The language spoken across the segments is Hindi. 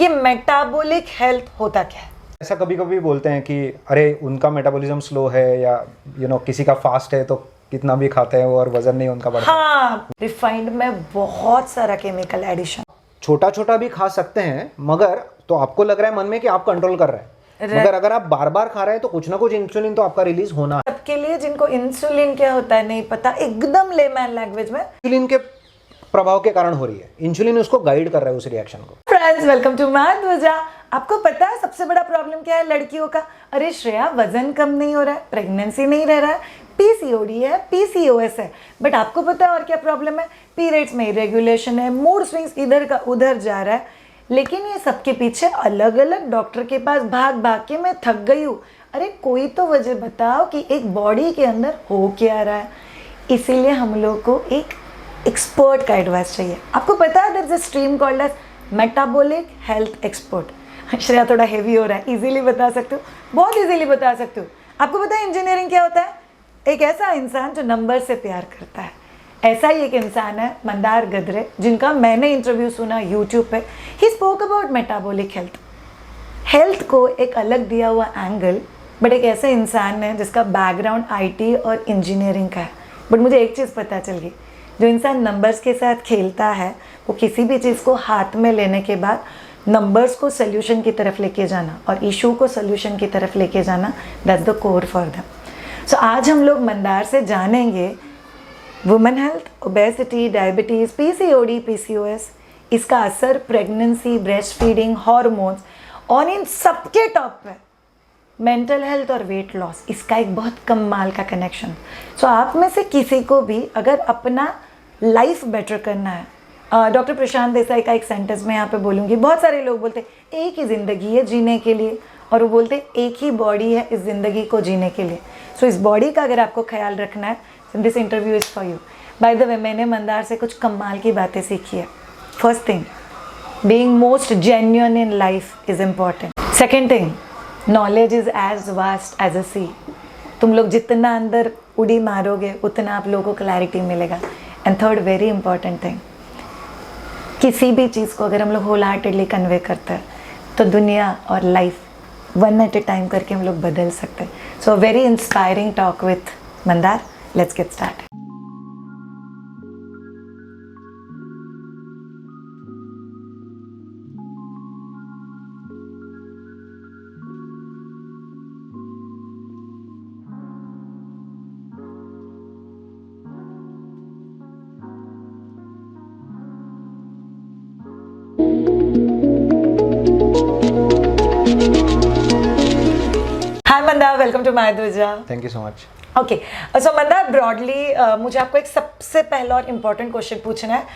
ये मेटाबॉलिक हेल्थ होता क्या है? ऐसा कभी कभी बोलते हैं कि अरे उनका मेटाबॉलिज्म स्लो है या किसी का फास्ट है तो कितना भी खाते हैं वो और वजन नहीं उनका बढ़ता। हाँ, रिफाइंड में बहुत सारा केमिकल एडिशन। छोटा छोटा भी खा सकते हैं मगर तो आपको लग रहा है मन में कि आप कंट्रोल कर रहे हैं, मगर अगर आप बार बार खा रहे हैं तो कुछ ना कुछ इंसुलिन तो आपका रिलीज होना है। सबके लिए जिनको इंसुलिन क्या होता है नहीं पता, एकदम लेमैन लैंग्वेज में इंसुलिन के प्रभाव के कारण हो रही है, इंसुलिन उसको गाइड कर रहा है उस रिएक्शन को। Friends, welcome to Madhuja. आपको पता है सबसे बड़ा प्रॉब्लम क्या है लड़कियों का? अरे श्रेया, वजन कम नहीं हो रहा है, प्रेगनेंसी नहीं रह रहा है, पीसीओडी है, पीसीओएस है। बट आपको पता है और क्या प्रॉब्लम है? पीरियड्स में इरेगुलेशन है, मूड स्विंग्स इधर का उधर जा रहा है। लेकिन ये सबके पीछे अलग अलग डॉक्टर के पास भाग भाग के मैं थक गई हूँ। अरे कोई तो वजह बताओ कि एक बॉडी के अंदर हो क्या रहा है। इसीलिए हम लोग को एक एक्सपर्ट का एडवाइस चाहिए। आपको पता है there is a stream called as metabolic health expert. Shreya थोड़ा हेवी हो रहा है, इजीली बता सकते हो, बहुत इजीली बता सकते हो। आपको पता है इंजीनियरिंग क्या होता है? एक ऐसा इंसान जो नंबर से प्यार करता है। ऐसा ही एक इंसान है मंदार गद्रे, जिनका मैंने इंटरव्यू सुना यूट्यूब पे। He spoke about metabolic health को एक अलग दिया हुआ एंगल। बट एक ऐसा इंसान है जिसका बैकग्राउंड आईटी और इंजीनियरिंग का है। बट मुझे एक चीज़ पता चल गई, जो इंसान नंबर्स के साथ खेलता है वो किसी भी चीज़ को हाथ में लेने के बाद नंबर्स को सोल्यूशन की तरफ लेके जाना और इशू को सोल्यूशन की तरफ लेके जाना, that's the core for them. So आज हम लोग मंदार से जानेंगे women health, obesity, diabetes, PCOD, PCOS, इसका असर प्रेगनेंसी, ब्रेस्ट फीडिंग, हॉर्मोन्स और इन सबके टॉप पे मेंटल हेल्थ और वेट लॉस, इसका एक बहुत कमाल का कनेक्शन। सो आप में से किसी को भी अगर अपना लाइफ बेटर करना है, डॉक्टर प्रशांत देसाई का एक सेंटेंस में यहाँ पे बोलूँगी। बहुत सारे लोग बोलते एक ही ज़िंदगी है जीने के लिए, और वो बोलते एक ही बॉडी है इस ज़िंदगी को जीने के लिए। सो इस बॉडी का अगर आपको ख्याल रखना है, this interview is for you. By the way, मैंने मंदार से कुछ कमाल की बातें सीखी है। First thing, being most genuine in life is important. Second thing, knowledge is as vast as a sea. तुम लोग जितना अंदर उड़ी मारोगे उतना आप लोगों को क्लैरिटी मिलेगा। And third very important thing, किसी भी चीज़ को अगर हम लोग होल हार्टेडली कन्वे करते हैं तो दुनिया और life one at a time करके हम लोग बदल सकते हैं। So very inspiring talk with Mandar. Let's get start. Hi Mandar, welcome to Madhuja. Thank you so much. Okay, so Mandar, broadly मुझे आपको एक सबसे पहला और इम्पोर्टेंट क्वेश्चन पूछना है।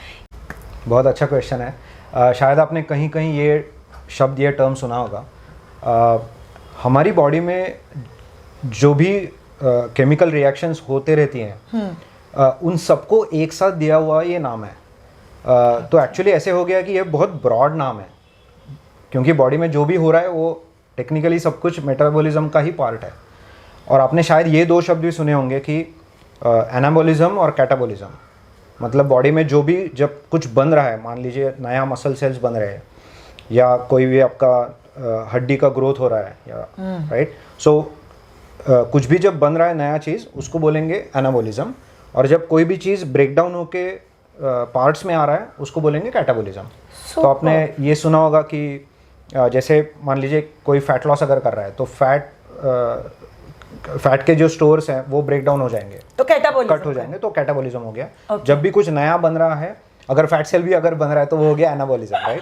बहुत अच्छा क्वेश्चन है। शायद आपने कहीं कहीं ये शब्द, ये टर्म सुना होगा। हमारी बॉडी में जो भी केमिकल रिएक्शंस होते रहती हैं, उन सबको एक साथ दिया हुआ ये नाम है। तो एक्चुअली ऐसे हो गया कि ये बहुत ब्रॉड नाम है, क्योंकि बॉडी में जो भी हो रहा है वो टेक्निकली सब कुछ मेटाबॉलिज्म का ही पार्ट है। और आपने शायद ये दो शब्द भी सुने होंगे कि एनाबॉलिज्म और कैटाबॉलिज्म। मतलब बॉडी में जो भी जब कुछ बन रहा है, मान लीजिए नया मसल सेल्स बन रहे हैं या कोई भी आपका हड्डी का ग्रोथ हो रहा है या राइट, सो कुछ भी जब बन रहा है नया चीज़, उसको बोलेंगे एनाबॉलिज्म। और जब कोई भी चीज़ ब्रेक डाउन होके पार्ट्स में आ रहा है उसको बोलेंगे कैटाबॉलिज्म। तो आपने ये सुना होगा कि जैसे मान लीजिए कोई फैट लॉस अगर कर रहा है तो फैट के जो स्टोर्स हैं वो ब्रेक डाउन हो जाएंगे, तो कैटाबॉलिज्म कट हो जाएंगे, तो कैटाबॉलिज्म हो गया। जब भी कुछ नया बन रहा है, अगर फैट सेल भी अगर बन रहा है तो वो हो गया एनाबॉलिज्म, राइट।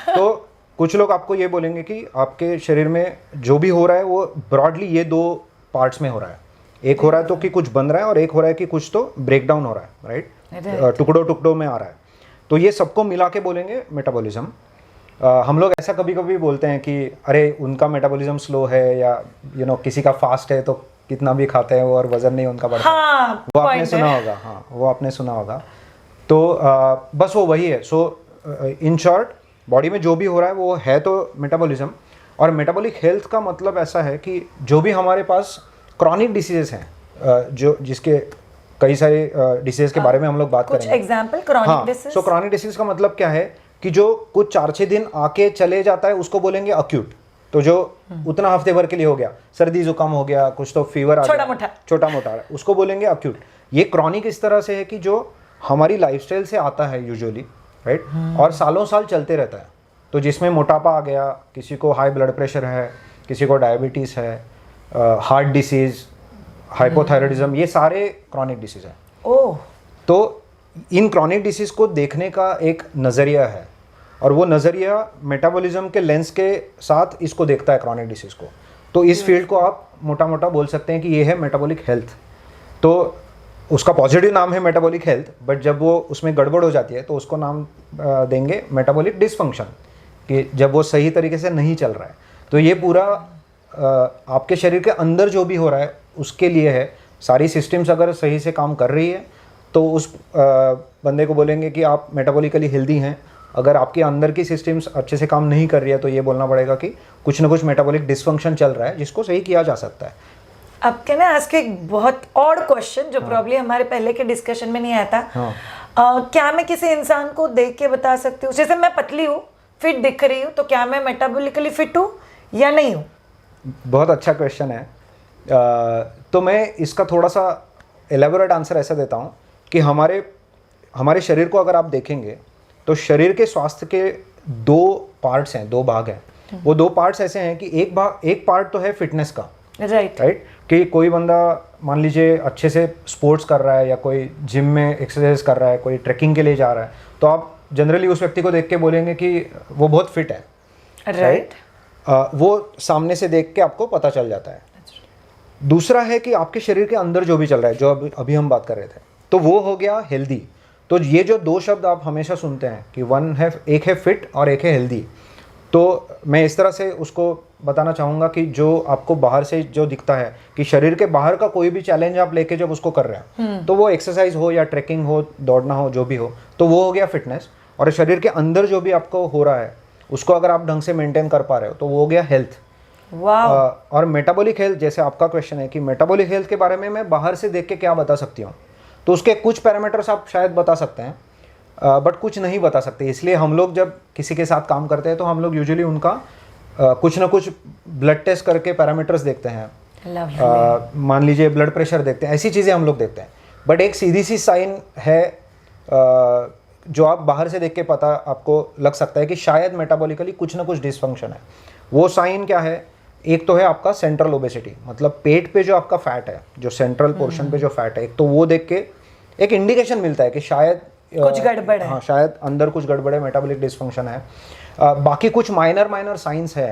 तो कुछ लोग आपको ये बोलेंगे कि आपके शरीर में जो भी हो रहा है वो ब्रॉडली ये दो पार्ट्स में हो रहा है। एक हो रहा है तो कि कुछ बन रहा है और एक हो रहा है कि कुछ तो ब्रेक डाउन हो रहा है, राइट, टुकड़ों टुकड़ों में आ रहा है। तो ये सबको मिला के बोलेंगे मेटाबॉलिज्म। हम लोग ऐसा कभी कभी बोलते हैं कि अरे उनका मेटाबॉलिज्म स्लो है या किसी का फास्ट है तो कितना भी खाते हैं वो और वजन नहीं उनका बढ़ता। हाँ, वो आपने सुना होगा। हाँ, वो आपने सुना होगा। तो बस वो वही है। सो इन शॉर्ट, बॉडी में जो भी हो रहा है वो है तो मेटाबॉलिज्म। और मेटाबॉलिक हेल्थ का मतलब ऐसा है कि जो भी हमारे पास क्रॉनिक डिसीजेस हैं, जो जिसके कई सारे डिसीज के बारे में हम लोग बात करेंगे। कुछ एग्जांपल क्रॉनिक डिसीज। सो क्रॉनिक डिसीज का मतलब क्या है कि जो कुछ 4-6 दिन आके चले जाता है उसको बोलेंगे अक्यूट। तो जो उतना हफ्ते भर के लिए हो गया, सर्दी जुकाम हो गया, कुछ तो फीवर आ गया, छोटा मोटा, उसको बोलेंगे अक्यूट। ये क्रॉनिक इस तरह से है कि जो हमारी लाइफस्टाइल से आता है यूजुअली, राइट, और सालों साल चलते रहता है। तो जिसमें मोटापा आ गया, किसी को हाई ब्लड प्रेशर है, किसी को डायबिटीज़ है, हार्ट डिसीज़, हाइपोथायराइडिज्म, ये सारे क्रॉनिक डिसीज़ हैं। ओह, तो इन क्रॉनिक डिसीज़ को देखने का एक नज़रिया है, और वो नज़रिया मेटाबॉलिज्म के लेंस के साथ इसको देखता है क्रॉनिक डिसीज़ को। तो इस फील्ड को आप मोटा मोटा बोल सकते हैं कि ये है मेटाबॉलिक हेल्थ। तो उसका पॉजिटिव नाम है मेटाबॉलिक हेल्थ, बट जब वो उसमें गड़बड़ हो जाती है तो उसको नाम देंगे मेटाबॉलिक डिसफंक्शन, कि जब वो सही तरीके से नहीं चल रहा है। तो ये पूरा आपके शरीर के अंदर जो भी हो रहा है उसके लिए है। सारी सिस्टम्स अगर सही से काम कर रही है तो उस बंदे को बोलेंगे कि आप मेटाबॉलिकली हेल्दी हैं। अगर आपके अंदर की सिस्टम्स अच्छे से काम नहीं कर रही है तो ये बोलना पड़ेगा कि कुछ ना कुछ मेटाबॉलिक डिसफंक्शन चल रहा है, जिसको सही किया जा सकता है। अब क्या ना, आज के एक बहुत ऑड क्वेश्चन जो प्रॉब्ली हमारे पहले के डिस्कशन में नहीं आया था। क्या मैं किसी इंसान को देख के बता सकती हूँ, जैसे मैं पतली हूँ, फिट दिख रही हूँ, तो क्या मैं मेटाबॉलिकली फिट हूँ या नहीं हूँ? बहुत अच्छा क्वेश्चन है। तो मैं इसका थोड़ा सा एलेबोरेट आंसर ऐसा देता हूँ कि हमारे शरीर को अगर आप देखेंगे तो शरीर के स्वास्थ्य के 2 पार्ट्स हैं, 2 भाग हैं। वो 2 पार्ट्स ऐसे हैं कि एक पार्ट तो है फिटनेस का, राइट, कि कोई बंदा मान लीजिए अच्छे से स्पोर्ट्स कर रहा है या कोई जिम में एक्सरसाइज कर रहा है, कोई ट्रैकिंग के लिए जा रहा है, तो आप जनरली उस व्यक्ति को देख के बोलेंगे कि वो बहुत फिट है, राइट। वो सामने से देख के आपको पता चल जाता है। दूसरा है कि आपके शरीर के अंदर जो भी चल रहा है, जो अभी हम बात कर रहे थे, तो वो हो गया हेल्दी। तो ये जो 2 शब्द आप हमेशा सुनते हैं कि एक है फिट और एक है हेल्दी, तो मैं इस तरह से उसको बताना चाहूँगा कि जो आपको बाहर से जो दिखता है कि शरीर के बाहर का कोई भी चैलेंज आप लेके जब उसको कर रहे हैं, तो वो एक्सरसाइज हो या ट्रैकिंग हो, दौड़ना हो, जो भी हो, तो वो हो गया फिटनेस। और शरीर के अंदर जो भी आपको हो रहा है उसको अगर आप ढंग से मेंटेन कर पा रहे हो तो वो हो गया हेल्थ। और मेटाबॉलिक हेल्थ, जैसे आपका क्वेश्चन है कि मेटाबॉलिक हेल्थ के बारे में मैं बाहर से देख के क्या बता सकती हूँ, तो उसके कुछ पैरामीटर्स आप शायद बता सकते हैं, बट कुछ नहीं बता सकते। इसलिए हम लोग जब किसी के साथ काम करते हैं तो हम लोग यूजुअली उनका कुछ ना कुछ ब्लड टेस्ट करके पैरामीटर्स देखते हैं। मान लीजिए ब्लड प्रेशर देखते हैं, ऐसी चीज़ें हम लोग देखते हैं। बट एक सीधी सी साइन है जो आप बाहर से देख के पता आपको लग सकता है कि शायद मेटाबॉलिकली कुछ ना कुछ डिसफंक्शन है। वो साइन क्या है? एक तो है आपका सेंट्रल ओबेसिटी, मतलब पेट पे जो आपका फैट है, जो सेंट्रल पोर्शन पे जो फैट है, एक तो वो देख के एक इंडिकेशन मिलता है कि शायद कुछ गड़बड़ है। हाँ, शायद अंदर कुछ गड़बड़ है, मेटाबॉलिक डिसफंक्शन है। बाकी कुछ माइनर साइंस है।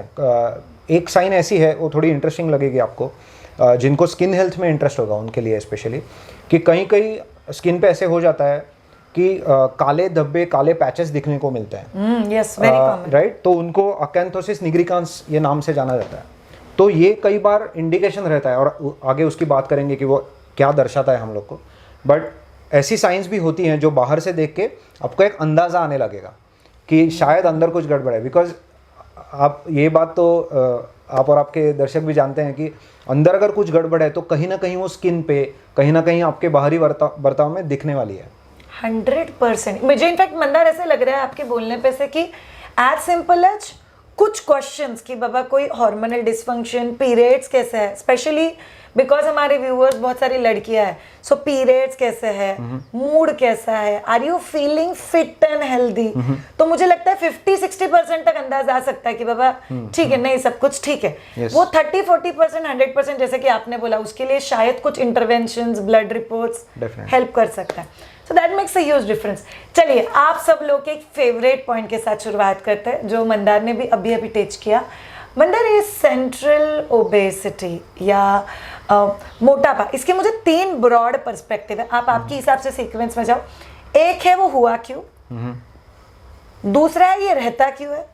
एक साइन ऐसी है, वो थोड़ी इंटरेस्टिंग लगेगी आपको, जिनको स्किन हेल्थ में इंटरेस्ट होगा उनके लिए स्पेशली, कि कहीं स्किन पे ऐसे हो जाता है कि काले धब्बे, काले पैचेस दिखने को मिलते हैं। Yes, very common, right. तो उनको अकैंथोसिस निग्रिकांस ये नाम से जाना जाता है। तो ये कई बार इंडिकेशन रहता है, और आगे उसकी बात करेंगे कि वो क्या दर्शाता है हम लोग को। बट ऐसी साइंस भी होती हैं जो बाहर से देख के आपको एक अंदाज़ा आने लगेगा कि शायद अंदर कुछ गड़बड़ है। बिकॉज आप ये बात तो आप और आपके दर्शक भी जानते हैं कि अंदर अगर कुछ गड़बड़ है तो कहीं ना कहीं वो स्किन पे, कहीं ना कहीं आपके बाहरी बर्ताव में दिखने वाली है। 100%। मुझे इनफैक्ट मंदार ऐसे लग रहा है आपके बोलने पे से कि एज सिंपल एज कुछ क्वेश्चंस कि बाबा कोई हार्मोनल डिसफंक्शन, पीरियड्स कैसे है, स्पेशली बिकॉज हमारे व्यूअर्स बहुत सारी लड़कियां हैं, सो पीरियड्स कैसे है, मूड कैसा है, are you feeling fit and healthy, तो मुझे लगता है 50-60% तक अंदाज आ सकता है कि बाबा ठीक है, नहीं सब कुछ ठीक है। वो 30-40%, 100% जैसे कि आपने बोला, उसके लिए शायद कुछ इंटरवेंशंस, ब्लड रिपोर्ट्स हेल्प कर सकता है। So that makes a huge difference. चलिए, आप सब लोग के एक फेवरेट पॉइंट के साथ शुरुआत करते हैं, जो मंदार ने भी अभी टच किया। मंदार, ये सेंट्रल ओबेसिटी या मोटापा, इसके मुझे 3 ब्रॉड पर्सपेक्टिव है। आप आपके हिसाब से सीक्वेंस में जाओ। एक है वो हुआ क्यों, दूसरा है ये रहता क्यों है,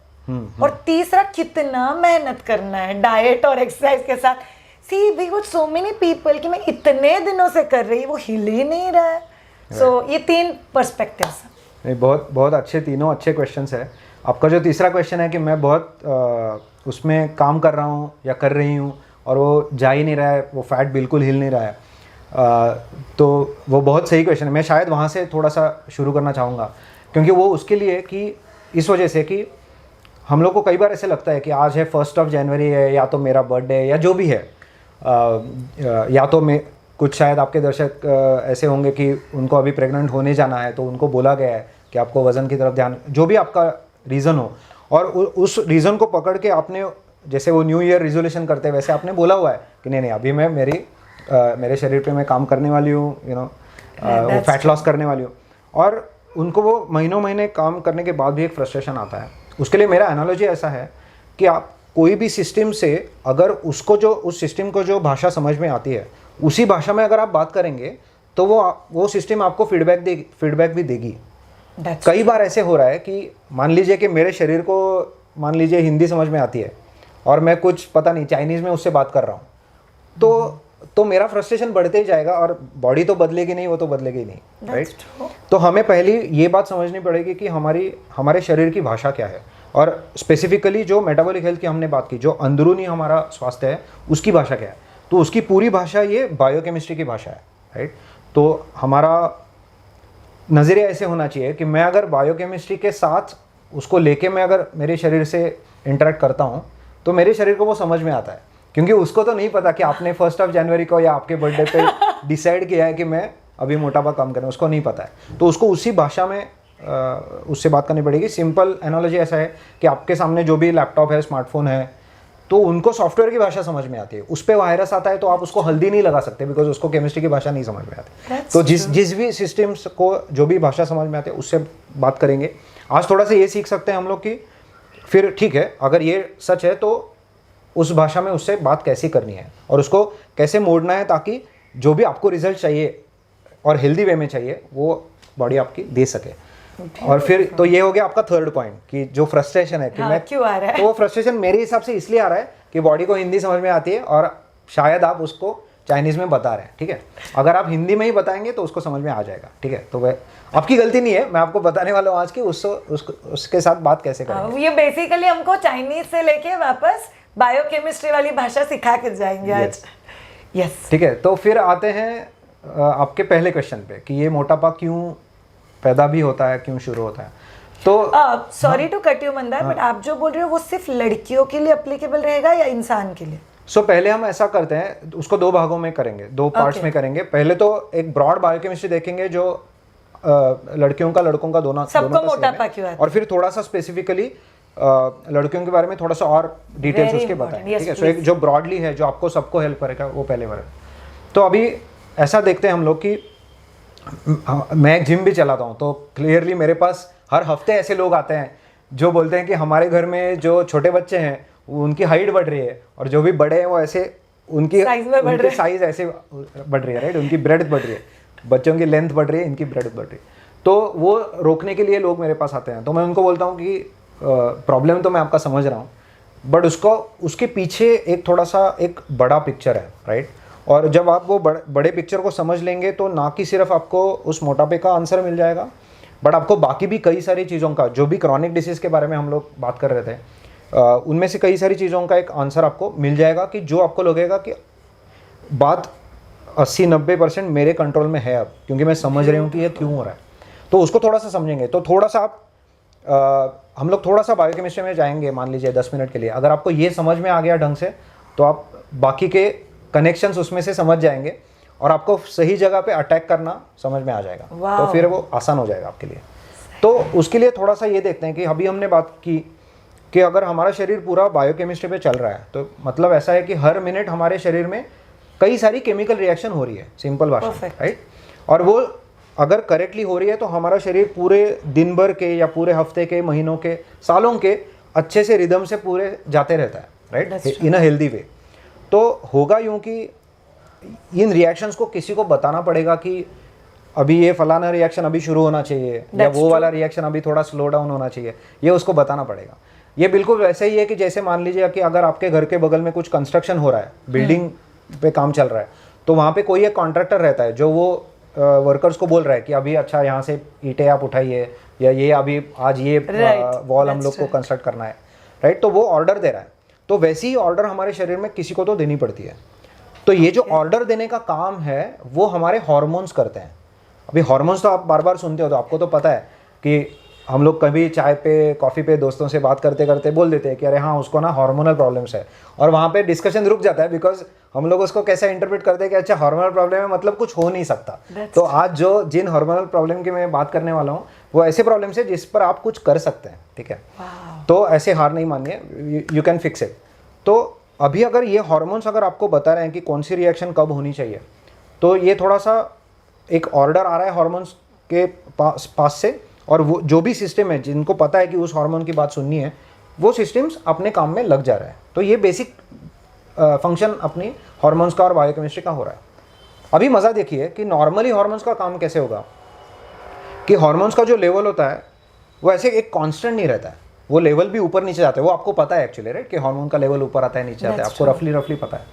और तीसरा कितना मेहनत करना है डाइट और एक्सरसाइज के साथ। See we got so many people कि मैं इतने दिनों से कर रही, वो हिल ही नहीं रहा है। सो ये 3 पर्सपेक्टिव्स हैं। बहुत अच्छे, तीनों अच्छे क्वेश्चंस है। आपका जो तीसरा क्वेश्चन है कि मैं बहुत उसमें काम कर रहा हूँ या कर रही हूँ और वो जा ही नहीं रहा है, वो फैट बिल्कुल हिल नहीं रहा है, तो वो बहुत सही क्वेश्चन है। मैं शायद वहाँ से थोड़ा सा शुरू करना चाहूँगा, क्योंकि वो उसके लिए कि इस वजह से कि हम लोग को कई बार ऐसे लगता है कि आज है 1 जनवरी है, या तो मेरा बर्थडे है, या जो भी है, या तो मैं कुछ शायद आपके दर्शक ऐसे होंगे कि उनको अभी प्रेग्नेंट होने जाना है, तो उनको बोला गया है कि आपको वज़न की तरफ ध्यान, जो भी आपका रीज़न हो, और उस रीज़न को पकड़ के आपने, जैसे वो न्यू ईयर रिजोल्यूशन करते हैं, वैसे आपने बोला हुआ है कि नहीं अभी मैं मेरे शरीर पे मैं काम करने वाली हूँ, वो फैट लॉस करने वाली हूँ, और उनको वो महीने काम करने के बाद भी एक फ्रस्ट्रेशन आता है। उसके लिए मेरा एनालॉजी ऐसा है कि आप कोई भी सिस्टम से अगर उस सिस्टम को जो भाषा समझ में आती है, उसी भाषा में अगर आप बात करेंगे, तो वो सिस्टम आपको फीडबैक भी देगी। कई बार ऐसे हो रहा है कि मान लीजिए कि मेरे शरीर को, मान लीजिए हिंदी समझ में आती है और मैं कुछ पता नहीं चाइनीज़ में उससे बात कर रहा हूँ, तो मेरा फ्रस्ट्रेशन बढ़ते ही जाएगा, और बॉडी तो बदलेगी नहीं, वो तो बदलेगी नहीं, राइट। तो हमें पहले ये बात समझनी पड़ेगी कि हमारे शरीर की भाषा क्या है, और स्पेसिफिकली जो मेटाबॉलिक हेल्थ की हमने बात की, जो अंदरूनी हमारा स्वास्थ्य है, उसकी भाषा क्या है। तो उसकी पूरी भाषा ये बायोकेमिस्ट्री की भाषा है, राइट। तो हमारा नज़रिया ऐसे होना चाहिए कि मैं अगर बायोकेमिस्ट्री के साथ उसको लेके मैं अगर मेरे शरीर से इंटरेक्ट करता हूँ, तो मेरे शरीर को वो समझ में आता है, क्योंकि उसको तो नहीं पता कि आपने 1 जनवरी को या आपके बर्थडे पे डिसाइड किया है कि मैं अभी मोटापा कम करूँ, उसको नहीं पता है। तो उसको उसी भाषा में उससे बात करनी पड़ेगी। सिंपल एनालॉजी ऐसा है कि आपके सामने जो भी लैपटॉप है, स्मार्टफोन है, तो उनको सॉफ्टवेयर की भाषा समझ में आती है। उस पर वायरस आता है तो आप उसको हल्दी नहीं लगा सकते, बिकॉज उसको केमिस्ट्री की भाषा नहीं समझ में आती। तो जिस भी सिस्टम्स को जो भी भाषा समझ में आती है, उससे बात करेंगे। आज थोड़ा सा ये सीख सकते हैं हम लोग कि फिर ठीक है, अगर ये सच है तो उस भाषा में उससे बात कैसे करनी है और उसको कैसे मोड़ना है, ताकि जो भी आपको रिजल्ट चाहिए और हेल्दी वे में चाहिए, वो बॉडी आपकी दे सके। और फिर तो ये हो गया आपका 3rd पॉइंट कि जो फ्रस्ट्रेशन है कि मैं क्यों आ रहा है, तो वो फ्रस्ट्रेशन मेरे हिसाब से इसलिए आ रहा है कि बॉडी को हिंदी समझ में आती है और शायद आप उसको चाइनीज़ में बता रहे हैं, ठीक है। अगर आप हिंदी में ही बताएंगे तो उसको समझ में आ जाएगा, ठीक है। तो वह आपकी गलती नहीं है, मैं आपको बताने वाला हूँ आज की उसके साथ बात कैसे करें। ये बेसिकली हमको चाइनीज से लेके वापस बायोकेमिस्ट्री वाली भाषा सिखा के जाएंगे आज। यस, ठीक है। तो फिर आते हैं आपके पहले क्वेश्चन पे कि ये मोटापा क्यों पैदा भी होता है, क्यों शुरू होता है। तो sorry to cut you Mandar, but आप जो बोल रहे हो वो सिर्फ लड़कियों के लिए एप्लीकेबल रहेगा या इंसान के लिए? पहले हम ऐसा करते हैं, उसको 2 भागों में करेंगे, 2 पार्ट्स में करेंगे। पहले तो एक ब्रॉड बायोकेमिस्ट्री देखेंगे जो लड़कियों का लड़कों का दोनों सबको मोटापा क्यों है, और फिर थोड़ा सा स्पेसिफिकली लड़कियों के बारे में थोड़ा सा और डिटेल्स उसके बताएं, ठीक है। सो एक जो ब्रॉडली है, जो आपको सबको हेल्प करेगा, वो पहले बार। तो अभी ऐसा देखते हैं हम लोग कि मैं जिम भी चलाता हूँ, तो क्लियरली मेरे पास हर हफ्ते ऐसे लोग आते हैं जो बोलते हैं कि हमारे घर में जो छोटे बच्चे हैं उनकी हाइट बढ़ रही है, और जो भी बड़े हैं वो ऐसे उनकी साइज ऐसे बढ़ रही है, राइट। उनकी ब्रेड्थ बढ़ रही है, बच्चों की लेंथ बढ़ रही है, इनकी ब्रेड्थ बढ़ रही है। तो वो रोकने के लिए लोग मेरे पास आते हैं। तो मैं उनको बोलता हूँ कि प्रॉब्लम तो मैं आपका समझ रहा हूँ, बट उसके पीछे एक थोड़ा सा एक बड़ा पिक्चर है, राइट। और जब आप वो बड़े पिक्चर को समझ लेंगे, तो ना कि सिर्फ आपको उस मोटापे का आंसर मिल जाएगा, बट आपको बाकी भी कई सारी चीज़ों का, जो भी क्रॉनिक डिसीज़ के बारे में हम लोग बात कर रहे थे, उनमें से कई सारी चीज़ों का एक आंसर आपको मिल जाएगा कि जो आपको लगेगा कि बात 80-90% मेरे कंट्रोल में है अब, क्योंकि मैं समझ रही हूँ कि ये क्यों हो रहा है। तो उसको थोड़ा सा समझेंगे। तो थोड़ा सा हम लोग थोड़ा सा बायोकेमिस्ट्री में जाएंगे, मान लीजिए 10 मिनट के लिए। अगर आपको ये समझ में आ गया ढंग से, तो आप बाकी के कनेक्शंस उसमें से समझ जाएंगे और आपको सही जगह पे अटैक करना समझ में आ जाएगा। तो फिर वो आसान हो जाएगा आपके लिए। तो उसके लिए थोड़ा सा ये देखते हैं कि अभी हमने बात की कि अगर हमारा शरीर पूरा बायोकेमिस्ट्री पे चल रहा है, तो मतलब ऐसा है कि हर मिनट हमारे शरीर में कई सारी केमिकल रिएक्शन हो रही है, सिंपल भाषा, राइट। और वो अगर करेक्टली हो रही है तो हमारा शरीर पूरे दिन भर के या पूरे हफ्ते के, महीनों के, सालों के अच्छे से रिदम से पूरे जाते रहता है, right, in a healthy way. तो होगा यूँ कि इन रिएक्शंस को किसी को बताना पड़ेगा कि अभी ये फलाना रिएक्शन अभी शुरू होना चाहिए, या वो वाला रिएक्शन अभी थोड़ा स्लो डाउन होना चाहिए, ये उसको बताना पड़ेगा। ये बिल्कुल वैसे ही है कि जैसे मान लीजिए कि अगर आपके घर के बगल में कुछ कंस्ट्रक्शन हो रहा है, बिल्डिंग पे काम चल रहा है, तो वहाँ पे कोई एक कॉन्ट्रैक्टर रहता है जो वो वर्कर्स को बोल रहा है कि अभी अच्छा यहाँ से ईंटें आप उठाइए, या ये अभी आज ये वॉल हम लोग को कंस्ट्रक्ट करना है, राइट। तो वो ऑर्डर दे रहा है। तो वैसी ही ऑर्डर हमारे शरीर में किसी को तो देनी पड़ती है। तो ये जो ऑर्डर देने का काम है वो हमारे हार्मोन्स करते हैं। अभी हार्मोन्स तो आप बार बार सुनते हो, तो आपको तो पता है कि हम लोग कभी चाय पे कॉफ़ी पे दोस्तों से बात करते करते बोल देते हैं कि अरे हाँ उसको ना हार्मोनल प्रॉब्लम्स है, और वहाँ पे डिस्कशन रुक जाता है बिकॉज हम लोग उसको कैसे इंटरप्रेट करते हैं कि अच्छा हार्मोनल प्रॉब्लम है मतलब कुछ हो नहीं सकता। तो आज जो जिन हार्मोनल प्रॉब्लम की मैं बात करने वाला हूँ वो ऐसे प्रॉब्लम्स है जिस पर आप कुछ कर सकते हैं, ठीक है। तो ऐसे हार नहीं मानिए, यू कैन फिक्स इट। तो अभी अगर ये हार्मोन्स अगर आपको बता रहे हैं कि कौन सी रिएक्शन कब होनी चाहिए, तो ये थोड़ा सा एक ऑर्डर आ रहा है हार्मोन्स के पास से, और वो जो भी सिस्टम है जिनको पता है कि उस हार्मोन की बात सुननी है वो सिस्टम्स अपने काम में लग जा रहा है। तो ये बेसिक फंक्शन अपनी हार्मोन्स का और बायोकेमिस्ट्री का हो रहा है। अभी मज़ा देखिए कि नॉर्मली हार्मोन्स का काम कैसे होगा कि हार्मोन्स का जो लेवल होता है वो ऐसे एक कांस्टेंट नहीं रहता है, वो लेवल भी ऊपर नीचे जाता है। वो आपको पता है एक्चुअली, राइट, कि हार्मोन का लेवल ऊपर आता है नीचे आता है, आपको रफली पता है।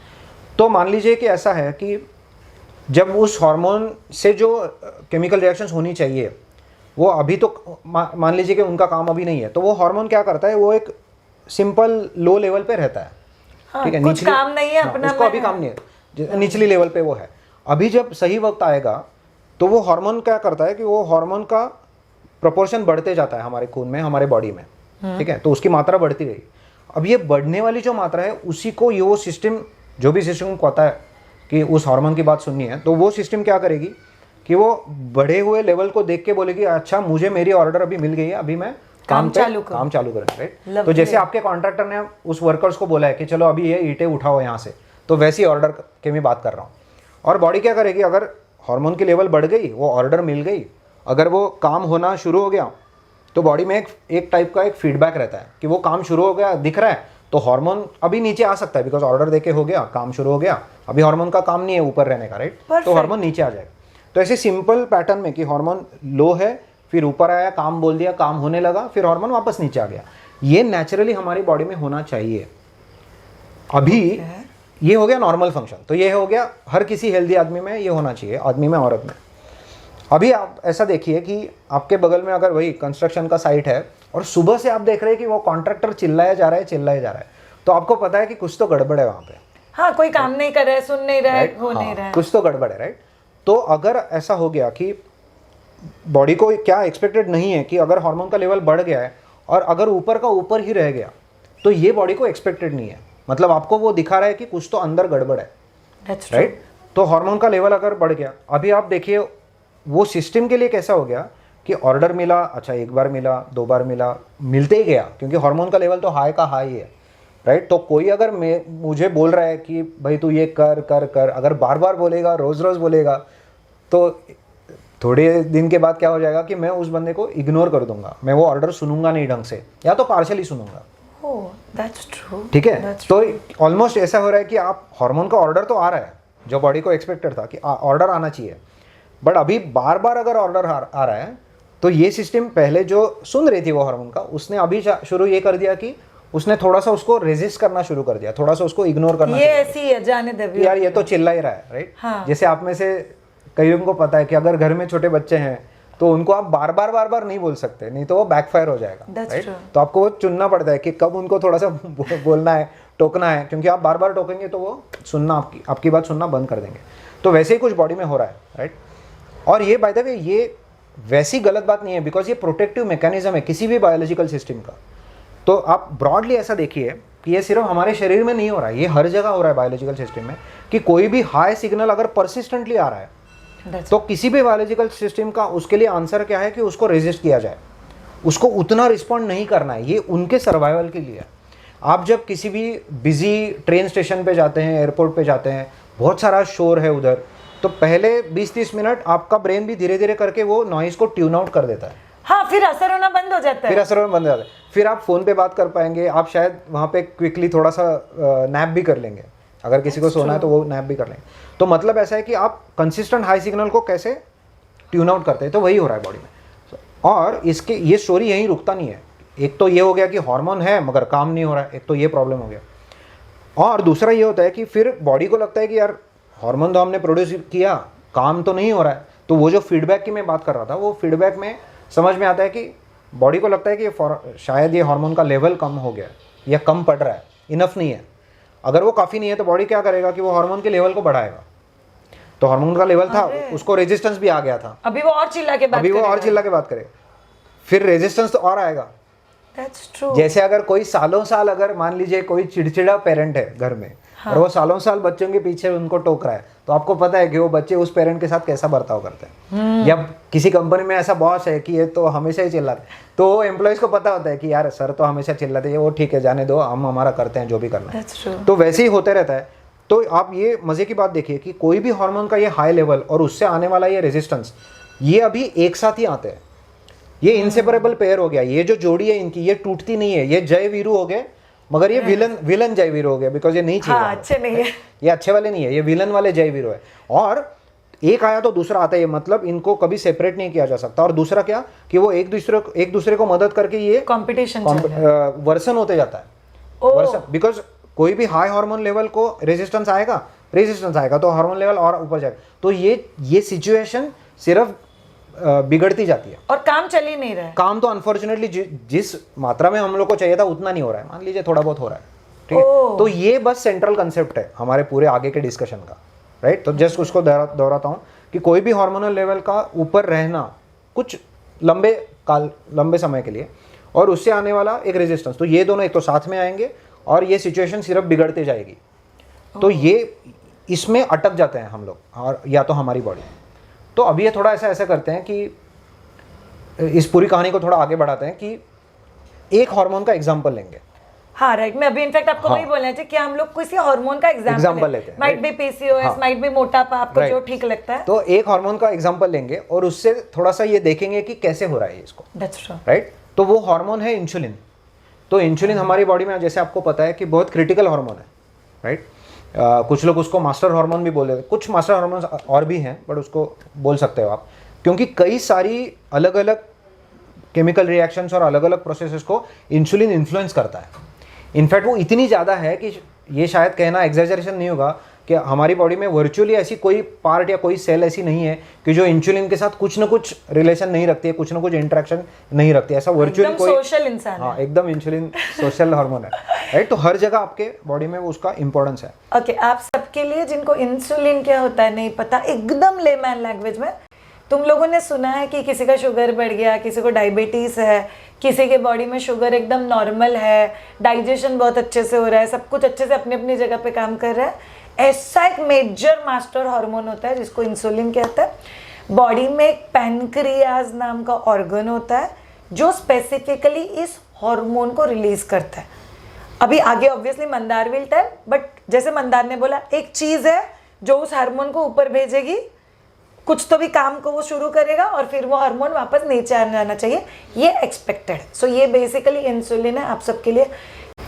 तो मान लीजिए कि ऐसा है कि जब उस हार्मोन से जो केमिकल रिएक्शंस होनी चाहिए वो अभी तो मान लीजिए कि उनका काम अभी नहीं है, तो वो हार्मोन क्या करता है, वो एक सिंपल लो लेवल पे रहता है, ठीक है। कुछ काम नहीं है अपना, उसको अभी काम नहीं है, निचली लेवल पे वो है। अभी जब सही वक्त आएगा तो वो हार्मोन क्या करता है कि वो हार्मोन का प्रोपोर्शन बढ़ते जाता है हमारे खून में, हमारे बॉडी में, ठीक है। तो उसकी मात्रा बढ़ती रही। अब ये बढ़ने वाली जो मात्रा है उसी को ये वो सिस्टम, जो भी सिस्टम को पता है कि उस हार्मोन की बात सुननी है, तो वो सिस्टम क्या करेगी कि वो बढ़े हुए लेवल को देख के बोलेगी अच्छा मुझे मेरी ऑर्डर अभी मिल गई है, अभी मैं काम चालू करें, राइट। तो जैसे आपके कॉन्ट्रैक्टर ने उस वर्कर्स को बोला है कि चलो अभी ये ईंटें उठाओ यहाँ से, तो वैसी ऑर्डर के मैं बात कर रहा हूँ। और बॉडी क्या करेगी, अगर हार्मोन की लेवल बढ़ गई, वो ऑर्डर मिल गई, अगर वो काम होना शुरू हो गया, तो बॉडी में एक टाइप का एक फीडबैक रहता है कि वो काम शुरू हो गया, दिख रहा है, तो हार्मोन अभी नीचे आ सकता है बिकॉज ऑर्डर देके हो गया, काम शुरू हो गया, अभी हार्मोन का काम नहीं है ऊपर रहने का, राइट, तो हार्मोन नीचे आ जाएगा। तो ऐसे सिंपल पैटर्न में कि हार्मोन लो है, फिर ऊपर आया, काम बोल दिया, काम होने लगा, फिर हार्मोन वापस नीचे आ गया। ये नेचुरली हमारी बॉडी में होना चाहिए। अभी ये हो गया नॉर्मल फंक्शन, तो ये हो गया हर किसी हेल्दी आदमी में ये होना चाहिए, आदमी में, औरत में। अभी आप ऐसा देखिए कि आपके बगल में अगर वही कंस्ट्रक्शन का साइट है और सुबह से आप देख रहे हैं कि वो कॉन्ट्रैक्टर चिल्लाया जा रहा है, तो आपको पता है कि कुछ तो गड़बड़ है वहाँ पे। हाँ, कोई काम नहीं कर रहा है, सुन नहीं रहा है, हो नहीं रहा है, कुछ तो गड़बड़ है, राइट। तो अगर ऐसा हो गया कि बॉडी को क्या एक्सपेक्टेड नहीं है कि अगर हार्मोन का लेवल बढ़ गया है और अगर ऊपर का ऊपर ही रह गया, तो ये बॉडी को एक्सपेक्टेड नहीं है, मतलब आपको वो दिखा रहा है कि कुछ तो अंदर गड़बड़ है, राइट। तो हार्मोन का लेवल अगर बढ़ गया, अभी आप देखिए वो सिस्टम के लिए कैसा हो गया कि ऑर्डर मिला, अच्छा एक बार मिला, दो बार मिला, मिलते ही गया, क्योंकि हार्मोन का लेवल तो हाई का हाई है, राइट। तो कोई अगर मुझे बोल रहा है कि भाई तू ये कर कर कर, अगर बार बार बोलेगा, रोज रोज बोलेगा, तो थोड़े दिन के बाद क्या हो जाएगा कि मैं उस बंदे को इग्नोर कर दूंगा, मैं वो ऑर्डर सुनूंगा नहीं ढंग से, या तो पार्शली सुनूंगा। That's true. ठीक है, तो ऑलमोस्ट ऐसा हो रहा है कि आप हार्मोन का ऑर्डर तो आ रहा है जो बॉडी को एक्सपेक्टेड था कि ऑर्डर आना चाहिए, बट अभी बार बार अगर ऑर्डर आ रहा है, तो ये सिस्टम पहले जो सुन रही थी वो हार्मोन का, उसने अभी शुरू ये कर दिया कि उसने थोड़ा सा उसको रेजिस्ट करना शुरू कर दिया, थोड़ा सा उसको इग्नोर करना, ये ऐसी है, जाने दे यार ये तो चिल्ला ही रहा है, राइट। हाँ। जैसे आप में से कईयों को पता है कि अगर घर में छोटे बच्चे हैं तो उनको आप बार बार नहीं बोल सकते, नहीं तो वो बैकफायर हो जाएगा, राइट। तो आपको वो चुनना पड़ता है कि कब उनको थोड़ा सा बोलना है, टोकना है, क्योंकि आप बार बार टोकेंगे तो वो सुनना, आपकी बात सुनना बंद कर देंगे। तो वैसे ही कुछ बॉडी में हो रहा है, राइट। और ये बाय द वे ये वैसी गलत बात नहीं है, बिकॉज ये प्रोटेक्टिव मैकेनिज्म है किसी भी बायोलॉजिकल सिस्टम का। तो आप ब्रॉडली ऐसा देखिए कि ये सिर्फ हमारे शरीर में नहीं हो रहा है, ये हर जगह हो रहा है बायोलॉजिकल सिस्टम में, कि कोई भी हाई सिग्नल अगर परसिस्टेंटली आ रहा है तो किसी भी बायोलॉजिकल सिस्टम का उसके लिए आंसर क्या है कि उसको रेजिस्ट किया जाए, उसको उतना रिस्पॉन्ड नहीं करना है, ये उनके सर्वाइवल के लिए। आप जब किसी भी बिजी ट्रेन स्टेशन पे जाते हैं, एयरपोर्ट पे जाते हैं, बहुत सारा शोर है उधर, तो पहले 20-30 मिनट आपका ब्रेन भी धीरे धीरे करके वो नॉइज़ को ट्यून आउट कर देता है। हाँ, फिर असर होना बंद हो जाता है, फिर आप फ़ोन पे बात कर पाएंगे, आप शायद वहाँ पे क्विकली थोड़ा सा नैप भी कर लेंगे, अगर किसी को सोना है तो वो नैप भी कर लेंगे। तो मतलब ऐसा है कि आप कंसिस्टेंट हाई सिग्नल को कैसे ट्यून आउट करते हैं, तो वही हो रहा है बॉडी में। और इसके ये स्टोरी यहीं रुकता नहीं है। एक तो ये हो गया कि हार्मोन है मगर काम नहीं हो रहा है, एक तो ये प्रॉब्लम हो गया, और दूसरा ये होता है कि फिर बॉडी को लगता है कि यार हार्मोन तो हमने प्रोड्यूस किया, काम तो नहीं हो रहा है। तो वो जो फीडबैक की मैं बात कर रहा था, वो फीडबैक में समझ में आता है कि बॉडी को लगता है कि शायद ये हार्मोन का लेवल कम हो गया या कम पड़ रहा है, इनफ नहीं है। अगर वो काफ़ी नहीं है तो बॉडी क्या करेगा कि वो हार्मोन के लेवल को बढ़ाएगा। तो हार्मोन का लेवल था, उसको रेजिस्टेंस भी आ गया था, अभी वो और चिल्ला के बात करेगा, फिर रेजिस्टेंस तो और आएगा। That's true. जैसे अगर कोई सालों साल, अगर मान लीजिए कोई चिड़चिड़ा पेरेंट है घर में, और वो सालों साल बच्चों के पीछे उनको टोक रहा है, तो आपको पता है कि वो बच्चे उस पेरेंट के साथ कैसा बर्ताव करते हैं। या किसी कंपनी में ऐसा बॉस है कि ये तो हमेशा ही चिल्लाते, तो एम्प्लॉयज को पता होता है कि यार सर तो हमेशा चिल्लाते हैं, वो ठीक है जाने दो, हम हमारा करते हैं जो भी करना है। That's true. तो वैसे ही होते रहता है। तो आप ये मजे की बात देखिए कि कोई भी हार्मोन का ये हाई लेवल और उससे आने वाला ये रेजिस्टेंस, ये अभी एक साथ ही आते हैं। ये इनसेपरेबल पेयर हो गया। ये जो जोड़ी है इनकी, ये टूटती नहीं है। ये जय वीरू हो गए, मगर ये विलन जय वीरू हो गया, बिकॉज ये नहीं चाहिए। हाँ, अच्छे नहीं है, ये अच्छे वाले नहीं है, ये विलन वाले जय वीरू है। और एक आया तो दूसरा आता है, मतलब इनको कभी सेपरेट नहीं किया जा सकता। और दूसरा क्या कि वो एक दूसरे को मदद करके ये कंपटीशन वर्सन होते जाता है। वर्सन, बिकॉज कोई भी हाई हार्मोन लेवल को रेजिस्टेंस आएगा तो हार्मोन लेवल और ऊपर जाएगा। तो ये सिचुएशन सिर्फ बिगड़ती जाती है और काम चल ही नहीं रहा है। काम तो अनफॉर्चुनेटली जिस मात्रा में हम लोग को चाहिए था उतना नहीं हो रहा है। मान लीजिए थोड़ा बहुत हो रहा है, ठीक है। तो ये बस सेंट्रल कंसेप्ट है हमारे पूरे आगे के डिस्कशन का, राइट। तो जस्ट उसको दोहराता हूँ कि कोई भी हार्मोनल लेवल का ऊपर रहना कुछ लंबे समय के लिए, और उससे आने वाला एक रेजिस्टेंस, तो ये दोनों एक तो साथ में आएंगे और ये सिचुएशन सिर्फ बिगड़ते जाएगी। तो ये इसमें अटक जाते हैं हम लोग, और या तो हमारी बॉडी। तो अभी ये थोड़ा ऐसा करते हैं कि इस पूरी कहानी को थोड़ा आगे बढ़ाते हैं कि एक हार्मोन का एग्जांपल लेंगे। हाँ राइट, मैं अभी इनफैक्ट आपको वही बोलना चाहिए कि हम लोग किसी हार्मोन का एग्जांपल लेते हैं। Might be PCOS, might be मोटापा, आपको जो ठीक लगता है। तो एक हार्मोन का एग्जांपल लेंगे और उससे थोड़ा सा ये देखेंगे कि कैसे हो रहा है इसको। That's true, right. तो वो हार्मोन है इंसुलिन। तो इंसुलिन हमारी बॉडी में, जैसे आपको पता है कि बहुत क्रिटिकल हार्मोन है, राइट। कुछ लोग उसको मास्टर हार्मोन भी बोल देते हैं, कुछ मास्टर हार्मोन और भी हैं, बट उसको बोल सकते हो आप, क्योंकि कई सारी अलग अलग केमिकल रिएक्शंस और अलग अलग प्रोसेसेस को इंसुलिन इन्फ्लुएंस करता है। इनफैक्ट वो इतनी ज़्यादा है कि ये शायद कहना एग्जैजरेशन नहीं होगा कि हमारी बॉडी में वर्चुअली ऐसी कोई पार्ट या कोई सेल ऐसी नहीं है कि जो इंसुलिन के साथ कुछ ना कुछ रिलेशन नहीं रखती है, कुछ ना कुछ इंटरेक्शन नहीं रखती है। ऐसा वर्चुअली कोई सोशल इंसान है। हाँ, एकदम इंसुलिन सोशल हार्मोन है, राइट। तो हर जगह आपके बॉडी में उसका इंपॉर्टेंस है। ओके, आप सबके लिए जिनको इंसुलिन क्या होता है नहीं पता, एकदम लेमैन लैंग्वेज में, तुम लोगों ने सुना है कि किसी का शुगर बढ़ गया, किसी को डायबिटीज है, किसी के बॉडी में शुगर एकदम नॉर्मल है, डाइजेशन बहुत अच्छे से हो रहा है, सब कुछ अच्छे से अपनी अपनी जगह पे काम कर रहा है। ऐसा एक मेजर मास्टर हार्मोन होता है जिसको इंसुलिन कहता है। बॉडी में एक पैनक्रियाज नाम का ऑर्गन होता है जो स्पेसिफिकली इस हार्मोन को रिलीज करता है। अभी आगे obviously Mandar will tell, but जैसे मंदार ने बोला, एक चीज है जो उस हार्मोन को ऊपर भेजेगी, कुछ तो भी काम को वो शुरू करेगा और फिर वो हार्मोन वापस नीचे आ जाना चाहिए, ये एक्सपेक्टेड। सो ये बेसिकली इंसुलिन है आप सबके लिए।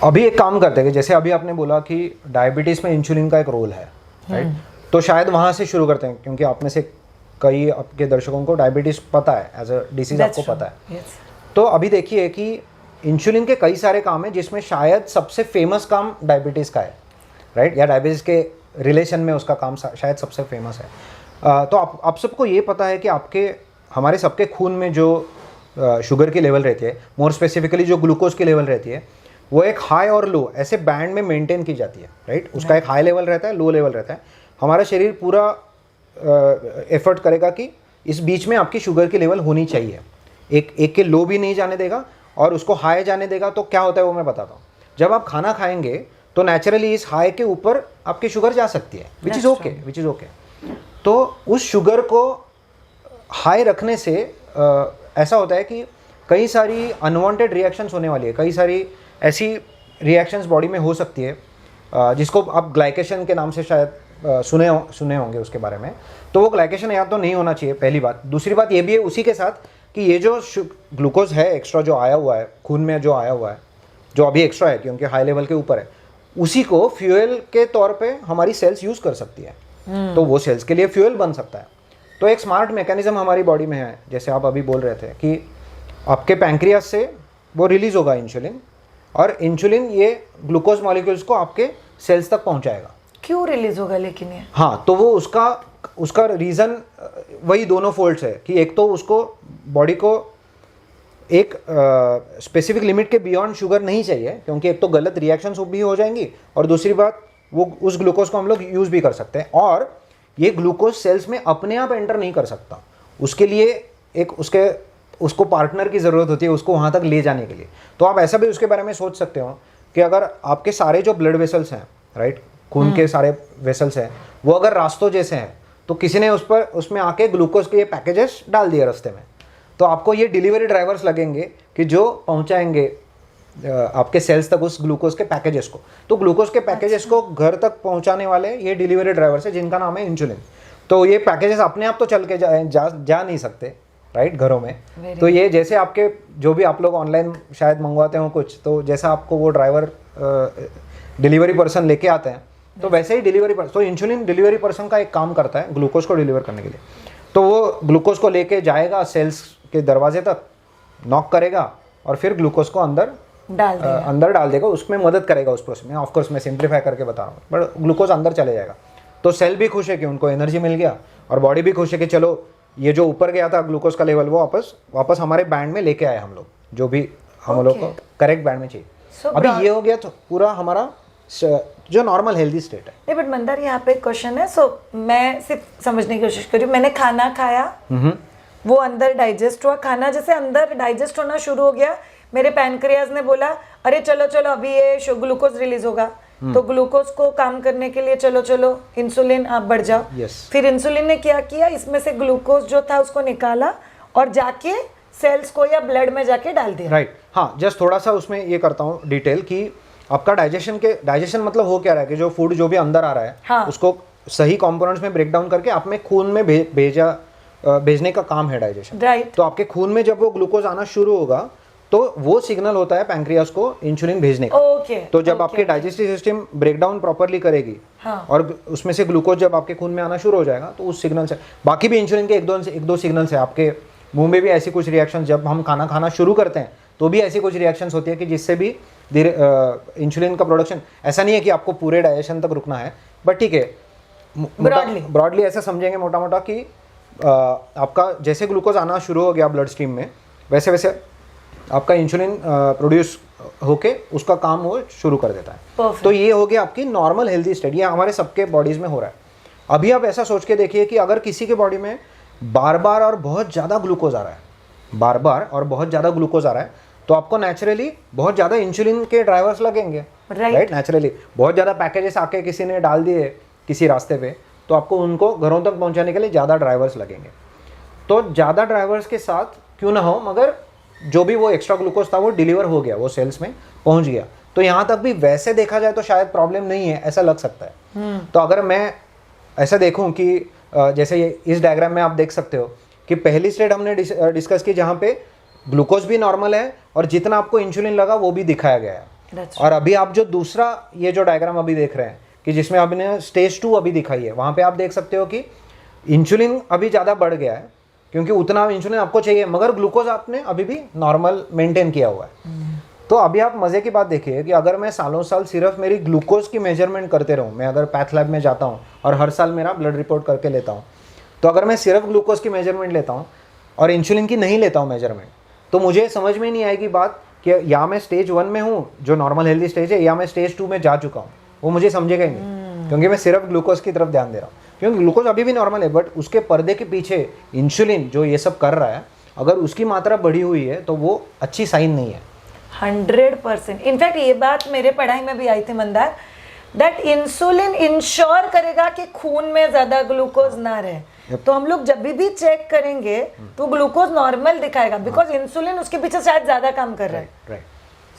अभी एक काम करते हैं, जैसे अभी आपने बोला कि डायबिटीज में इंसुलिन का एक रोल है, राइट। तो शायद वहाँ से शुरू करते हैं, क्योंकि आप में से कई आपके दर्शकों को डायबिटीज पता है, एज अ डिसीज आपको पता है। तो अभी देखिए कि इंसुलिन के कई सारे काम हैं जिसमें शायद सबसे फेमस काम डायबिटीज़ का है, राइट, या डायबिटीज़ के रिलेशन में उसका काम शायद सबसे फेमस है। तो आप सबको ये पता है कि हमारे सबके खून में जो शुगर की लेवल रहती है, मोर स्पेसिफिकली जो ग्लूकोज की लेवल रहती है, वो एक हाई और लो ऐसे बैंड में मेंटेन की जाती है, राइट। उसका एक हाई लेवल रहता है, लो लेवल रहता है। हमारा शरीर पूरा एफर्ट करेगा कि इस बीच में आपकी शुगर की लेवल होनी चाहिए, एक के लो भी नहीं जाने देगा और उसको हाई जाने देगा। तो क्या होता है वो मैं बताता हूँ। जब आप खाना खाएंगे तो नेचुरली इस हाई के ऊपर आपकी शुगर जा सकती है, विच इज़ ओके। तो उस शुगर को हाई रखने से ऐसा होता है कि कई सारी अनवांटेड रिएक्शंस होने वाली है, कई सारी ऐसी रिएक्शंस बॉडी में हो सकती है जिसको आप ग्लाइकेशन के नाम से शायद सुने होंगे उसके बारे में। तो वो ग्लाइकेशन याद तो नहीं होना चाहिए, पहली बात। दूसरी बात ये भी है उसी के साथ कि ये जो ग्लूकोज है एक्स्ट्रा जो आया हुआ है खून में, जो आया हुआ है, जो अभी एक्स्ट्रा है क्योंकि हाई लेवल के ऊपर है, उसी को फ्यूल के तौर पे हमारी सेल्स यूज़ कर सकती है। तो वो सेल्स के लिए फ्यूल बन सकता है। तो एक स्मार्ट मैकेनिज्म हमारी बॉडी में है, जैसे आप अभी बोल रहे थे कि आपके पैंक्रियास से वो रिलीज होगा इंसुलिन, और इंसुलिन ये ग्लूकोज मॉलिक्यूल्स को आपके सेल्स तक पहुंचाएगा। क्यों रिलीज होगा लेकिन ये? हाँ, तो वो उसका रीज़न वही दोनों फोल्ड्स है कि एक तो उसको बॉडी को एक स्पेसिफिक लिमिट के बियॉन्ड शुगर नहीं चाहिए, क्योंकि एक तो गलत रिएक्शंस भी हो जाएंगी, और दूसरी बात वो उस ग्लूकोज को हम लोग यूज़ भी कर सकते हैं। और ये ग्लूकोज सेल्स में अपने आप एंटर नहीं कर सकता, उसके लिए एक उसके उसको पार्टनर की ज़रूरत होती है उसको वहाँ तक ले जाने के लिए। तो आप ऐसा भी उसके बारे में सोच सकते हो कि अगर आपके सारे जो ब्लड वेसल्स हैं, राइट, खून के सारे वेसल्स हैं, वो अगर रास्तों जैसे हैं, तो किसी ने उसमें आके ग्लूकोज के ये पैकेजेस डाल दिए रास्ते में, तो आपको ये डिलीवरी ड्राइवर्स लगेंगे कि जो पहुंचाएंगे आपके सेल्स तक उस ग्लूकोज के पैकेजेस को। तो ग्लूकोज के पैकेजेस को घर तक पहुंचाने वाले ये डिलीवरी ड्राइवर्स है जिनका नाम है इंसुलिन। तो ये पैकेजेस अपने आप तो चल के जा नहीं सकते, राइट, घरों में। तो ये जैसे आपके जो भी आप लोग ऑनलाइन शायद मंगवाते हो कुछ, तो जैसा आपको वो ड्राइवर डिलीवरी पर्सन लेके आते हैं, तो वैसे ही डिलीवरी पर्सन, तो इंसुलिन डिलीवरी पर्सन का एक काम करता है ग्लूकोज को डिलीवर करने के लिए। तो वो ग्लूकोज को लेके जाएगा सेल्स के दरवाजे तक, नॉक करेगा और फिर ग्लूकोज को अंदर डाल देगा, उसमें मदद करेगा उस प्रोसेस में। ऑफकोर्स मैं सिंप्लीफाई करके बता रहा हूँ, बट ग्लूकोज अंदर चले जाएगा। तो सेल भी खुश है कि उनको एनर्जी मिल गया, और बॉडी भी खुश है कि चलो ये जो ऊपर गया था ग्लूकोज का लेवल वो वापस हमारे बैंड में लेके आए हम लोग, जो भी हम लोग को करेक्ट बैंड में चाहिए। अभी ये हो गया तो पूरा हमारा जो नॉर्मल हेल्दी स्टेट है। नहीं, बट मंदार यहाँ पे एक क्वेश्चन है। सो मैं सिर्फ समझने की कोशिश कर रही हूँ, मैंने खाना खाया, वो अंदर डाइजेस्ट हुआ, खाना जैसे अंदर डाइजेस्ट होना शुरू हो गया, मेरे पैनक्रियाज ने बोला अरे चलो चलो अभी ये ग्लूकोज रिलीज होगा, तो ग्लूकोज को काम करने के लिए चलो चलो इंसुलिन आप बढ़ जाओ। फिर इंसुलिन ने क्या किया, इसमें से ग्लूकोज जो था उसको निकाला और जाके सेल्स को या ब्लड में जाके डाल दिया। राइट, हाँ, जस्ट थोड़ा सा उसमें ये करता हूँ डिटेल कि आपका डाइजेशन मतलब हो क्या रहा है कि जो फूड जो भी अंदर आ रहा है, हाँ, उसको सही कंपोनेंट्स में ब्रेक डाउन करके आप में खून में भेजने का काम है डाइजेशन। राइट। तो आपके खून में जब वो ग्लूकोज आना शुरू होगा तो वो सिग्नल होता है पैंक्रियास को इंसुलिन भेजने का। तो जब आपके digestive system break down properly करेगी, हाँ, और उसमें से ग्लूकोज जब आपके खून में आना शुरू हो जाएगा, तो उस सिग्नल से बाकी भी इंसुलिन के एक दो सिग्नल्स है। आपके मुंह में भी ऐसी कुछ रिएक्शन, जब हम खाना खाना शुरू करते हैं तो भी ऐसी कुछ रिएक्शंस होती है कि जिससे भी इंसुलिन का प्रोडक्शन, ऐसा नहीं है कि आपको पूरे डाइजेशन तक रुकना है, बट ठीक है, ब्रॉडली ऐसा समझेंगे मोटा मोटा कि आपका जैसे ग्लूकोज आना शुरू हो गया ब्लड स्ट्रीम में, वैसे वैसे आपका इंसुलिन प्रोड्यूस होके उसका काम वो शुरू कर देता है। तो ये हो गया आपकी नॉर्मल हेल्दी स्टेट, ये हमारे सबके बॉडीज में हो रहा है। अभी आप ऐसा सोच के देखिए कि अगर किसी के बॉडी में बार बार और बहुत ज़्यादा ग्लूकोज आ रहा है, तो आपको नेचुरली बहुत ज़्यादा इंसुलिन के ड्राइवर्स लगेंगे, राइट। नेचुरली बहुत ज़्यादा पैकेजेस आके किसी ने डाल दिए किसी रास्ते पे, तो आपको उनको घरों तक पहुंचाने के लिए ज़्यादा ड्राइवर्स लगेंगे। तो ज़्यादा ड्राइवर्स के साथ क्यों ना हो, मगर जो भी वो एक्स्ट्रा ग्लूकोज था वो डिलीवर हो गया, वो सेल्स में पहुंच गया। तो यहाँ तक भी वैसे देखा जाए तो शायद प्रॉब्लम नहीं है, ऐसा लग सकता है। तो अगर मैं ऐसा देखूँ कि जैसे ये इस डायग्राम में आप देख सकते हो कि पहली स्टेट हमने डिस्कस की जहाँ पे ग्लूकोज भी नॉर्मल है और जितना आपको इंसुलिन लगा वो भी दिखाया गया है। और अभी आप जो दूसरा ये जो डायग्राम अभी देख रहे हैं कि जिसमें आपने स्टेज 2 अभी दिखाई है, वहाँ पे आप देख सकते हो कि इंसुलिन अभी ज़्यादा बढ़ गया है क्योंकि उतना इंसुलिन आपको चाहिए, मगर ग्लूकोज आपने अभी भी नॉर्मल मेंटेन किया हुआ है। तो अभी आप मज़े की बात देखिए कि अगर मैं सालों साल सिर्फ मेरी ग्लूकोज की मेजरमेंट करते रहूँ, मैं अगर पैथ लैब में जाता हूँ और हर साल मेरा ब्लड रिपोर्ट करके लेता हूँ, तो अगर मैं सिर्फ ग्लूकोज की मेजरमेंट लेता हूँ और इंसुलिन की नहीं लेता हूँ मेजरमेंट, तो मुझे समझ में नहीं आएगी बात कि या मैं स्टेज 1 में हूँ जो नॉर्मल हेल्दी स्टेज है, या मैं स्टेज 2 में जा चुका हूँ। वो मुझे समझेगा ही नहीं क्योंकि मैं सिर्फ ग्लूकोज की तरफ ध्यान दे रहा हूँ। क्योंकि ग्लूकोज अभी भी नॉर्मल है, बट उसके पर्दे के पीछे इंसुलिन जो ये सब कर रहा है, अगर उसकी मात्रा बढ़ी हुई है तो वो अच्छी साइन नहीं है। 100%। इनफैक्ट ये बात मेरे पढ़ाई में भी आई थी मंदार, दैट इंसुलिन इंश्योर करेगा कि खून में ज्यादा ग्लूकोज ना रहे। तो हम लोग जब भी चेक करेंगे तो ग्लूकोज नॉर्मल दिखाएगा, बिकॉज इंसुलिन उसके पीछे शायद ज्यादा काम कर रहा है। Right,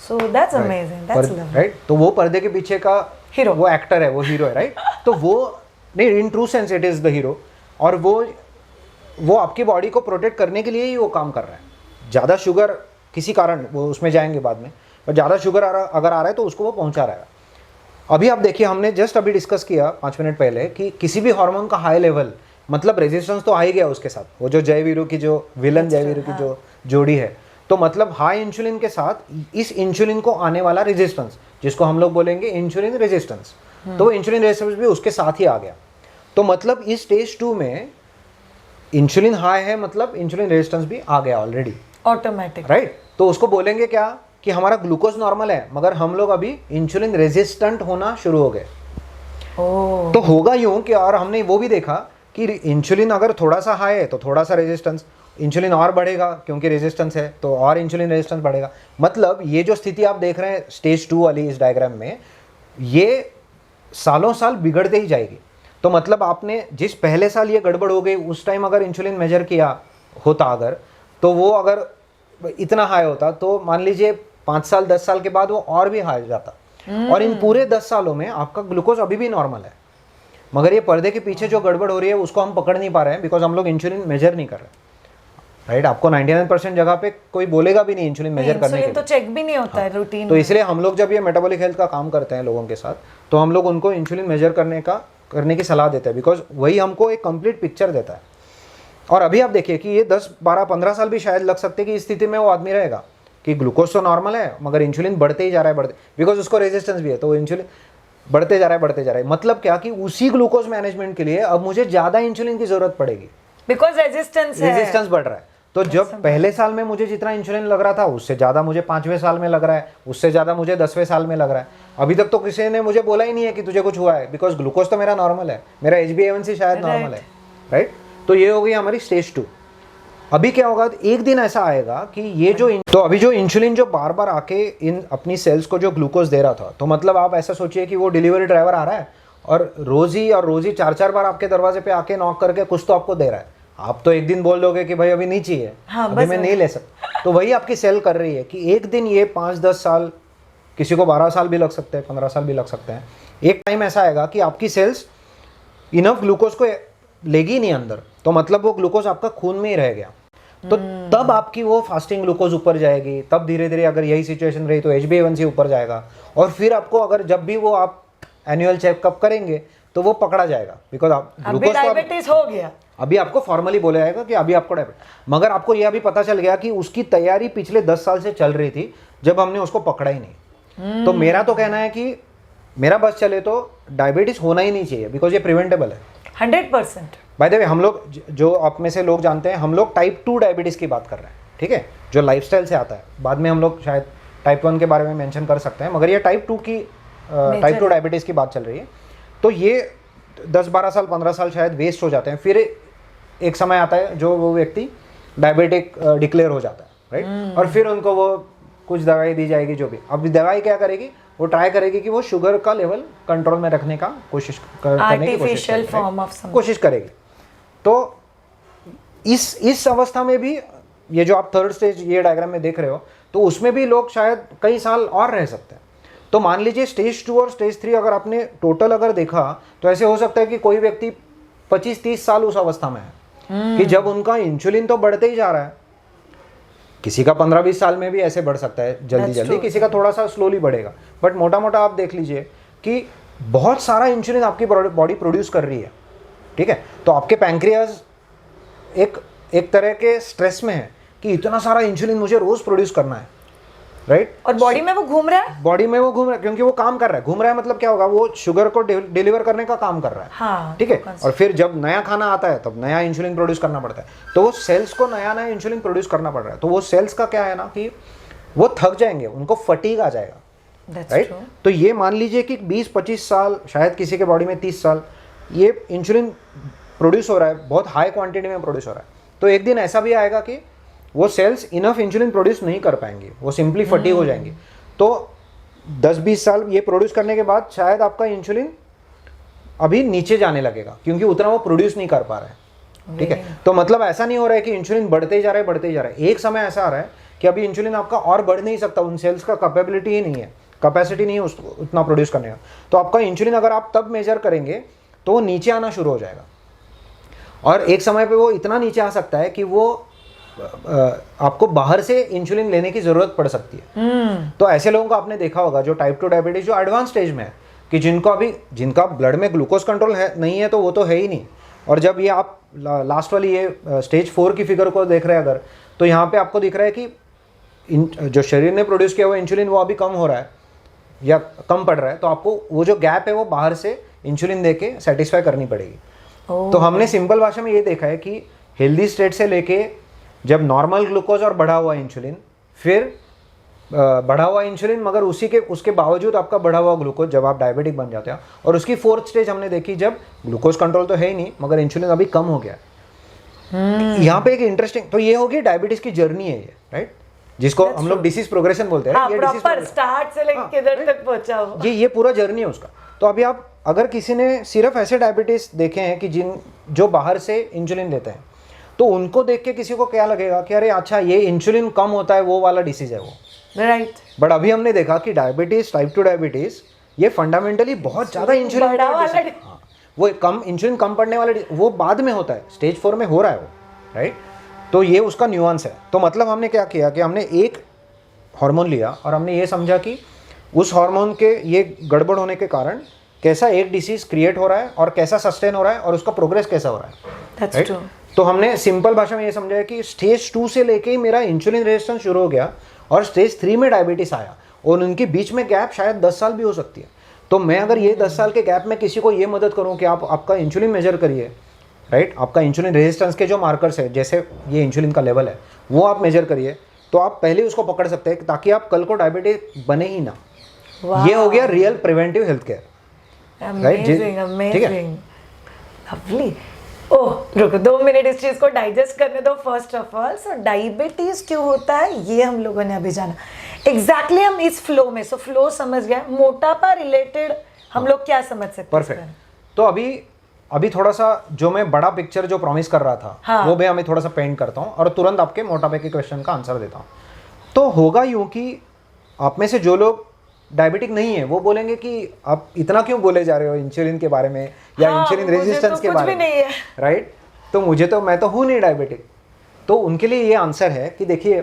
so that's amazing, that's lovely. Right, तो वो पर्दे के पीछे का हीरो, वो एक्टर है, वो हीरो है, राइट। तो वो नहीं, in true sense it is the hero, और वो आपकी बॉडी को प्रोटेक्ट करने के लिए ही वो काम कर रहा है। ज़्यादा शुगर किसी कारण, वो उसमें जाएंगे बाद में, पर ज़्यादा शुगर अगर आ रहा है तो उसको वो पहुंचा रहा है। अभी आप देखिए, हमने जस्ट अभी डिस्कस किया 5 मिनट पहले कि किसी भी हार्मोन का हाई लेवल, मतलब रेजिस्टेंस तो आ ही गया उसके साथ, वो जो जय वीरू की जो विलन जय वीरू की जो जोड़ी है, तो मतलब हाई इंसुलिन के साथ इस इंसुलिन को आने वाला रेजिस्टेंस, जिसको हम लोग बोलेंगे इंसुलिन रेजिस्टेंस, तो वो इंसुलिन रेजिस्टेंस भी उसके साथ ही आ गया। तो मतलब इस स्टेज 2 में इंसुलिन हाई है, मतलब इंसुलिन रेजिस्टेंस भी आ गया ऑलरेडी, ऑटोमेटिक, राइट। तो उसको बोलेंगे क्या कि हमारा ग्लूकोज नॉर्मल है, मगर हम लोग अभी इंसुलिन रेजिस्टेंट होना शुरू हो गए। तो होगा यूं कि, और हमने वो भी देखा कि इंसुलिन अगर थोड़ा सा हाई है तो थोड़ा सा रेजिस्टेंस, इंसुलिन और बढ़ेगा क्योंकि रेजिस्टेंस है, तो और इंसुलिन रेजिस्टेंस बढ़ेगा। मतलब ये जो स्थिति आप देख रहे हैं स्टेज 2 वाली इस डायग्राम में, ये सालों साल बिगड़ते ही जाएगी। तो मतलब आपने जिस पहले साल ये गड़बड़ हो गई उस टाइम अगर इंसुलिन मेजर किया होता अगर, तो वो अगर इतना हाई होता तो मान लीजिए 5 साल 10 साल के बाद वो और भी हाई जाता। और इन पूरे 10 सालों में आपका ग्लूकोज अभी भी नॉर्मल है, मगर ये पर्दे के पीछे जो गड़बड़ हो रही है उसको हम पकड़ नहीं पा रहे हैं, बिकॉज हम लोग इंसुलिन मेजर नहीं कर रहे। राइट, आपको 99% जगह पे कोई बोलेगा भी नहीं इंसुलिन मेजर करने के लिए, तो चेक भी नहीं होता है रूटीन। तो इसलिए हम लोग जब ये मेटाबॉलिक हेल्थ का काम करते हैं लोगों के साथ, तो हम लोग उनको इंसुलिन मेजर करने की सलाह देते हैं, बिकॉज वही हमको एक कंप्लीट पिक्चर देता है। और अभी आप देखिए कि ये 10 12 15 साल भी शायद लग सकते हैं कि इस स्थिति में वो आदमी रहेगा कि ग्लूकोज तो नॉर्मल है मगर इंसुलिन बढ़ते ही जा रहा है, बिकॉज उसको रेजिस्टेंस भी है, तो इंसुलिन बढ़ते जा रहा है। मतलब क्या कि उसी ग्लूकोज मैनेजमेंट के लिए अब मुझे ज़्यादा इंसुलिन की जरूरत पड़ेगी, बिकॉज रेजिस्टेंस बढ़ रहा है। तो जब पहले साल में मुझे जितना इंसुलिन लग रहा था उससे ज़्यादा मुझे 5वें साल में लग रहा है, उससे ज़्यादा मुझे 10वें साल में लग रहा है। अभी तक तो किसी ने मुझे बोला ही नहीं है कि तुझे कुछ हुआ है, बिकॉज ग्लूकोज तो मेरा नॉर्मल है, मेरा HbA1c शायद नॉर्मल है। राइट, तो ये हो गई हमारी स्टेज 2। अभी क्या होगा, एक दिन ऐसा आएगा कि ये जो तो अभी जो इंसुलिन जो बार बार आके इन अपनी सेल्स को जो ग्लूकोज दे रहा था, तो मतलब आप ऐसा सोचिए कि वो डिलीवरी ड्राइवर आ रहा है और रोज ही 4-4 बार आपके दरवाजे पे आके नॉक करके कुछ तो आपको दे रहा है। आप तो एक दिन बोल दोगे कि भाई अभी नहीं चाहिए, हाँ, अभी मैं नहीं ले सकता। तो वही आपकी सेल कर रही है कि एक दिन ये 5-10 साल, किसी को 12 साल भी लग सकते हैं, 15 साल भी लग सकते हैं। एक टाइम ऐसा आएगा कि आपकी सेल्स इनफ ग्लूकोज को लेगी नहीं अंदर, तो मतलब वो ग्लूकोज आपका खून में ही रह गया। तो तब आपकी वो फास्टिंग ग्लूकोज ऊपर जाएगी, तब धीरे धीरे अगर यही सिचुएशन रही तो HbA1c ऊपर जाएगा, और फिर आपको अगर जब भी वो आप एनुअल चेकअप करेंगे तो वो पकड़ा जाएगा, बिकॉज आप ग्लूकोज डायबिटीज हो गया। अभी आपको फॉर्मली बोला जाएगा कि अभी आपको डायबिटीज, मगर आपको यह भी पता चल गया कि उसकी तैयारी पिछले 10 साल से चल रही थी जब हमने उसको पकड़ा ही नहीं। तो मेरा तो कहना है कि मेरा बस चले तो डायबिटीज होना ही नहीं चाहिए, बिकॉज ये प्रिवेंटेबल है 100%। बाय द वे, हम लोग जो आप में से लोग जानते हैं, हम लोग टाइप 2 डायबिटीज़ की बात कर रहे हैं, ठीक है, जो लाइफस्टाइल से आता है। बाद में हम लोग शायद टाइप 1 के बारे में मेंशन कर सकते हैं, मगर ये टाइप 2 डायबिटीज़ की बात चल रही है। तो ये 10-12 साल 15 साल शायद वेस्ट हो जाते हैं, फिर एक समय आता है जो वो व्यक्ति डायबिटिक डिक्लेयर हो जाता है। राइट, और फिर उनको वो कुछ दवाई दी जाएगी, जो भी। अब दवाई क्या करेगी, वो ट्राई करेगी कि वो शुगर का लेवल कंट्रोल में रखने का करने की कोशिश करेगी। तो इस अवस्था में भी ये जो आप 3rd स्टेज ये डायग्राम में देख रहे हो, तो उसमें भी लोग शायद कई साल और रह सकते हैं। तो मान लीजिए स्टेज 2 और स्टेज 3 अगर आपने टोटल अगर देखा तो ऐसे हो सकता है कि कोई व्यक्ति 25-30 साल उस अवस्था में है कि जब उनका इंसुलिन तो बढ़ते ही जा रहा है, किसी का 15-20 साल में भी ऐसे बढ़ सकता है जल्दी, किसी का थोड़ा सा स्लोली बढ़ेगा, बट मोटा मोटा आप देख लीजिए कि बहुत सारा इंसुलिन आपकी बॉडी प्रोड्यूस कर रही है। ठीक है, तो आपके पैंक्रियाज एक तरह के स्ट्रेस में है कि इतना सारा इंसुलिन मुझे रोज प्रोड्यूस करना है। राइट, और बॉडी में वो घूम रहा है, क्योंकि वो काम कर रहा है। घूम रहा है मतलब क्या होगा, वो शुगर को डिलीवर करने का काम कर रहा है। हाँ, ठीक है, और फिर जब नया खाना आता है तब नया इंसुलिन प्रोड्यूस करना पड़ता है, तो वो सेल्स को नया इंसुलिन प्रोड्यूस करना पड़ रहा है। तो वो सेल्स का क्या है ना कि वो थक जाएंगे, उनको फटीग आ जाएगा। राइट, तो ये मान लीजिए कि 20-25 साल, शायद किसी के बॉडी में 30 साल ये इंसुलिन प्रोड्यूस हो रहा है, बहुत हाई क्वांटिटी में प्रोड्यूस हो रहा है। तो एक दिन ऐसा भी आएगा कि वो सेल्स इनफ इंसुलिन प्रोड्यूस नहीं कर पाएंगे, वो सिंपली फटी हो जाएंगी। तो 10-20 साल ये प्रोड्यूस करने के बाद शायद आपका इंसुलिन अभी नीचे जाने लगेगा, क्योंकि उतना वो प्रोड्यूस नहीं कर पा रहा है। ठीक है, तो मतलब ऐसा नहीं हो रहा है कि इंसुलिन बढ़ते ही जा रहा है। एक समय ऐसा आ रहा है कि अभी इंसुलिन आपका और बढ़ नहीं सकता, उन सेल्स का कैपेबिलिटी ही नहीं है, कैपेसिटी नहीं है उतना प्रोड्यूस करने का। तो आपका इंसुलिन अगर आप तब मेजर करेंगे तो वो नीचे आना शुरू हो जाएगा, और एक समय पे वो इतना नीचे आ सकता है कि वो आपको बाहर से इंसुलिन लेने की जरूरत पड़ सकती है। तो ऐसे लोगों को आपने देखा होगा जो टाइप 2 डायबिटीज जो एडवांस स्टेज में है, कि जिनका ब्लड में ग्लूकोज कंट्रोल है नहीं है, तो वो तो है ही नहीं। और जब ये आप लास्ट वाली ये स्टेज 4 की फिगर को देख रहे हैं अगर, तो यहाँ पे आपको दिख रहा है कि जो शरीर ने प्रोड्यूस किया हुआ इंसुलिन वो अभी कम हो रहा है या कम पड़ रहा है, तो आपको वो जो गैप है वो बाहर से इंसुलिन दे के सेटिस्फाई करनी पड़ेगी। तो हमने सिंपल भाषा में ये देखा है कि हेल्दी स्टेट से लेके जब नॉर्मल ग्लूकोज और बढ़ा हुआ इंसुलिन, फिर बढ़ा हुआ इंसुलिन, मगर उसके बावजूद आपका बढ़ा हुआ ग्लूकोज जब आप डायबिटिक बन जाते हैं, और उसकी 4th स्टेज हमने देखी जब ग्लूकोज कंट्रोल तो है ही नहीं मगर इंसुलिन अभी कम हो गया। यहाँ पे एक इंटरेस्टिंग, तो ये होगी डायबिटीज की जर्नी है ये, राइट, जिसको हम लोग डिसीज प्रोग्रेशन बोलते हैं। हाँ, ये disease प्रॉपर progression। स्टार्ट से लेके किधर तक पहुंचा हो। ये पूरा जर्नी है उसका। तो अभी आप अगर किसी ने सिर्फ ऐसे डायबिटीज देखे हैं कि जो बाहर से इंसुलिन लेते हैं, तो उनको देख के किसी को क्या लगेगा कि अरे अच्छा ये इंसुलिन कम होता है, वो वाला डिसीज है वो, राइट। बट अभी हमने देखा कि डायबिटीज, टाइप 2 डायबिटीज, ये फंडामेंटली बहुत ज्यादा इंसुलिन बड़ा वाला वो कम इंसुलिन कम पड़ने वाला वो बाद में होता है, स्टेज 4 में हो रहा है वो, राइट। तो ये उसका न्यूआंस है। तो मतलब हमने क्या किया कि हमने एक हार्मोन लिया और हमने ये समझा कि उस हार्मोन के ये गड़बड़ होने के कारण कैसा एक डिसीज क्रिएट हो रहा है और कैसा सस्टेन हो रहा है और उसका प्रोग्रेस कैसा हो रहा है, That's right? true. तो हमने सिंपल भाषा में ये समझा है कि स्टेज 2 से लेके ही मेरा इंसुलिन रेजिस्टेंस शुरू हो गया और स्टेज 3 में डायबिटीज आया, और उनके बीच में गैप शायद 10 साल भी हो सकती है। तो मैं अगर ये 10 साल के गैप में किसी को ये मदद करूँ कि आप आपका इंसुलिन मेजर करिए, राइट, आपका इंसुलिन रेजिस्टेंस के जो मार्कर्स है, जैसे ये इंसुलिन का लेवल है, वो आप मेजर करिए, तो आप पहले उसको पकड़ सकते हैं ताकि आप कल को डायबिटीज बने ही ना। ये हो गया real preventive health care, amazing amazing, lovely. Oh रुको 2 मिनट इस चीज को डाइजेस्ट करने दो। First of all, so diabetes क्यों होता है ये हम लोगों ने अभी जाना। एग्जैक्टली हम इस फ्लो में, सो फ्लो समझ गया। मोटापा रिलेटेड हम लोग क्या समझ सकते हैं? परफेक्ट। तो अभी थोड़ा सा जो मैं बड़ा पिक्चर जो प्रॉमिस कर रहा था, हाँ। वो भी हमें थोड़ा सा पेंट करता हूँ और तुरंत आपके मोटापे के क्वेश्चन का आंसर देता हूँ। तो होगा यूं कि आप में से जो लोग डायबिटिक नहीं है वो बोलेंगे कि आप इतना क्यों बोले जा रहे हो इंसुलिन के बारे में या हाँ, इंसुलिन मुझे रेजिस्टेंस तो के कुछ बारे भी में, नहीं है। राइट। तो मैं तो हूँ नहीं डायबिटिक। तो उनके लिए ये आंसर है कि देखिए,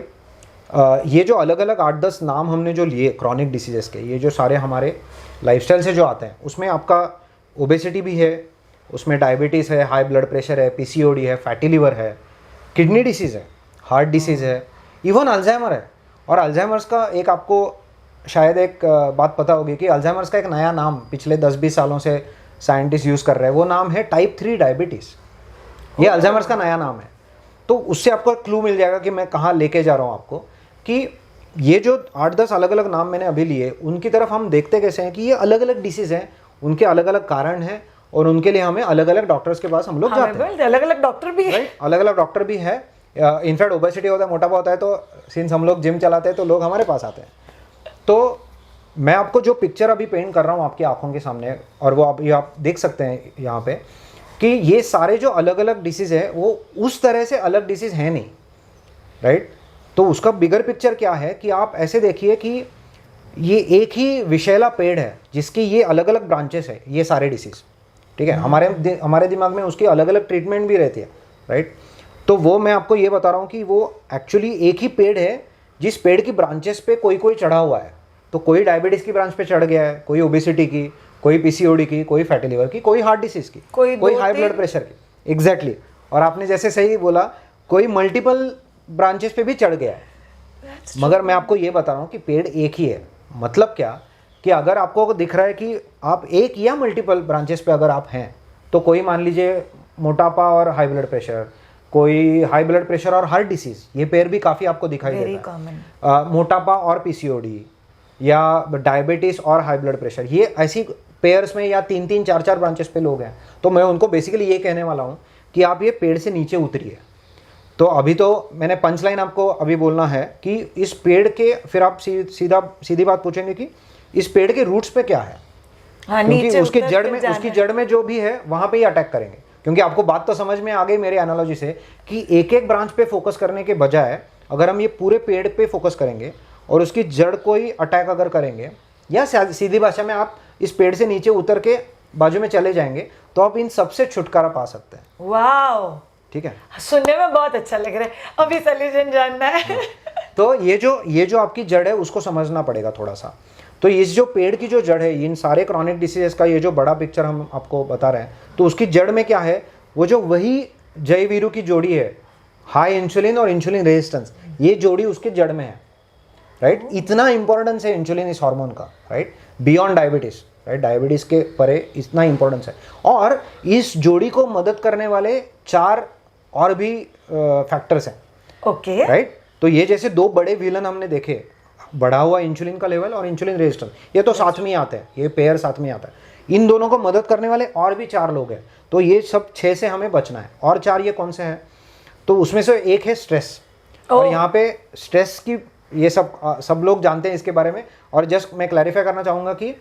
ये जो अलग अलग 8-10 नाम हमने जो लिए क्रॉनिक डिसीजेस के, ये जो सारे हमारे लाइफस्टाइल से जो आते हैं, उसमें आपका ओबेसिटी भी है, उसमें डायबिटीज़ है, हाई ब्लड प्रेशर है, पीसीओडी है, फैटी लिवर है, किडनी डिसीज़ है, हार्ट डिसीज़ है, इवन अल्जाइमर है। और अल्जाइमर्स का एक आपको शायद एक बात पता होगी कि अल्जाइमर्स का एक नया नाम पिछले 10-20 सालों से साइंटिस्ट यूज़ कर रहे हैं, वो नाम है टाइप 3 डायबिटीज़। ये अल्जाइमर्स का नया नाम है। तो उससे आपको क्लू मिल जाएगा कि मैं कहाँ लेके जा रहा हूँ आपको, कि ये जो 8-10 अलग अलग नाम मैंने अभी लिए, उनकी तरफ हम देखते कैसे हैं कि ये अलग अलग डिसीज़ हैं, उनके अलग अलग कारण हैं, और उनके लिए हमें अलग अलग डॉक्टर्स के पास हम लोग जाते हैं। अलग अलग डॉक्टर भी है, अलग अलग डॉक्टर भी है। इनफैक्ट ओबेसिटी होता है, मोटापा होता है, तो सिंस हम लोग जिम चलाते हैं तो लोग हमारे पास आते हैं। तो मैं आपको जो पिक्चर अभी पेंट कर रहा हूँ आपकी आंखों के सामने, और वो आप देख सकते हैं यहाँ पे, कि ये सारे जो अलग अलग डिसीज़ है वो उस तरह से अलग डिसीज़ है नहीं, राइट। तो उसका बिगर पिक्चर क्या है कि आप ऐसे देखिए कि ये एक ही विषैला पेड़ है जिसकी ये अलग अलग ब्रांचेस है, ये सारे डिसीज़, ठीक है। हमारे दिमाग में उसकी अलग अलग ट्रीटमेंट भी रहती है, राइट। तो वो मैं आपको ये बता रहा हूँ कि वो एक्चुअली एक ही पेड़ है, जिस पेड़ की ब्रांचेस पे कोई चढ़ा हुआ है। तो कोई डायबिटीज़ की ब्रांच पे चढ़ गया है, कोई ओबेसिटी की, कोई पीसीओडी की, कोई फैटी लिवर की, कोई हार्ट डिसीज़ की, कोई हाई ब्लड प्रेशर की। एग्जैक्टली। और आपने जैसे सही बोला, कोई मल्टीपल ब्रांचेस पे भी चढ़ गया है। मगर मैं आपको ये बता रहा हूँ कि पेड़ एक ही है। मतलब क्या कि अगर आपको दिख रहा है कि आप एक या मल्टीपल ब्रांचेस पे अगर आप हैं, तो कोई मान लीजिए मोटापा और हाई ब्लड प्रेशर, कोई हाई ब्लड प्रेशर और हार्ट डिसीज़, ये पेयर भी काफ़ी आपको दिखाई देता है। मोटापा और पीसीओडी, या डायबिटीज़ और हाई ब्लड प्रेशर, ये ऐसी पेयर्स में या 3-3, 4-4 ब्रांचेस पे लोग हैं। तो मैं उनको बेसिकली ये कहने वाला हूँ कि आप ये पेड़ से नीचे उतरिए। तो अभी तो मैंने पंच लाइन आपको अभी बोलना है कि इस पेड़ के, फिर आप सीधी बात पूछेंगे कि इस पेड़ के रूट्स पे क्या है। हाँ, क्योंकि उसकी जड़ में जो भी है वहाँ पे ही अटैक करेंगे। क्योंकि आपको बात तो समझ में आ गई मेरे एनालॉजी से कि एक एक ब्रांच पे फोकस करने के बजाय अगर हम ये पूरे पेड़ पे फोकस करेंगे और उसकी जड़ को ही अटैक अगर करेंगे, या सीधी भाषा में आप इस पेड़ से नीचे उतर के बाजू में चले जाएंगे, तो आप इन सबसे छुटकारा पा सकते हैं। वाओ, ठीक है, सुनने में बहुत अच्छा लग रहा है। अभी सॉल्यूशन जानना है। तो ये जो आपकी जड़ है उसको समझना पड़ेगा थोड़ा सा। तो इस जो पेड़ की जो जड़ है, इन सारे क्रॉनिक डिसीजेस का ये जो बड़ा पिक्चर हम आपको बता रहे हैं, तो उसकी जड़ में क्या है, वो जो वही जय वीरू की जोड़ी है, हाई इंसुलिन और इंसुलिन रेजिस्टेंस, ये जोड़ी उसके जड़ में है, राइट। इतना इंपॉर्टेंस है इंसुलिन इस हार्मोन का, right, beyond diabetes, right, diabetes के परे इतना इंपॉर्टेंस है। और इस जोड़ी को मदद करने वाले 4 और भी फैक्टर्स हैं, ओके, राइट। तो ये जैसे 2 बड़े विलन हमने देखे, बढ़ा हुआ इंसुलिन का लेवल और इंसुलिन रेजिस्टेंस, ये तो साथ में ही आते हैं, ये पेयर साथ में आता है। इन दोनों को मदद करने वाले और भी 4 लोग हैं। तो ये सब 6 से हमें बचना है। और 4 ये कौन से हैं? तो उसमें से एक है स्ट्रेस। और यहाँ पे स्ट्रेस की ये सब लोग जानते हैं इसके बारे में। और जस्ट मैं क्लैरिफाई करना चाहूँगा कि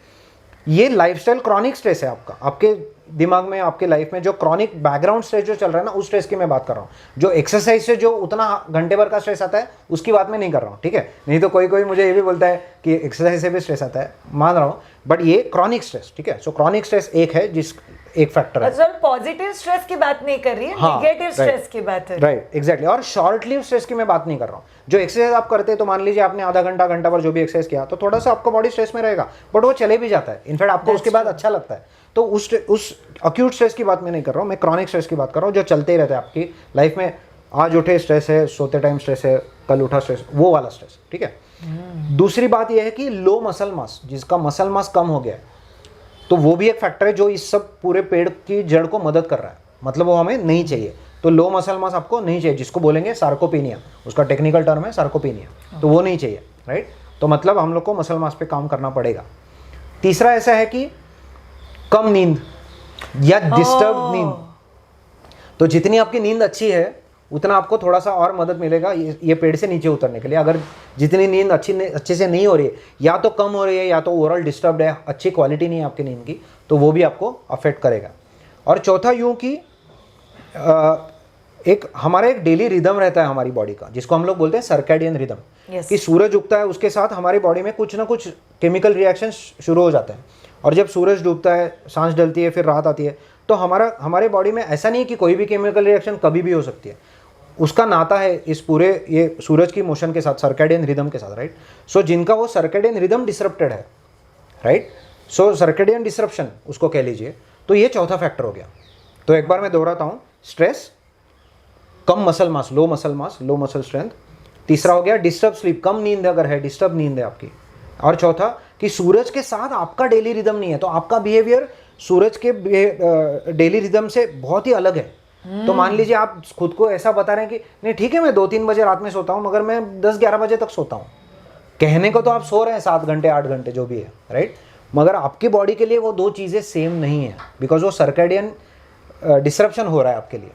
ये लाइफस्टाइल क्रॉनिक स्ट्रेस है आपका, आपके दिमाग में, आपके लाइफ में जो क्रॉनिक बैकग्राउंड स्ट्रेस जो चल रहा है ना, उस स्ट्रेस की मैं बात कर रहा हूँ। जो एक्सरसाइज से जो उतना घंटे भर का स्ट्रेस आता है उसकी बात मैं नहीं कर रहा हूँ, ठीक है। नहीं तो कोई कोई मुझे ये भी बोलता है कि एक्सरसाइज से भी स्ट्रेस आता है, मान रहा हूँ, बट ये क्रॉनिक स्ट्रेस, ठीक है। सो क्रॉनिक स्ट्रेस एक है, जिस एक फैक्टर है। सर पॉजिटिव स्ट्रेस की बात नहीं कर रही है, हाँ, नेगेटिव स्ट्रेस की बात है। Right, exactly. और शॉर्ट लिव स्ट्रेस की मैं बात नहीं कर रहा हूँ। जो एक्सरसाइज आप करते हैं, तो मान लीजिए आपने आधा घंटा घंटा भर जो भी एक्सरसाइज किया, तो थोड़ा सा आपका बॉडी स्ट्रेस में रहेगा, बट वो चले भी जाता है, इनफैक्ट आपको उसके बाद अच्छा लगता है। तो उस अक्यूट स्ट्रेस की बात मैं नहीं कर रहा हूँ, मैं क्रॉनिक स्ट्रेस की बात कर रहा हूँ, जो चलते ही रहता है आपकी लाइफ में। आज उठे स्ट्रेस है, सोते टाइम स्ट्रेस है, कल उठा स्ट्रेस, वो वाला स्ट्रेस, ठीक है। दूसरी बात यह है कि लो मसल मास, जिसका मसल मास कम हो गया है, तो वो भी एक फैक्टर है जो इस सब पूरे पेड़ की जड़ को मदद कर रहा है, मतलब वो हमें नहीं चाहिए। तो लो मसल मास आपको नहीं चाहिए, जिसको बोलेंगे सार्कोपीनिया, उसका टेक्निकल टर्म है सार्कोपीनिया, तो वो नहीं चाहिए, राइट। तो मतलब हम लोग को मसल मास पे काम करना पड़ेगा। तीसरा ऐसा है कि कम नींद या डिस्टर्ब नींद। तो जितनी आपकी नींद अच्छी है, उतना आपको थोड़ा सा और मदद मिलेगा ये पेड़ से नीचे उतरने के लिए। अगर जितनी नींद अच्छे से नहीं हो रही है, या तो कम हो रही है, या तो ओवरऑल डिस्टर्ब्ड है, अच्छी क्वालिटी नहीं है आपकी नींद की, तो वो भी आपको अफेक्ट करेगा। और चौथा यूँ कि हमारा एक डेली रिदम रहता है हमारी बॉडी का, जिसको हम लोग बोलते हैं सर्कैडियन रिदम। कि सूरज उगता है, उसके साथ हमारी बॉडी में कुछ ना कुछ केमिकल रिएक्शन शुरू हो जाते हैं। और जब सूरज डूबता है, सांस डलती है, फिर रात आती है, तो हमारे बॉडी में ऐसा नहीं है कि कोई भी केमिकल रिएक्शन कभी भी हो सकती है। उसका नाता है इस पूरे ये सूरज की मोशन के साथ, सर्कैडियन रिदम के साथ, राइट। सो जिनका वो सर्कैडियन रिदम डिसरप्टेड है, राइट, सो सर्कैडियन डिसरप्शन उसको कह लीजिए, तो ये चौथा फैक्टर हो गया। तो एक बार मैं दोहराता हूँ, स्ट्रेस, कम मसल मास, लो मसल स्ट्रेंथ। तीसरा हो गया डिस्टर्ब स्लीप, कम नींद अगर है, डिस्टर्ब नींद है आपकी। और चौथा कि सूरज के साथ आपका डेली रिदम नहीं है, तो आपका बिहेवियर सूरज के डेली रिदम से बहुत ही अलग है। तो मान लीजिए आप खुद को ऐसा बता रहे हैं कि नहीं ठीक है, मैं 2-3 बजे रात में सोता हूँ, मगर मैं 10-11 बजे तक सोता हूँ। कहने को तो आप सो रहे हैं 7 घंटे 8 घंटे जो भी है, राइट, मगर आपकी बॉडी के लिए वो दो चीज़ें सेम नहीं है, बिकॉज वो सर्कैडियन डिसरप्शन हो रहा है आपके लिए,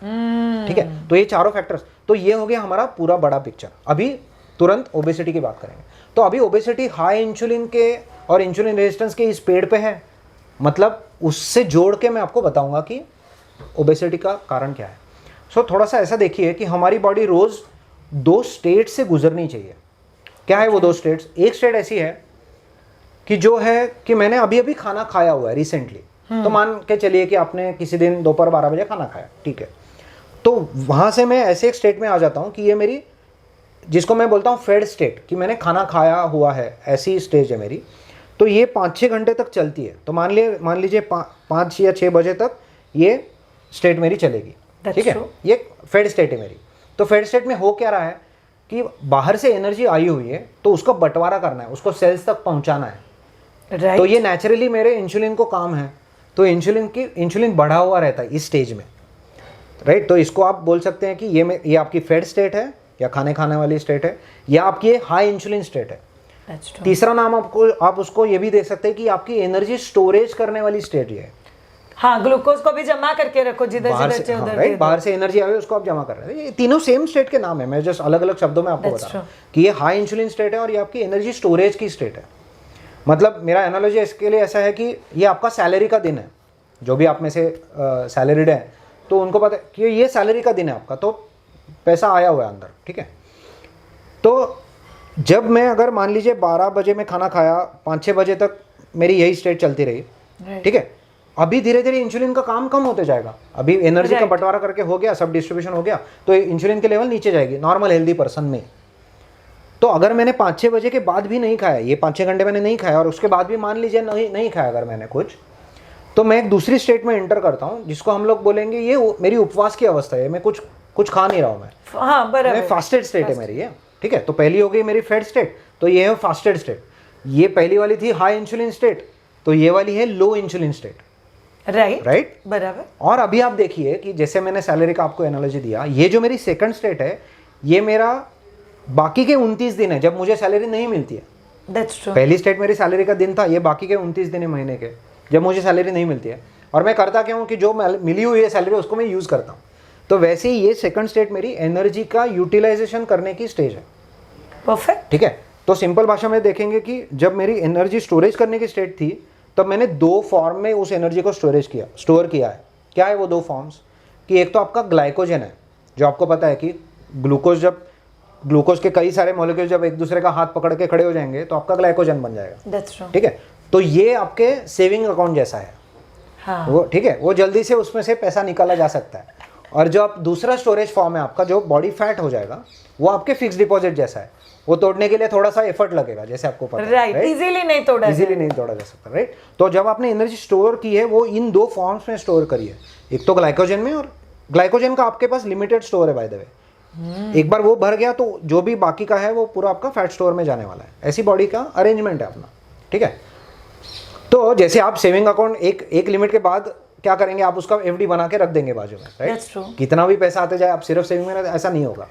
ठीक है। तो ये चारों फैक्टर्स, तो ये हो गया हमारा पूरा बड़ा पिक्चर। अभी तुरंत ओबेसिटी की बात करेंगे। तो अभी ओबेसिटी हाई इंसुलिन के और इंसुलिन रेजिस्टेंस के इस पेड़ पे है, मतलब उससे जोड़ के मैं आपको बताऊंगा कि ओबेसिटी का कारण क्या है। सो थोड़ा सा ऐसा देखिए कि हमारी बॉडी रोज़ 2 स्टेट से गुजरनी चाहिए। क्या है वो 2 स्टेट्स? एक स्टेट ऐसी है कि जो है कि मैंने अभी अभी खाना खाया हुआ है रिसेंटली, तो मान के चलिए कि आपने किसी दिन दोपहर 12 बजे खाना खाया, ठीक है, तो वहाँ से मैं ऐसे एक स्टेट में आ जाता हूँ कि ये मेरी, जिसको मैं बोलता हूँ फेड स्टेट, कि मैंने खाना खाया हुआ है, ऐसी स्टेज है मेरी। तो ये 5-6 घंटे तक चलती है। तो मान लीजिए 5 या 6 बजे तक ये स्टेट मेरी चलेगी, ठीक है, ये फेड स्टेट है मेरी। तो फेड स्टेट में हो क्या रहा है कि बाहर से एनर्जी आई हुई है, तो उसका बंटवारा करना है, उसको सेल्स तक पहुंचाना है, right. तो ये नेचुरली मेरे इंसुलिन को काम है, तो इंसुलिन बढ़ा हुआ रहता है इस स्टेज में, राइट। तो इसको आप बोल सकते हैं कि ये आपकी फेड स्टेट है, या खाने वाली स्टेट है, या आपकी हाई इंसुलिन स्टेट है। तीसरा नाम आप उसको ये भी दे सकते हैं कि आपकी एनर्जी स्टोरेज करने वाली स्टेट ये है। हाँ, ग्लूकोज को भी जमा करके रखो जिधर उधर, राइट, बाहर से एनर्जी आवे उसको आप जमा कर रहे हैं। ये तीनों सेम स्टेट के नाम है, मैं जस्ट अलग अलग शब्दों में आपको बता रहा हूँ कि ये हाई इंसुलिन स्टेट है और ये आपकी एनर्जी स्टोरेज की स्टेट है। मतलब मेरा एनालॉजी इसके लिए ऐसा है कि ये आपका सैलरी का दिन है। जो भी आप में से सैलरीड है, तो उनको पता है कि ये सैलरी का दिन है आपका, तो पैसा आया हुआ है अंदर, ठीक है। तो जब मैं अगर मान लीजिए 12 बजे में खाना खाया, 5-6 बजे तक मेरी यही स्टेट चलती रही, ठीक है, अभी धीरे धीरे इंसुलिन का काम कम होते जाएगा। अभी एनर्जी का बंटवारा करके हो गया, सब डिस्ट्रीब्यूशन हो गया, तो इंसुलिन के लेवल नीचे जाएगी नॉर्मल हेल्दी पर्सन में। तो अगर मैंने 5-6 बजे के बाद भी नहीं खाया, ये 5-6 घंटे मैंने नहीं खाया, और उसके बाद भी मान लीजिए नहीं खाया अगर मैंने कुछ, तो मैं एक दूसरी स्टेट में एंटर करता हूँ, जिसको हम लोग बोलेंगे ये मेरी उपवास की अवस्था है, मैं कुछ खा नहीं रहा हूँ मैं, हाँ, बराबर, मैं फास्टेड स्टेट है मेरी ये, ठीक है। तो पहली हो गई मेरी फेड स्टेट, तो ये है फास्टेड स्टेट। ये पहली वाली थी हाई इंसुलिन स्टेट, तो ये वाली है लो इंसुलिन स्टेट, राइट, बराबर। और अभी आप देखिए कि जैसे मैंने सैलरी का आपको एनालॉजी दिया, ये जो मेरी सेकंड स्टेट है, ये मेरा बाकी के 29 दिन है जब मुझे सैलरी नहीं मिलती है। That's true. पहली स्टेट मेरी सैलरी का दिन था, ये बाकी के 29 दिन है महीने के जब मुझे सैलरी नहीं मिलती है। और मैं करता क्या हूँ कि जो मिली हुई है सैलरी उसको मैं यूज़ करता हूँ। तो वैसे ही ये सेकंड स्टेट मेरी एनर्जी का यूटिलाइजेशन करने की स्टेज है। परफेक्ट। ठीक है, तो सिंपल भाषा में देखेंगे कि जब मेरी एनर्जी स्टोरेज करने की स्टेट थी तब मैंने दो फॉर्म में उस एनर्जी को स्टोर किया है। क्या है वो दो फॉर्म्स? कि एक तो आपका ग्लाइकोजन है, जो आपको पता है कि ग्लूकोज के कई सारे मॉलिक्यूल जब एक दूसरे का हाथ पकड़ के खड़े हो जाएंगे तो आपका ग्लाइकोजन बन जाएगा। That's true. ठीक है, तो ये आपके सेविंग अकाउंट जैसा है। हाँ। वो ठीक है, वो जल्दी से उसमें से पैसा निकाला जा सकता है। और जो आप दूसरा स्टोरेज फॉर्म है आपका, जो बॉडी फैट हो जाएगा, वो आपके फिक्स डिपॉजिट जैसा है। वो तोड़ने के लिए थोड़ा सा एफर्ट लगेगा, जैसे आपको पता है, राइट। इजीली नहीं तोड़ा जा सकता। राइट, तो जब आपने एनर्जी स्टोर की है वो इन दो फॉर्म्स में स्टोर करी है, एक तो ग्लाइकोजन में, और ग्लाइकोजन का आपके पास लिमिटेड स्टोर है बाय द वे। एक बार वो भर गया तो जो भी बाकी का है वो पूरा आपका फैट स्टोर में जाने वाला है। ऐसी बॉडी का अरेंजमेंट है अपना। ठीक है, तो जैसे आप सेविंग अकाउंट एक लिमिट के बाद क्या करेंगे, आप उसका एफडी बना के रख देंगे बाजू में। राइट, कितना भी पैसा आते जाए, आप सिर्फ सेविंग में, ऐसा नहीं होगा।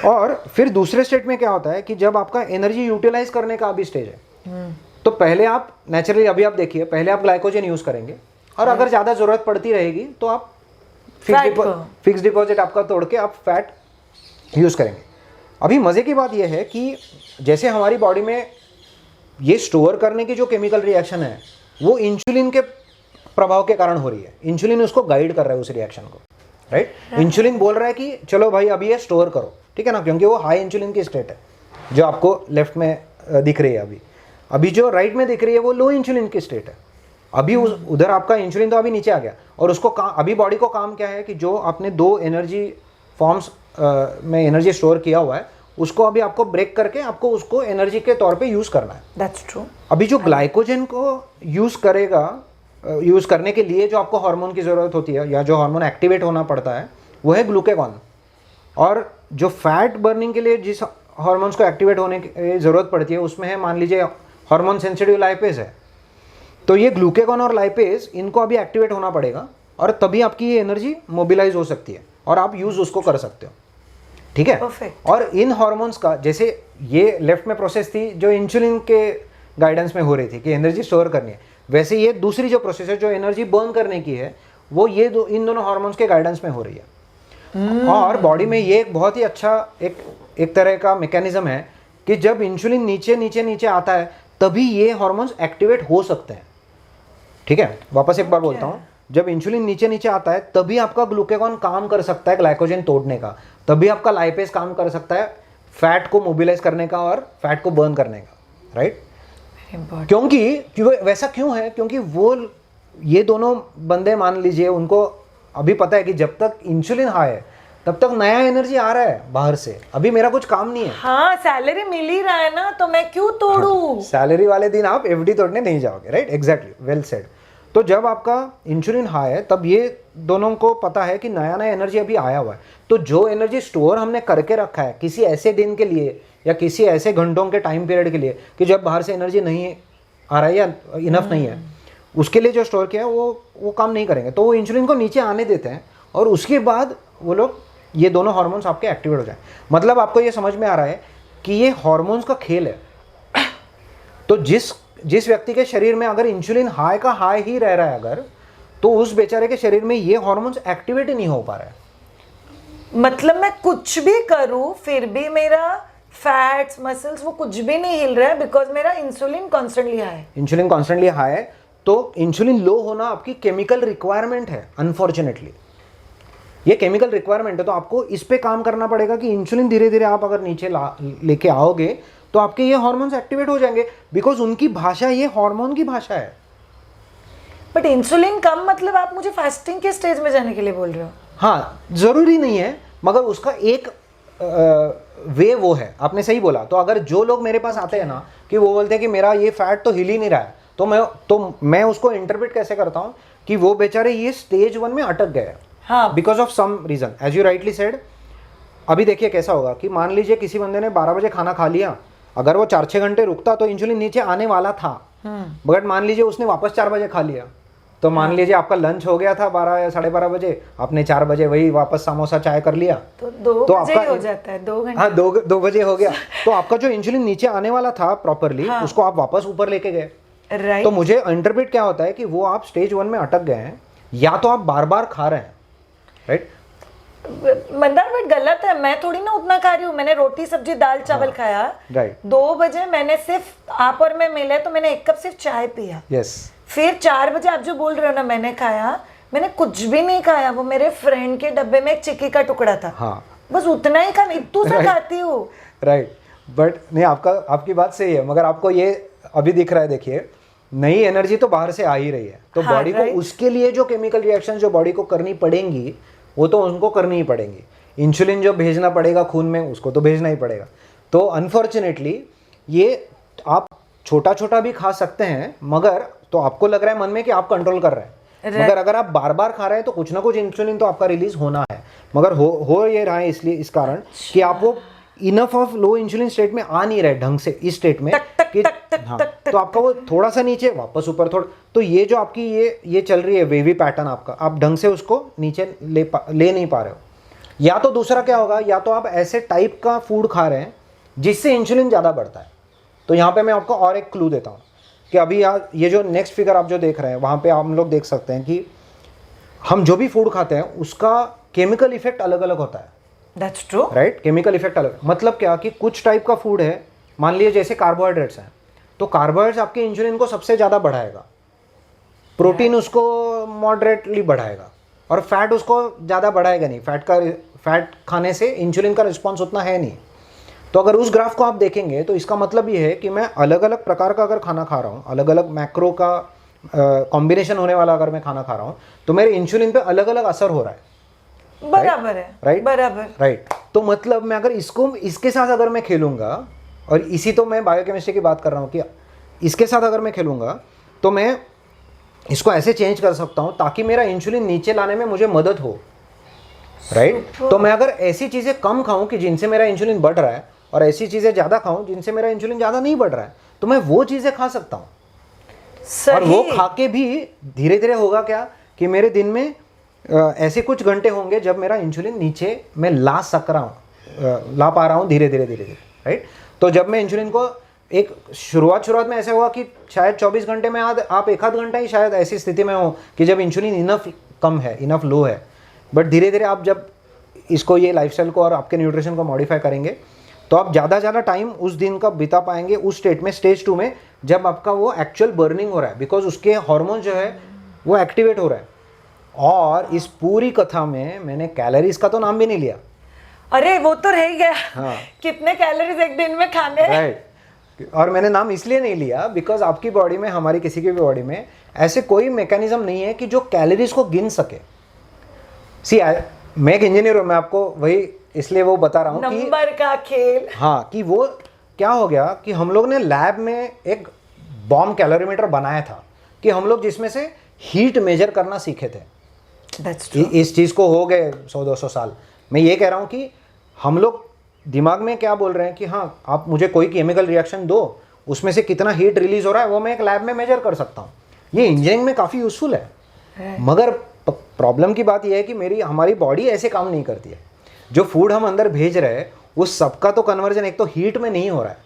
और फिर दूसरे स्टेट में क्या होता है कि जब आपका एनर्जी यूटिलाइज करने का अभी स्टेज है, तो पहले आप नेचुरली, अभी आप देखिए, पहले आप ग्लाइकोजन यूज करेंगे और अगर ज्यादा जरूरत पड़ती रहेगी तो आप फिक्स डिपॉजिट आपका तोड़ के आप फैट यूज करेंगे। अभी मजे की बात यह है कि जैसे हमारी बॉडी में ये स्टोर करने की जो केमिकल रिएक्शन है वो इंसुलिन के प्रभाव के कारण हो रही है। इंसुलिन उसको गाइड कर रहा है उस रिएक्शन को। राइट, इंसुलिन बोल रहा है कि चलो भाई अभी ये स्टोर करो। ठीक है ना, क्योंकि वो हाई इंसुलिन की स्टेट है जो आपको लेफ्ट में दिख रही है। अभी जो राइट में दिख रही है वो लो इंसुलिन की स्टेट है। अभी उधर आपका इंसुलिन तो अभी नीचे आ गया, और उसको अभी बॉडी को काम क्या है कि जो आपने दो एनर्जी फॉर्म्स में एनर्जी स्टोर किया हुआ है उसको अभी आपको ब्रेक करके आपको उसको एनर्जी के तौर पे यूज करना है। That's true. अभी जो ग्लाइकोजन को यूज करने के लिए जो आपको हार्मोन की जरूरत होती है, या जो हार्मोन एक्टिवेट होना पड़ता है, वो है ग्लूकेगॉन। और जो फैट बर्निंग के लिए जिस हार्मोन्स को एक्टिवेट होने की जरूरत पड़ती है उसमें है, मान लीजिए, हार्मोन सेंसिटिव लाइपेज है। तो ये ग्लूकेगॉन और लाइपेज, इनको अभी एक्टिवेट होना पड़ेगा और तभी आपकी ये एनर्जी मोबिलाइज हो सकती है और आप यूज उसको कर सकते हो। ठीक है, Perfect. और इन हार्मोन्स का, जैसे ये लेफ्ट में प्रोसेस थी जो इंसुलिन के गाइडेंस में हो रही थी कि एनर्जी स्टोर करनी है, वैसे ये दूसरी जो प्रोसेस है जो एनर्जी बर्न करने की है वो ये इन दोनों हार्मोन्स के गाइडेंस में हो रही है। और बॉडी में ये एक बहुत ही अच्छा एक तरह का मैकेनिज्म है कि जब इंसुलिन नीचे आता है तभी ये हार्मोन्स एक्टिवेट हो सकते हैं। ठीक है, वापस एक बार बोलता हूँ, जब इंसुलिन नीचे आता है तभी आपका ग्लूकेगॉन काम कर सकता है ग्लाइकोजन तोड़ने का, तभी आपका लाइपेज काम कर सकता है फैट को मोबिलाइज करने का और फैट को बर्न करने का। राइट, क्योंकि वैसा क्यों है, क्योंकि वो ये दोनों बंदे, मान लीजिए, उनको अभी पता है कि जब तक इंसुलिन हाई है तब तक नया एनर्जी आ रहा है बाहर से, अभी मेरा कुछ काम नहीं है। हाँ, सैलरी मिल ही रहा है ना, तो मैं क्यों तोड़ूं? सैलरी वाले दिन आप एफडी तोड़ने नहीं जाओगे। Right, exactly, well said. तो जब आपका इंसुलिन हाई है तब ये दोनों को पता है कि नया एनर्जी अभी आया हुआ है, तो जो एनर्जी स्टोर हमने करके रखा है किसी ऐसे दिन के लिए या किसी ऐसे घंटों के टाइम पीरियड के लिए कि जब बाहर से एनर्जी नहीं आ रहा है या इनफ नहीं है, उसके लिए जो स्टोर किया है वो काम नहीं करेंगे, तो वो इंसुलिन को नीचे आने देते हैं और उसके बाद वो लोग, ये दोनों हार्मोन्स आपके एक्टिवेट हो जाए। मतलब आपको ये समझ में आ रहा है कि ये हार्मोन्स का खेल है। तो जिस व्यक्ति के शरीर में अगर इंसुलिन हाई का हाई ही रह रहा है अगर, तो उस बेचारे के शरीर में ये हार्मोन्स एक्टिवेट ही नहीं हो पा रहा है। मतलब मैं कुछ भी करूं फिर भी मेरा फैट्स, मसल्स, वो कुछ भी नहीं हिल रहा है बिकॉज मेरा इंसुलिन कॉन्स्टेंटली हाई है। इंसुलिन कॉन्स्टेंटली हाई है, तो इंसुलिन लो होना आपकी केमिकल रिक्वायरमेंट है। अनफॉर्चुनेटली ये केमिकल रिक्वायरमेंट है, तो आपको इस पे काम करना पड़ेगा कि इंसुलिन धीरे धीरे आप अगर नीचे लेके आओगे तो आपके ये हार्मोन्स एक्टिवेट हो जाएंगे, बिकॉज उनकी भाषा ये हार्मोन की भाषा है। बट इंसुलिन कम मतलब आप मुझे फास्टिंग के स्टेज में जाने के लिए बोल रहे हो? हाँ, जरूरी नहीं है, मगर उसका एक वे वो है। आपने सही बोला। तो अगर जो लोग मेरे पास आते हैं ना कि वो बोलते हैं कि मेरा ये फैट तो हिल ही नहीं रहा है, तो मैं उसको इंटरप्रेट कैसे करता हूँ कि वो बेचारे ये स्टेज 1 में अटक गए, हाँ, because of some reason, as you rightly said. अभी देखिए कैसा होगा कि मान लीजिए किसी बंदे ने 12 बजे खाना खा लिया, अगर वो 4-6 घंटे रुकता तो इंसुलिन नीचे आने वाला था, बट मान लीजिए उसने वापस 4 बजे खा लिया, तो मान लीजिए आपका लंच हो गया था 12 या 12:30 बजे, आपने 4 बजे वही वापस समोसा चाय कर लिया, तो 2 बजे हो जाता है, 2 घंटे। हाँ, 2 बजे हो गया, तो आपका जो इंसुलिन नीचे आने वाला था प्रॉपरली, उसको आप वापस ऊपर लेके गए। राइट, तो मुझे इंटरप्रेट क्या होता है कि वो आप स्टेज 1 में अटक गए हैं, या तो आप बार बार खा रहे हैं। राइट, मंदार बट गलत है, मैं थोड़ी ना उतना खा रही हूँ। मैंने रोटी सब्जी दाल चावल खाया, राइट 2 बजे मैंने सिर्फ आप और मैं मिले तो मैंने 1 कप सिर्फ चाय पिया। यस फिर 4 बजे आप जो बोल रहे हो ना मैंने खाया, मैंने कुछ भी नहीं खाया। वो मेरे फ्रेंड के डब्बे में एक चिक्की का टुकड़ा था, हाँ बस उतना ही खा, इतू सा खाती हूँ। राइट बट नहीं, आपकी बात सही है, मगर आपको ये अभी दिख रहा है, देखिए नई एनर्जी तो बाहर से आ ही रही है, तो हाँ, बॉडी को उसके लिए जो केमिकल रिएक्शन जो बॉडी को करनी पड़ेंगी वो तो उनको करनी ही पड़ेंगी। इंसुलिन जो भेजना पड़ेगा खून में उसको तो भेजना ही पड़ेगा। तो अनफॉर्चुनेटली ये आप छोटा छोटा भी खा सकते हैं, मगर तो आपको लग रहा है मन में कि आप कंट्रोल कर रहे हैं, मगर अगर आप बार बार खा रहे हैं तो कुछ ना कुछ इंसुलिन तो आपका रिलीज होना है, मगर हो ये रहा है इसलिए इस कारण कि आप वो enough of low insulin state में आ नहीं रहे ढंग से, इस स्टेट में कि हाँ, तो आपका वो थोड़ा सा नीचे वापस ऊपर थोड़ा, तो ये जो आपकी ये चल रही है वेवी पैटर्न आपका, आप ढंग से उसको नीचे ले नहीं पा रहे हो। या तो दूसरा क्या होगा, या तो आप ऐसे टाइप का फूड खा रहे हैं जिससे इंसुलिन ज़्यादा बढ़ता है। तो यहाँ पे मैं आपको और एक क्लू देता हूँ कि अभी ये जो नेक्स्ट फिगर आप जो देख रहे हैं वहाँ पे हम लोग देख सकते हैं कि हम जो भी फूड खाते हैं उसका केमिकल इफेक्ट अलग अलग होता है। That's true. Right chemical effect अलग, मतलब क्या कि कुछ टाइप का फूड है, मान लीजिए जैसे कार्बोहाइड्रेट्स हैं, तो कार्बोहाइड्रेट्स आपके इंसुलिन को सबसे ज़्यादा बढ़ाएगा, प्रोटीन उसको मॉडरेटली बढ़ाएगा, और फैट उसको ज़्यादा बढ़ाएगा नहीं। फैट खाने से इंसुलिन का रिस्पॉन्स उतना है नहीं। तो अगर उस ग्राफ को आप देखेंगे तो इसका मतलब ये है कि मैं अलग अलग प्रकार का अगर खाना खा रहा हूँ, अलग अलग मैक्रो का कॉम्बिनेशन होने वाला अगर मैं खाना खा रहा हूँ, तो मेरे इंसुलिन पे अलग अलग असर हो रहा है। बराबर है, राइट बराबर। राइट तो मतलब मैं अगर इसके साथ अगर मैं खेलूंगा, और इसी तो मैं बायोकेमिस्ट्री की बात कर रहा हूँ कि इसके साथ अगर मैं खेलूंगा तो मैं इसको ऐसे चेंज कर सकता हूँ ताकि मेरा इंसुलिन नीचे लाने में मुझे मदद हो। राइट तो मैं अगर ऐसी चीज़ें कम खाऊं कि जिनसे मेरा इंसुलिन बढ़ रहा है, और ऐसी चीज़ें ज़्यादा खाऊं जिनसे मेरा इंसुलिन ज़्यादा नहीं बढ़ रहा है, तो मैं वो चीज़ें खा सकता हूँ। और वो खा के भी धीरे धीरे होगा क्या कि मेरे दिन में ऐसे कुछ घंटे होंगे जब मेरा इंसुलिन नीचे मैं ला पा रहा हूँ धीरे धीरे। राइट तो जब मैं इंसुलिन को एक शुरुआत में ऐसा हुआ कि शायद 24 घंटे में आप 1 आध घंटा ही शायद ऐसी स्थिति में हो कि जब इंसुलिन इनफ कम है, इनफ लो है, बट धीरे धीरे आप जब इसको ये लाइफस्टाइल को और आपके न्यूट्रिशन को मॉडिफाई करेंगे तो आप ज़्यादा टाइम उस दिन का बिता पाएंगे उस स्टेट में, स्टेज 2 में, जब आपका वो एक्चुअल बर्निंग हो रहा है, बिकॉज उसके हार्मोन जो है वो एक्टिवेट हो रहा है। और इस पूरी कथा में मैंने कैलोरीज का तो नाम भी नहीं लिया। अरे वो तो रह गया। हाँ। कितने कैलोरीज एक दिन में खाने। राइट और मैंने नाम इसलिए नहीं लिया बिकॉज आपकी बॉडी में, हमारी किसी की भी बॉडी में ऐसे कोई मैकेनिज्म नहीं है कि जो कैलोरीज को गिन सके। मैं एक इंजीनियर हूँ, मैं आपको वही इसलिए वो बता रहा हूँ कि नंबर का खेल। हाँ कि वो क्या हो गया कि हम लोग ने लैब में एक बॉम्ब कैलोरीमीटर बनाया था कि हम लोग जिसमें से हीट मेजर करना सीखे थे। इस चीज़ को हो गए 100-200 साल। मैं ये कह रहा हूँ कि हम लोग दिमाग में क्या बोल रहे हैं कि हाँ आप मुझे कोई केमिकल रिएक्शन दो, उसमें से कितना हीट रिलीज हो रहा है वो मैं एक लैब में मेजर कर सकता हूँ। ये इंजीनियरिंग में काफ़ी यूजफुल है। मगर प्रॉब्लम की बात यह है कि हमारी बॉडी ऐसे काम नहीं करती है। जो फूड हम अंदर भेज रहे हैं उस सबका तो कन्वर्जन एक तो हीट में नहीं हो रहा है,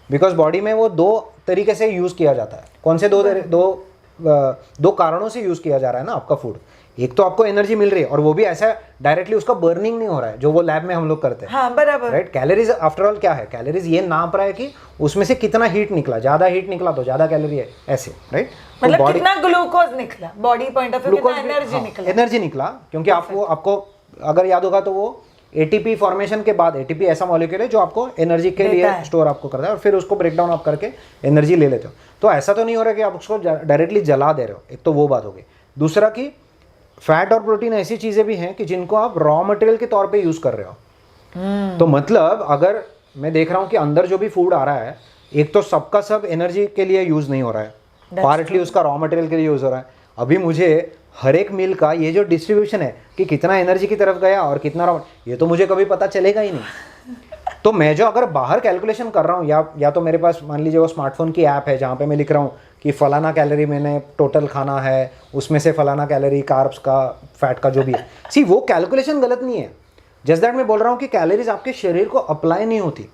बिकॉज बॉडी में वो 2 तरीके से यूज़ किया जाता है। कौन से दो कारणों से यूज़ किया जा रहा है ना आपका फूड। एक तो आपको एनर्जी मिल रही है और वो भी ऐसा डायरेक्टली उसका बर्निंग नहीं हो रहा है जो वो लैब में हम लोग करते हैं। हाँ, बराबर। राइट कैलोरीज आफ्टर ऑल क्या है, कैलोरीज ये नाप रहा है कि उसमें से कितना हीट निकला, ज़्यादा हीट निकला तो ज़्यादा कैलोरी है, ऐसे। राइट मतलब कितना ग्लूकोज निकला, बॉडी पॉइंट ऑफ व्यू कितना एनर्जी निकला, क्योंकि आपको अगर याद होगा तो वो एटीपी फॉर्मेशन के बाद, एटीपी ऐसा मॉलिक्यूल है जो आपको एनर्जी के लिए स्टोर आपको करता है और फिर उसको ब्रेक डाउन आप करके एनर्जी ले लेते हो। तो ऐसा तो नहीं हो रहा कि आप उसको डायरेक्टली जला दे रहे हो, एक तो वो बात हो गई। दूसरा कि फैट और प्रोटीन ऐसी चीजें भी हैं कि जिनको आप रॉ मटेरियल के तौर पे यूज कर रहे हो। तो मतलब अगर मैं देख रहा हूँ कि अंदर जो भी फूड आ रहा है, एक तो सबका सब एनर्जी के लिए यूज नहीं हो रहा है, पार्टली उसका रॉ मटेरियल के लिए यूज हो रहा है। अभी मुझे हर एक मील का ये जो डिस्ट्रीब्यूशन है कि कितना एनर्जी की तरफ गया और कितना रॉ, ये तो मुझे कभी पता चलेगा ही नहीं। तो मैं जो अगर बाहर कैलकुलेशन कर रहा हूँ या तो मेरे पास मान लीजिए वो स्मार्टफोन की ऐप है जहाँ पे मैं लिख रहा हूँ कि फलाना कैलोरी मैंने टोटल खाना है, उसमें से फलाना कैलोरी कार्ब्स का, फैट का जो भी है, सी वो कैलकुलेशन गलत नहीं है। जस्ट दैट मैं बोल रहा हूँ कि कैलोरीज आपके शरीर को अप्लाई नहीं होती।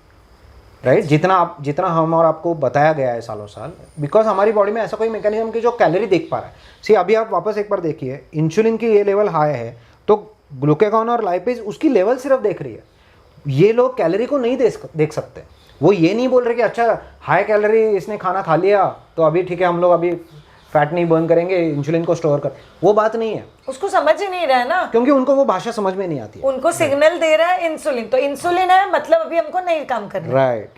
राइट जितना हम और आपको बताया गया है सालों साल, बिकॉज हमारी बॉडी में ऐसा कोई मैकेनिज्म की जो कैलोरी देख पा रहा है। सी अभी आप वापस एक बार देखिए, इंसुलिन की ये लेवल हाई है तो ग्लूकागॉन और लाइपेज उसकी लेवल सिर्फ देख रही है। ये लोग कैलोरी को नहीं देख सकते। वो ये नहीं बोल रहे कि अच्छा हाई कैलोरी इसने खाना खा लिया तो अभी ठीक है, हम लोग अभी फैट नहीं बर्न करेंगे, इंसुलिन को स्टोर कर, वो बात नहीं है। उसको समझ ही नहीं रहा है ना, क्योंकि उनको वो भाषा समझ में नहीं आती है। उनको सिग्नल दे रहा है इंसुलिन, तो इंसुलिन है मतलब अभी हमको नहीं काम करना। राइट।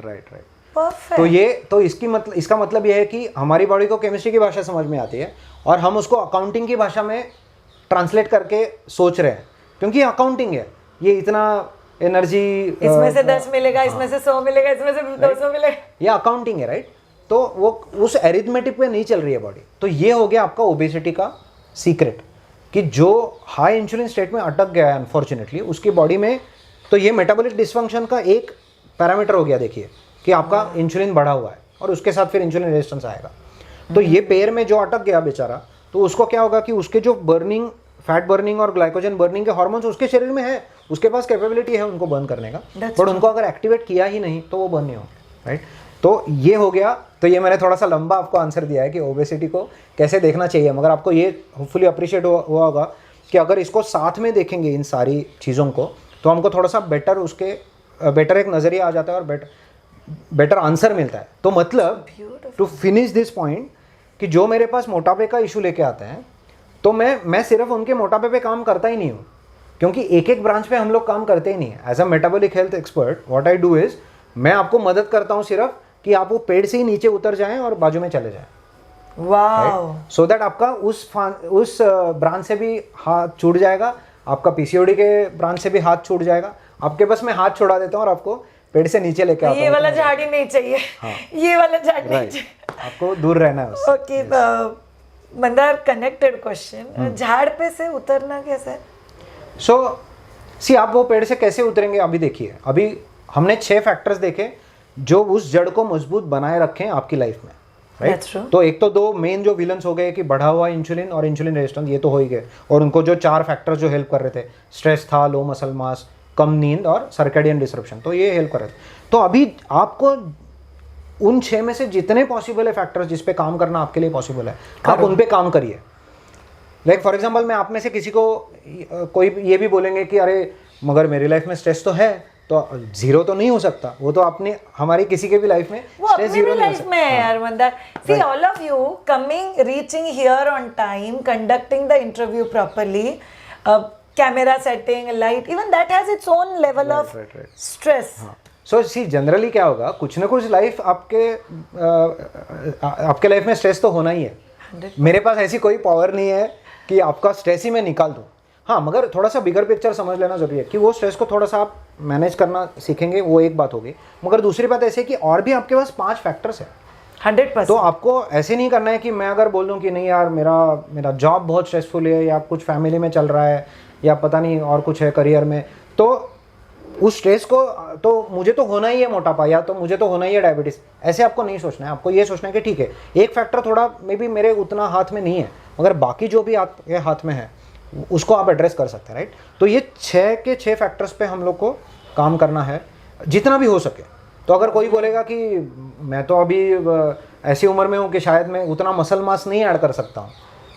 परफेक्ट। तो इसका मतलब ये है कि हमारी बॉडी को केमिस्ट्री की भाषा समझ में आती है और हम उसको अकाउंटिंग की भाषा में ट्रांसलेट करके सोच रहे हैं, क्योंकि अकाउंटिंग है। ये इतना एनर्जी इसमें से 10 मिलेगा, इसमें से 100 मिलेगा, इसमें से 200 मिलेगा, ये अकाउंटिंग है, राइट। तो वो उस एरिथमेटिक पे नहीं चल रही है बॉडी। तो ये हो गया आपका ओबेसिटी का सीक्रेट, कि जो हाई इंसुलिन स्टेट में अटक गया है अनफॉर्चुनेटली उसकी बॉडी में, तो ये मेटाबॉलिक डिसफंक्शन का एक पैरामीटर हो गया। देखिए कि आपका इंसुलिन बढ़ा हुआ है और उसके साथ फिर इंसुलिन रेजिस्टेंस आएगा। तो ये पेयर में जो अटक गया बेचारा, तो उसको क्या होगा कि उसके जो बर्निंग, फैट बर्निंग और ग्लाइकोजन बर्निंग के हार्मोन्स उसके शरीर में है, उसके पास कैपेबिलिटी है उनको बर्न करने का, बट उनको अगर एक्टिवेट किया ही नहीं तो वो बर्न नहीं होंगे, राइट। तो ये हो गया। तो ये मैंने थोड़ा सा लंबा आपको आंसर दिया है कि ओबेसिटी को कैसे देखना चाहिए, मगर आपको ये होपफुली अप्रिशिएट हुआ होगा कि अगर इसको साथ में देखेंगे इन सारी चीज़ों को, तो हमको थोड़ा सा बेटर एक नज़रिया आ जाता है और बेटर आंसर मिलता है। तो मतलब टू फिनिश दिस पॉइंट, कि जो मेरे पास मोटापे का इशू लेके आते हैं, तो मैं सिर्फ उनके मोटापे पे काम करता ही नहीं हूँ, क्योंकि एक एक ब्रांच पे हम लोग काम करते ही नहीं है। As a metabolic health expert what I do is, मैं आपको मदद करता हूँ सिर्फ कि आप वो पेड़ से ही नीचे उतर जाएं और बाजू में चले जाएं, वाओ, सो दैट आपका उस ब्रांच से भी हाथ छूट जाएगा, आपका पीसीओडी के ब्रांच से भी हाथ छूट जाएगा। आपके बस मैं हाथ छुड़ा देता हूँ और आपको पेड़ से नीचे लेके आता हूँ। ये वाला झाड़ी नहीं चाहिए, ये वाला झाड़ी नहीं चाहिए, आपको दूर रहना है उससे। ओके। मंदार, कनेक्टेड क्वेश्चन, झाड़ पे से उतरना कैसे? सी आप वो पेड़ से कैसे उतरेंगे अभी देखिए। अभी हमने 6 फैक्टर्स देखे जो उस जड़ को मजबूत बनाए रखें आपकी लाइफ में, राइट। तो एक तो 2 मेन जो विलन्स हो गए कि बढ़ा हुआ इंसुलिन और इंसुलिन रेजिस्टेंस, ये तो हो ही गए, और उनको जो 4 फैक्टर्स जो हेल्प कर रहे थे, स्ट्रेस था, लो मसल मास, कम नींद और सर्केडियन डिसरप्शन, तो ये हेल्प कर रहे थे। तो अभी आपको उन 6 में से जितने पॉसिबल है फैक्टर्स जिस पे काम करना आपके लिए पॉसिबल है, आप उन पे काम करिए। लाइक फॉर एग्जांपल, मैं आप में से किसी को कोई ये भी बोलेंगे कि अरे मगर मेरी लाइफ में स्ट्रेस तो है, तो जीरो तो नहीं हो सकता। वो तो अपनी हमारी किसी के भी लाइफ में स्ट्रेस जीरो नहीं हो सकता। में है यार Mandar. See all of you coming, reaching here on time, conducting the interview properly, camera setting, light, even that has its own level of stress. So see generally क्या होगा, कुछ ना कुछ लाइफ आपके लाइफ में स्ट्रेस तो होना ही है। मेरे पास ऐसी कोई पावर नहीं है कि आपका स्ट्रेस ही मैं निकाल दूं। हाँ, मगर थोड़ा सा बिगर पिक्चर समझ लेना जरूरी है कि वो स्ट्रेस को थोड़ा सा आप मैनेज करना सीखेंगे, वो एक बात होगी। मगर दूसरी बात ऐसे कि और भी आपके पास 5 फैक्टर्स है 100%। तो आपको ऐसे नहीं करना है कि मैं अगर बोल दूं कि नहीं यार मेरा जॉब बहुत स्ट्रेसफुल है, या कुछ फैमिली में चल रहा है, या पता नहीं और कुछ है करियर में, तो उस स्ट्रेस को तो मुझे तो होना ही है मोटापा, या तो मुझे तो होना ही है डायबिटीज़, ऐसे आपको नहीं सोचना है। आपको ये सोचना है कि ठीक है, एक फैक्टर थोड़ा मे बी मेरे उतना हाथ में नहीं है, मगर बाकी जो भी आपके हाथ में है उसको आप एड्रेस कर सकते हैं, राइट। तो ये 6 के 6 फैक्टर्स पे हम लोग को काम करना है जितना भी हो सके। तो अगर कोई बोलेगा कि मैं तो अभी ऐसी उम्र में हूँ कि शायद मैं उतना मसल मास नहीं ऐड कर सकता हूँ,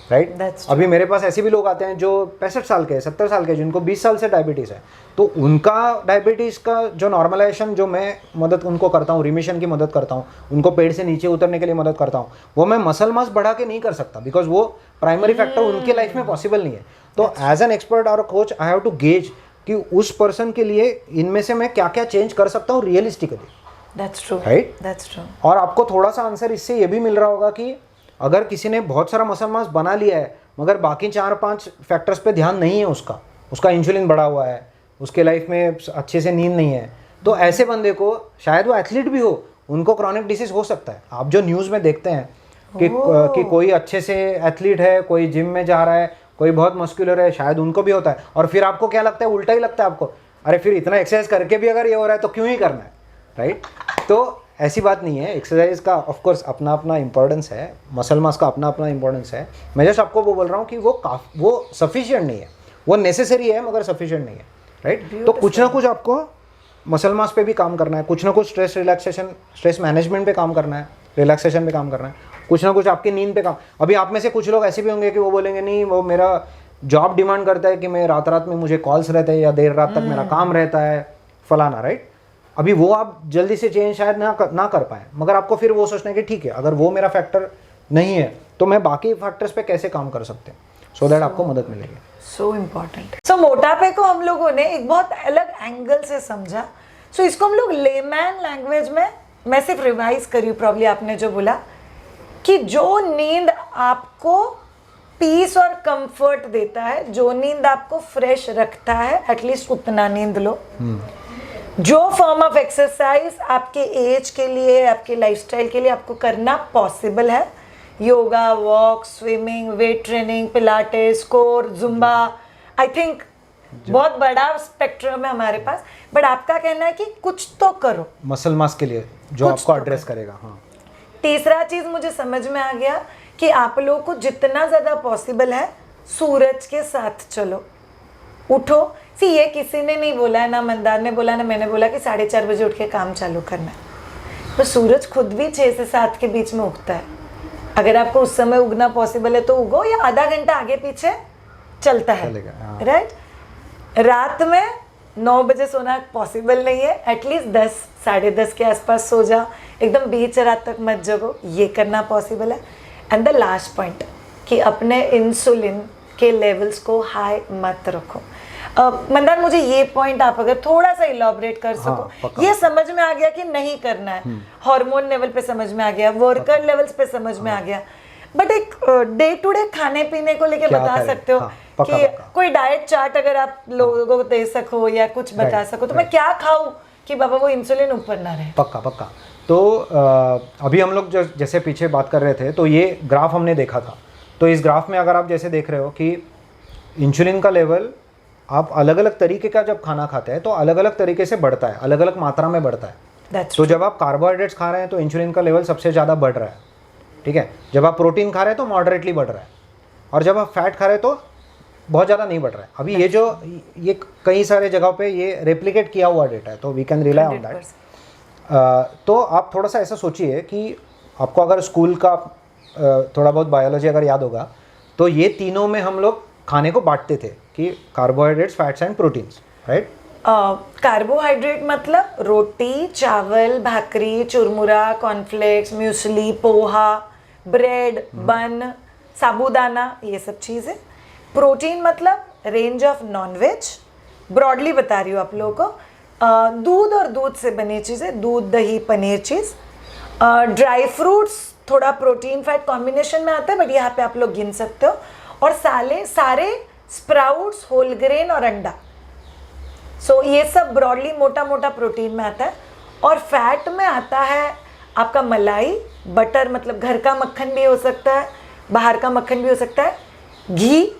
राइट। अभी मेरे पास ऐसे भी लोग आते हैं जो 65 साल के, 70 साल के, जिनको 20 साल से डायबिटीज़ है, तो उनका डायबिटीज़ का जो नॉर्मलाइजेशन जो मैं मदद उनको करता हूँ, रिमिशन की मदद करता हूँ, उनको पेड़ से नीचे उतरने के लिए मदद करता हूँ, वो मैं मसल मास बढ़ा के नहीं कर सकता, बिकॉज वो प्राइमरी फैक्टर उनके लाइफ में पॉसिबल नहीं है। तो एज एन एक्सपर्ट और coach I have to gauge कि उस पर्सन के लिए इनमें से मैं क्या क्या चेंज कर सकता हूँ realistically, that's true, right, that's true. और आपको थोड़ा सा आंसर इससे ये भी मिल रहा होगा कि अगर किसी ने बहुत सारा मसल मास बना लिया है मगर बाकी 4-5 फैक्टर्स पे ध्यान नहीं है, उसका इंसुलिन बढ़ा हुआ है, उसके लाइफ में अच्छे से नींद नहीं है, तो ऐसे बंदे को, शायद वो एथलीट भी हो, उनको क्रॉनिक डिसीज हो सकता है। आप जो न्यूज़ में देखते हैं कि कोई अच्छे से एथलीट है, कोई जिम में जा रहा है, कोई बहुत मस्कुलर है, शायद उनको भी होता है, और फिर आपको क्या लगता है, उल्टा ही लगता है आपको, अरे फिर इतना एक्सरसाइज करके भी अगर ये हो रहा है तो क्यों ही करना है, राइट। तो ऐसी बात नहीं है, एक्सरसाइज का ऑफ कोर्स अपना अपना इंपॉर्टेंस है, मसल मास का अपना अपना इंपॉर्टेंस है। मैं जस्ट आपको वो बोल रहा हूँ कि वो सफिशिएंट नहीं है, वो नेसेसरी है मगर सफिशिएंट नहीं है, राइट। तो कुछ ना कुछ आपको मसल मास पे भी काम करना है, कुछ ना कुछ स्ट्रेस रिलैक्सेशन, स्ट्रेस मैनेजमेंट पे काम करना है, रिलैक्सेशन पे काम करना है, कुछ ना कुछ आपकी नींद पे काम। अभी आप में से कुछ लोग ऐसे भी होंगे कि वो बोलेंगे नहीं वो मेरा जॉब डिमांड करता है कि मैं रात रात में मुझे कॉल्स रहते हैं या देर रात तक मेरा काम रहता है फलाना, राइट। अभी वो आप जल्दी से चेंज शायद ना कर पाए, मगर आपको फिर वो सोचना है कि ठीक है, अगर वो मेरा फैक्टर नहीं है तो मैं बाकी फैक्टर्स पे कैसे काम कर सकते हैं, सो दैट आपको मदद मिलेगी। So important. सो मोटापे को हम लोगों ने एक बहुत अलग एंगल से समझा। सो इसको हम लोग लेमैन लैंग्वेज में, मैं सिर्फ रिवाइज करी हूँ प्रॉब्ली आपने जो बोला कि जो नींद आपको पीस और कंफर्ट देता है, जो नींद आपको फ्रेश रखता है, एटलीस्ट उतना नींद लो। जो फॉर्म ऑफ एक्सरसाइज आपके एज के लिए, आपके लाइफस्टाइल के लिए आपको करना पॉसिबल है, yoga, walk, swimming, weight training, Pilates, core, Zumba, I think बहुत बड़ा स्पेक्ट्रम है हमारे पास। बट आपका कहना है कि कुछ तो करो मसल मास के लिए जो कुछ आपको तो एड्रेस करेगा। हाँ, तीसरा चीज मुझे समझ में आ गया कि आप लोगों को जितना ज्यादा पॉसिबल है सूरज के साथ चलो, उठो। सी ये किसी ने नहीं बोला है, ना मंदार ने बोला ना मैंने बोला कि 4:30 बजे उठ के काम चालू करना है। तो सूरज खुद भी 6 से 7 के बीच में उगता है। अगर आपको उस समय उगना पॉसिबल है तो उगो, या आधा घंटा आगे पीछे चलता है, राइट। रात में 9 बजे सोना पॉसिबल नहीं है, एटलीस्ट 10, 10:30 के आसपास सो जाओ, एकदम बीच रात तक मत जगो, ये करना पॉसिबल है। एंड द लास्ट पॉइंट कि अपने इंसुलिन के लेवल्स को हाई मत रखो। मंदार मुझे ये पॉइंट आप अगर थोड़ा सा इलॉबरेट कर सको। ये समझ में आ गया कि नहीं करना है, हार्मोन लेवल पे समझ में आ गया, वर्कर लेवल्स पे समझ में आ गया, बट एक डे टू डे खाने पीने को लेके बता सकते हो कि कोई डाइट चार्ट अगर आप लोगों को दे सको या कुछ बता सको तो मैं क्या खाऊं कि बाबा वो इंसुलिन ऊपर ना रहे। पक्का। तो अभी हम लोग जैसे पीछे बात कर रहे थे तो ये ग्राफ हमने देखा था। तो इस ग्राफ में अगर आप जैसे देख रहे हो कि इंसुलिन का लेवल आप अलग अलग तरीके का जब खाना खाते हैं तो अलग अलग तरीके से बढ़ता है, अलग अलग मात्रा में बढ़ता है। तो जब आप कार्बोहाइड्रेट्स खा रहे हैं तो इंसुलिन का लेवल सबसे ज़्यादा बढ़ रहा है, ठीक है। जब आप प्रोटीन खा रहे हैं तो मॉडरेटली बढ़ रहा है, और जब आप फैट खा रहे हैं तो बहुत ज़्यादा नहीं बढ़ रहा है। अभी ये कई सारे जगहों पे ये रेप्लिकेट किया हुआ डेटा है, तो we can rely on that. तो आप थोड़ा सा ऐसा सोचिए कि आपको अगर स्कूल का थोड़ा बहुत बायोलॉजी अगर याद होगा तो ये तीनों में हम लोग खाने को बांटते थे कि carbohydrates, fats and proteins, right. Carbohydrate मतलब रोटी, चावल, भाकरी, Churmura, cornflakes, muesli, poha, bread, बन, साबूदाना, ये सब चीज़ें। प्रोटीन मतलब रेंज ऑफ नॉनवेज, ब्रॉडली बता रही हूँ आप लोगों को। दूध और दूध से बनी चीज़ें, दूध, दही, पनीर चीज़। ड्राई फ्रूट्स थोड़ा प्रोटीन फैट कॉम्बिनेशन में आता है, बट यहाँ पे आप लोग गिन सकते हो। और सारे स्प्राउट्स, होल ग्रेन और अंडा। सो ये सब ब्रॉडली मोटा मोटा प्रोटीन में आता है। और फैट में आता है आपका मलाई, बटर मतलब घर का मक्खन भी हो सकता है, बाहर का मक्खन भी हो सकता है, घी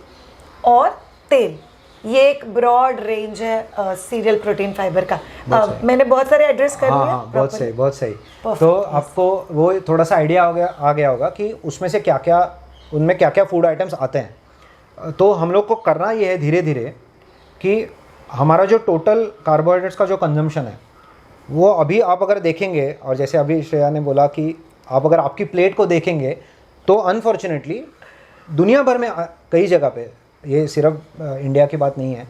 और तेल। ये एक ब्रॉड रेंज है सीरियल प्रोटीन फाइबर का। मैंने बहुत सारे एड्रेस कर लिए। हाँ, बहुत सही। तो आपको वो थोड़ा सा आइडिया आ गया होगा कि उसमें से उनमें क्या क्या फूड आइटम्स आते हैं। तो हम लोग को करना ये है धीरे धीरे कि हमारा जो टोटल कार्बोहाइड्रेट्स का जो कंजम्पशन है वो अभी आप अगर देखेंगे, और जैसे अभी श्रेया ने बोला कि आप अगर आपकी प्लेट को देखेंगे तो अनफॉर्चुनेटली दुनिया भर में कई जगह पे, ये सिर्फ इंडिया की बात नहीं है,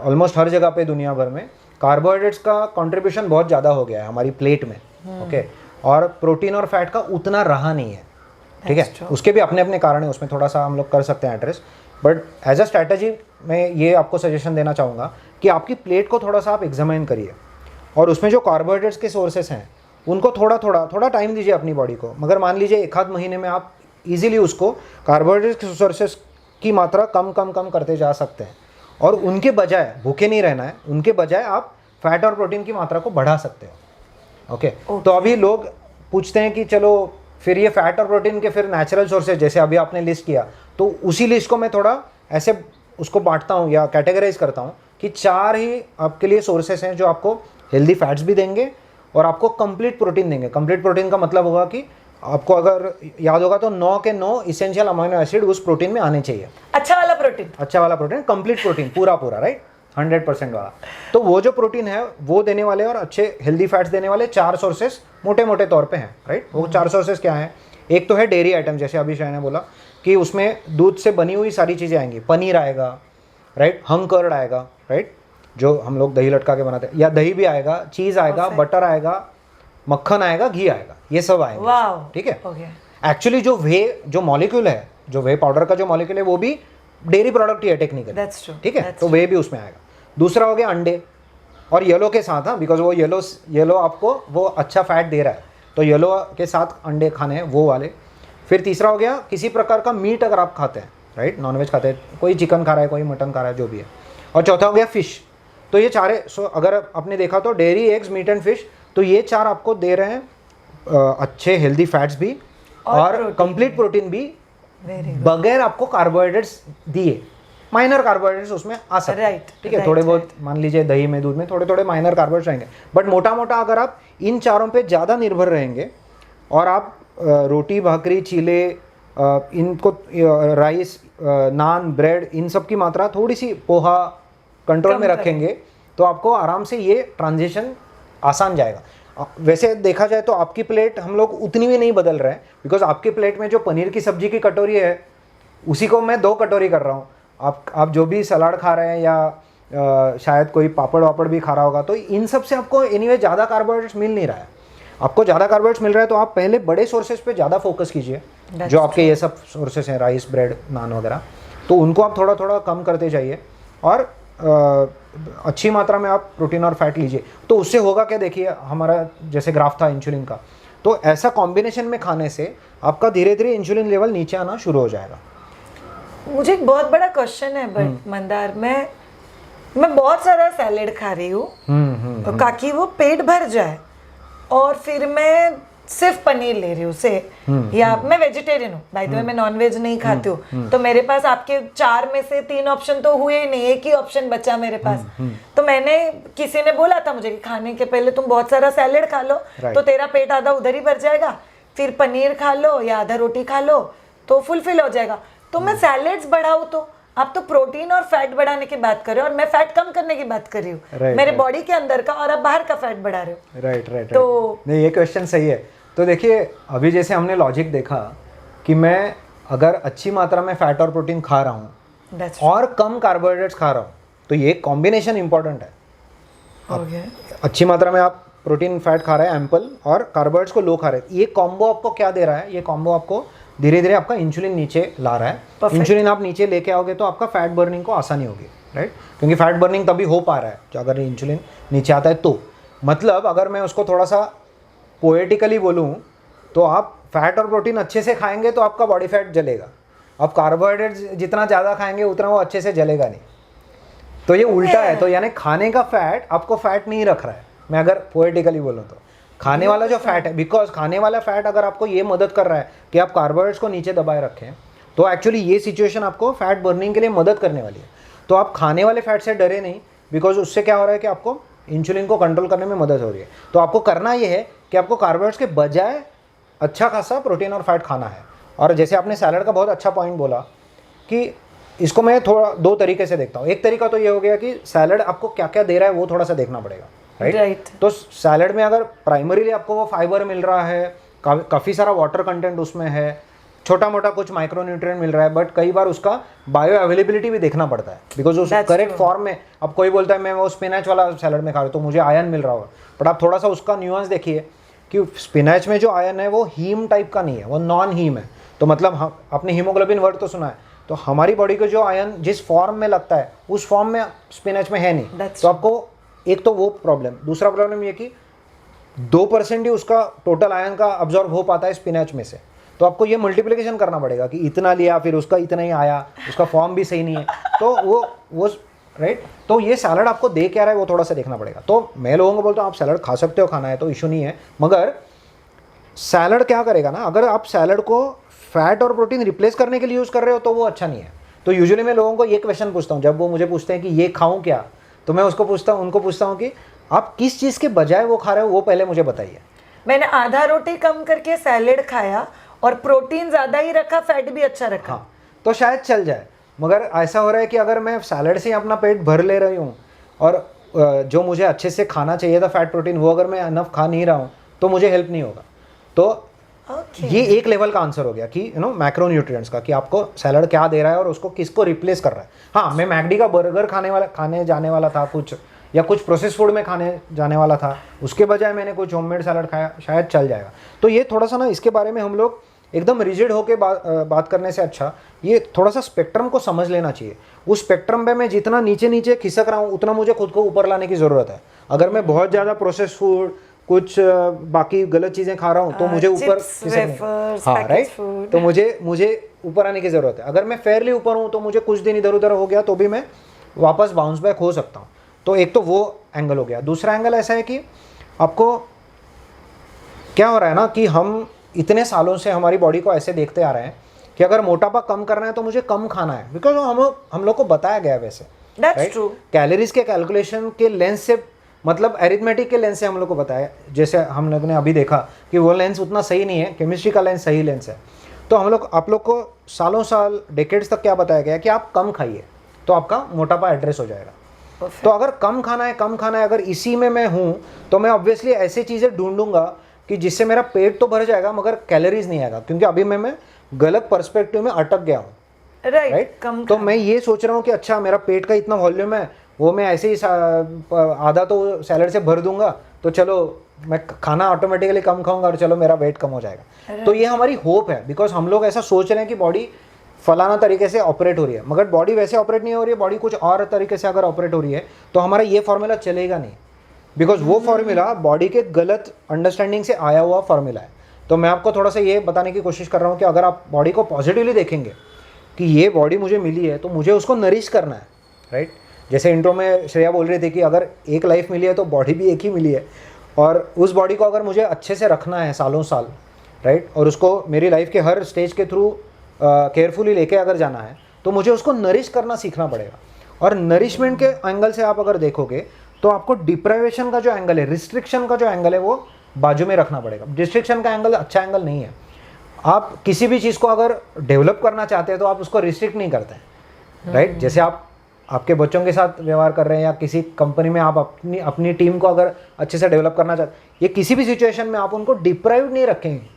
ऑलमोस्ट हर जगह पे दुनिया भर में कार्बोहाइड्रेट्स का कंट्रीब्यूशन बहुत ज़्यादा हो गया है हमारी प्लेट में, ओके। और प्रोटीन और फैट का उतना रहा नहीं है, ठीक है। उसके भी अपने अपने कारण है, उसमें थोड़ा सा हम लोग कर सकते हैं address. But as a strategy मैं ये आपको सजेशन देना चाहूँगा कि आपकी प्लेट को थोड़ा सा आप एग्जामिन करिए, और उसमें जो कार्बोहाइड्रेट्स के सोर्सेस हैं उनको थोड़ा टाइम दीजिए अपनी बॉडी को। मगर मान लीजिए 1 आध महीने में आप इजीली उसको कार्बोहाइड्रेट्स के सोर्सेस की मात्रा कम करते जा सकते हैं, और उनके बजाय भूखे नहीं रहना है, उनके बजाय आप फैट और प्रोटीन की मात्रा को बढ़ा सकते हो, ओके। तो अभी लोग पूछते हैं कि चलो फिर ये फैट और प्रोटीन के फिर नेचुरल सोर्सेज, जैसे अभी आपने लिस्ट किया, तो उसी लिस्ट को मैं थोड़ा ऐसे उसको बांटता हूँ या कैटेगराइज करता हूँ कि 4 ही आपके लिए सोर्सेस हैं जो आपको हेल्दी फैट्स भी देंगे और आपको कंप्लीट प्रोटीन देंगे। कंप्लीट प्रोटीन का मतलब होगा कि आपको अगर याद होगा तो 9 के 9 इसेंशियल अमीनो एसिड उस प्रोटीन में आने चाहिए। अच्छा वाला प्रोटीन, कंप्लीट प्रोटीन, पूरा राइट, 100% वाला। तो वो जो प्रोटीन है वो देने वाले और अच्छे हेल्दी फैट्स देने वाले 4 सोर्सेस मोटे मोटे तौर पे हैं, राइट। वो 4 सोर्सेस क्या हैं? एक तो है डेयरी आइटम, जैसे अभी शाह ने बोला कि उसमें दूध से बनी हुई सारी चीज़ें आएंगी, पनीर आएगा, राइट, हंग कर्ड आएगा, राइट, जो हम लोग दही लटका के बनाते हैं, या दही भी आएगा, चीज़ आएगा, बटर आएगा, मक्खन आएगा, घी आएगा, ये सब आएगा, ठीक है। एक्चुअली जो मॉलिक्यूल है, जो वे पाउडर का जो मॉलिक्यूल है वो भी डेयरी प्रोडक्ट ही है टेक्निकली, ठीक है, तो वे भी उसमें आएगा। दूसरा हो गया अंडे, और येलो के साथ, हाँ, बिकॉज वो येलो आपको वो अच्छा फैट दे रहा है, तो येलो के साथ अंडे खाने हैं वो वाले। फिर तीसरा हो गया किसी प्रकार का मीट अगर आप खाते हैं, राइट, नॉनवेज खाते हैं, कोई चिकन खा रहा है, कोई मटन खा रहा है, जो भी है। और चौथा हो गया फिश। तो ये चारे, अगर आपने देखा तो dairy, eggs, meat and fish, तो ये 4 आपको दे रहे हैं अच्छे हेल्दी फैट्स भी और कंप्लीट प्रोटीन भी, बगैर आपको कार्बोहाइड्रेट्स दिए। माइनर कार्बोहाइड्रेट्स उसमें आ सकते हैं, ठीक है, थोड़े बहुत, मान लीजिए दही में, दूध में थोड़े थोड़े माइनर कार्बोहाइड्रेट्स रहेंगे, बट मोटा मोटा अगर आप इन चारों पे ज़्यादा निर्भर रहेंगे और आप रोटी, भाकरी, चीले, इनको राइस, नान, ब्रेड, इन सब की मात्रा थोड़ी सी, पोहा कंट्रोल में रखेंगे, तो आपको आराम से ये ट्रांजिशन आसान जाएगा। वैसे देखा जाए तो आपकी प्लेट हम लोग उतनी भी नहीं बदल रहे हैं, बिकॉज आपकी प्लेट में जो पनीर की सब्जी की कटोरी है उसी को मैं 2 कटोरी कर रहा हूँ। आप जो भी सलाद खा रहे हैं या शायद कोई पापड़ वापड़ भी खा रहा होगा, तो इन सब से आपको एनीवे ज़्यादा कार्बोहाइड्रेट्स मिल नहीं रहा है। आपको ज़्यादा कार्बोहाइड्रेट्स मिल रहा है तो आप पहले बड़े सोर्सेज पे ज़्यादा फोकस कीजिए, जो आपके ये सब सोर्सेज हैं, राइस, ब्रेड, नान वगैरह, तो उनको आप थोड़ा थोड़ा कम करते जाइए और अच्छी मात्रा में आप प्रोटीन और फैट लीजिए। तो उससे होगा क्या, देखिए हमारा जैसे ग्राफ था इंसुलिन का, तो ऐसा कॉम्बिनेशन में खाने से आपका धीरे धीरे इंसुलिन लेवल नीचे आना शुरू हो जाएगा। मुझे एक बहुत बड़ा क्वेश्चन है बट मंदार, मैं बहुत सारा सैलेड खा रही हूँ ताकि वो पेट भर जाए, और फिर मैं सिर्फ पनीर ले रही हूँ से, या मैं वेजिटेरियन हूँ, बाय द वे मैं नॉनवेज नहीं खाती हूँ, तो मेरे पास आपके 4 में से 3 ऑप्शन तो हुए ही नहीं, एक ही ऑप्शन बचा मेरे पास। तो मैंने, किसी ने बोला था मुझे कि खाने के पहले तुम बहुत सारा सैलेड खा लो, तो तेरा पेट आधा उधर ही भर जाएगा, फिर पनीर खा लो या आधा रोटी खा लो तो फुलफिल हो जाएगा। तो मैं सैलेड्स बढ़ाऊँ, तो आप तो प्रोटीन और फैट बढ़ाने की बात कर रहे हो और मैं फैट कम करने की बात कर रही हूँ, मेरे बॉडी के अंदर का, और आप बाहर का फैट बढ़ा रहे हो। राइट। तो नहीं, ये क्वेश्चन सही है। तो देखिए अभी जैसे हमने लॉजिक देखा कि मैं अगर अच्छी मात्रा में फैट और प्रोटीन खा रहा हूँ और कम कार्बोहाइड्रेट्स खा रहा हूँ, तो ये कॉम्बिनेशन इंपॉर्टेंट है। अच्छी मात्रा में आप प्रोटीन, फैट खा रहे हैं एम्पल, और कार्बोहाइड्रेट्स को लो खा रहे हैं, ये कॉम्बो आपको क्या दे रहा है, ये कॉम्बो आपको धीरे धीरे आपका इंसुलिन नीचे ला रहा है। इंसुलिन आप नीचे लेके आओगे तो आपका फैट बर्निंग को आसानी होगी, राइट, क्योंकि फैट बर्निंग तभी हो पा रहा है जो अगर इंसुलिन नीचे आता है। तो मतलब अगर मैं उसको थोड़ा सा पोएटिकली बोलूँ तो आप फैट और प्रोटीन अच्छे से खाएंगे तो आपका बॉडी फैट जलेगा, आप कार्बोहाइड्रेट जितना ज़्यादा खाएंगे उतना वो अच्छे से जलेगा नहीं। तो ये उल्टा है, तो यानी खाने का फैट आपको फैट नहीं रख रहा है, मैं अगर पोएटिकली बोलूँ तो खाने वाला जो फैट है, बिकॉज खाने वाला फैट अगर आपको ये मदद कर रहा है कि आप कार्बोहाइड्रेट्स को नीचे दबाए रखें, तो एक्चुअली ये सिचुएशन आपको फैट बर्निंग के लिए मदद करने वाली है। तो आप खाने वाले फैट से डरे नहीं, बिकॉज उससे क्या हो रहा है कि आपको इंसुलिन को कंट्रोल करने में मदद हो रही है। तो आपको करना ये है कि आपको कार्बोहाइड्रेट्स के बजाय अच्छा खासा प्रोटीन और फैट खाना है। और जैसे आपने सैलड का बहुत अच्छा पॉइंट बोला कि इसको मैं थोड़ा 2 तरीके से देखता हूँ। एक तरीका तो ये हो गया कि सैलड आपको क्या क्या दे रहा है वो थोड़ा सा देखना पड़ेगा, राइट। तो सैलड में अगर प्राइमरीली आपको वो फाइबर मिल रहा है, काफ़ी सारा वाटर कंटेंट उसमें है, छोटा मोटा कुछ माइक्रोन्यूट्रिएंट मिल रहा है, बट कई बार उसका बायो अवेलेबिलिटी भी देखना पड़ता है, बिकॉज उस करेक्ट फॉर्म में। अब कोई बोलता है मैं वो स्पिनच वाला सैलड में खा रहा हूँ तो मुझे आयरन मिल रहा होगा, बट आप थोड़ा सा उसका न्यूआंस देखिए कि स्पिनच में जो आयरन है वो हीम टाइप का नहीं है, वो नॉन हीम है। तो मतलब आपने हीमोग्लोबिन वर्ड तो सुना है, तो हमारी बॉडी को जो आयरन जिस फॉर्म में लगता है उस फॉर्म में स्पिनच में है नहीं। तो आपको एक तो वो प्रॉब्लम, दूसरा प्रॉब्लम ये कि 2% ही उसका टोटल आयरन का अब्जॉर्ब हो पाता है स्पिनच में से। तो आपको ये मल्टीप्लिकेशन करना पड़ेगा कि इतना लिया फिर उसका इतना ही आया, उसका फॉर्म भी सही नहीं है, तो वो राइट। तो ये सैलड आपको दे क्या रहा है वो थोड़ा सा देखना पड़ेगा। तो मैं लोगों को बोलता हूँ आप सैलड खा सकते हो, खाना है तो इशू नहीं है, मगर सैलड क्या करेगा ना, अगर आप सैलड को फैट और प्रोटीन रिप्लेस करने के लिए यूज़ कर रहे हो तो वो अच्छा नहीं है। तो यूजुअली मैं लोगों को ये क्वेश्चन पूछता हूँ, जब वो मुझे पूछते हैं कि ये खाऊँ क्या, तो मैं उनको पूछता हूँ कि आप किस चीज़ के बजाय वो खा रहे हो वो पहले मुझे बताइए। मैंने आधा रोटी कम करके सैलेड खाया और प्रोटीन ज़्यादा ही रखा, फैट भी अच्छा रखा। हाँ, तो शायद चल जाए, मगर ऐसा हो रहा है कि अगर मैं सैलड से अपना पेट भर ले रही हूँ और जो मुझे अच्छे से खाना चाहिए था फैट प्रोटीन वो अगर मैं अनफ खा नहीं रहा हूँ तो मुझे हेल्प नहीं होगा। तो ओके ये एक लेवल का आंसर हो गया कि मैक्रो न्यूट्रिएंट्स का, कि आपको सैलड क्या दे रहा है और उसको किसको रिप्लेस कर रहा है। हाँ, मैं मैकडी का बर्गर खाने जाने वाला था कुछ, या कुछ प्रोसेस फूड में खाने जाने वाला था, उसके बजाय मैंने कुछ होममेड सैलड खाया, शायद चल जाएगा। तो ये थोड़ा सा ना, इसके बारे में हम लोग एकदम रिजिड होके बात करने से अच्छा ये थोड़ा सा स्पेक्ट्रम को समझ लेना चाहिए। उस स्पेक्ट्रम पे मैं जितना नीचे नीचे खिसक रहा हूँ उतना मुझे खुद को ऊपर लाने की ज़रूरत है। अगर मैं बहुत ज़्यादा प्रोसेस फूड, कुछ बाकी गलत चीज़ें खा रहा हूँ तो मुझे ऊपर हाँ राइट, तो मुझे ऊपर आने की ज़रूरत है। अगर मैं फेयरली ऊपर हूँ तो मुझे कुछ दिन इधर उधर हो गया तो भी मैं वापस बाउंस बैक हो सकता हूँ। तो एक तो वो एंगल हो गया। दूसरा एंगल ऐसा है कि आपको क्या हो रहा है ना, कि हम इतने सालों से हमारी बॉडी को ऐसे देखते आ रहे हैं कि अगर मोटापा कम करना है तो मुझे कम खाना है, बिकॉज हम लोग को बताया गया है वैसे। That's true. कैलोरीज के कैलकुलेशन के लेंस से, मतलब एरिथमेटिक के लेंस से हम लोग को बताया, जैसे हम लोग ने अभी देखा कि वो लेंस उतना सही नहीं है, केमिस्ट्री का लेंस सही लेंस है। तो आप लोग को सालों साल डेकेड्स तक क्या बताया गया है कि आप कम खाइए तो आपका मोटापा एड्रेस हो जाएगा। तो अगर कम खाना है, अगर इसी में मैं हूँ तो मैं ऑब्वियसली ऐसी चीज़ें ढूंढूंगा कि जिससे मेरा पेट तो भर जाएगा मगर कैलोरीज नहीं आएगा, क्योंकि अभी मैं गलत पर्सपेक्टिव में अटक गया हूँ। राइट, तो मैं ये सोच रहा हूँ कि अच्छा मेरा पेट का इतना वॉल्यूम है, वो मैं ऐसे ही आधा तो सैलड से भर दूंगा, तो चलो मैं खाना ऑटोमेटिकली कम खाऊंगा और चलो मेरा वेट कम हो जाएगा। तो ये हमारी होप है, बिकॉज हम लोग ऐसा सोच रहे हैं कि बॉडी फलाना तरीके से ऑपरेट हो रही है, मगर बॉडी वैसे ऑपरेट नहीं हो रही है, बॉडी कुछ और तरीके से अगर ऑपरेट हो रही है तो हमारा ये फॉर्मूला चलेगा नहीं, बिकॉज वो फॉर्मूला बॉडी के गलत अंडरस्टैंडिंग से आया हुआ फॉर्मूला है। तो मैं आपको थोड़ा सा ये बताने की कोशिश कर रहा हूँ कि अगर आप बॉडी को पॉजिटिवली देखेंगे कि ये बॉडी मुझे मिली है तो मुझे उसको नरिश करना है, राइट। जैसे इंट्रो में श्रेया बोल रही थी कि अगर एक लाइफ मिली है तो बॉडी भी एक ही मिली है, और उस बॉडी को अगर मुझे अच्छे से रखना है सालों साल, राइट, और उसको मेरी लाइफ के हर स्टेज के थ्रू केयरफुली लेके अगर जाना है तो मुझे उसको नरिश करना सीखना पड़ेगा। और नरिशमेंट के एंगल से आप अगर देखोगे तो आपको डिप्राइवेशन का जो एंगल है, रिस्ट्रिक्शन का जो एंगल है, वो बाजू में रखना पड़ेगा। रिस्ट्रिक्शन का एंगल अच्छा एंगल नहीं है। आप किसी भी चीज़ को अगर डेवलप करना चाहते हैं तो आप उसको रिस्ट्रिक्ट नहीं करते हैं, राइट। जैसे आप आपके बच्चों के साथ व्यवहार कर रहे हैं या किसी कंपनी में आप अपनी टीम को अगर अच्छे से डेवलप करना चाहते हैं, ये किसी भी सिचुएशन में आप उनको डिप्राइव नहीं रखेंगे,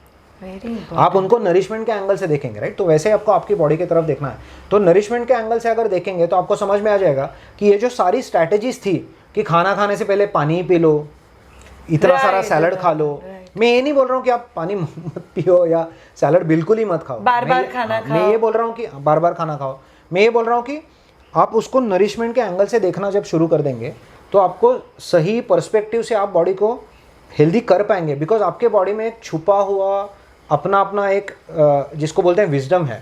आप उनको नरिशमेंट के एंगल से देखेंगे, राइट। तो वैसे आपको आपकी बॉडी की तरफ देखना है, तो नरिशमेंट के एंगल से अगर देखेंगे तो आपको समझ में आ जाएगा कि ये जो सारी स्ट्रैटेजीज थी कि खाना खाने से पहले पानी पी लो, इतना सारा सैलड खा लो, मैं ये नहीं बोल रहा हूँ कि आप पानी मत पियो या सैलड बिल्कुल ही मत खाओ, बार बार खाना खाओ, मैं ये बोल रहा हूँ कि बार बार खाना खाओ, मैं ये बोल रहा हूँ कि आप उसको नरिशमेंट के एंगल से देखना जब शुरू कर देंगे तो आपको सही पर्सपेक्टिव से आप बॉडी को हेल्दी कर पाएंगे, बिकॉज आपके बॉडी में एक छुपा हुआ अपना एक जिसको बोलते हैं विजडम है।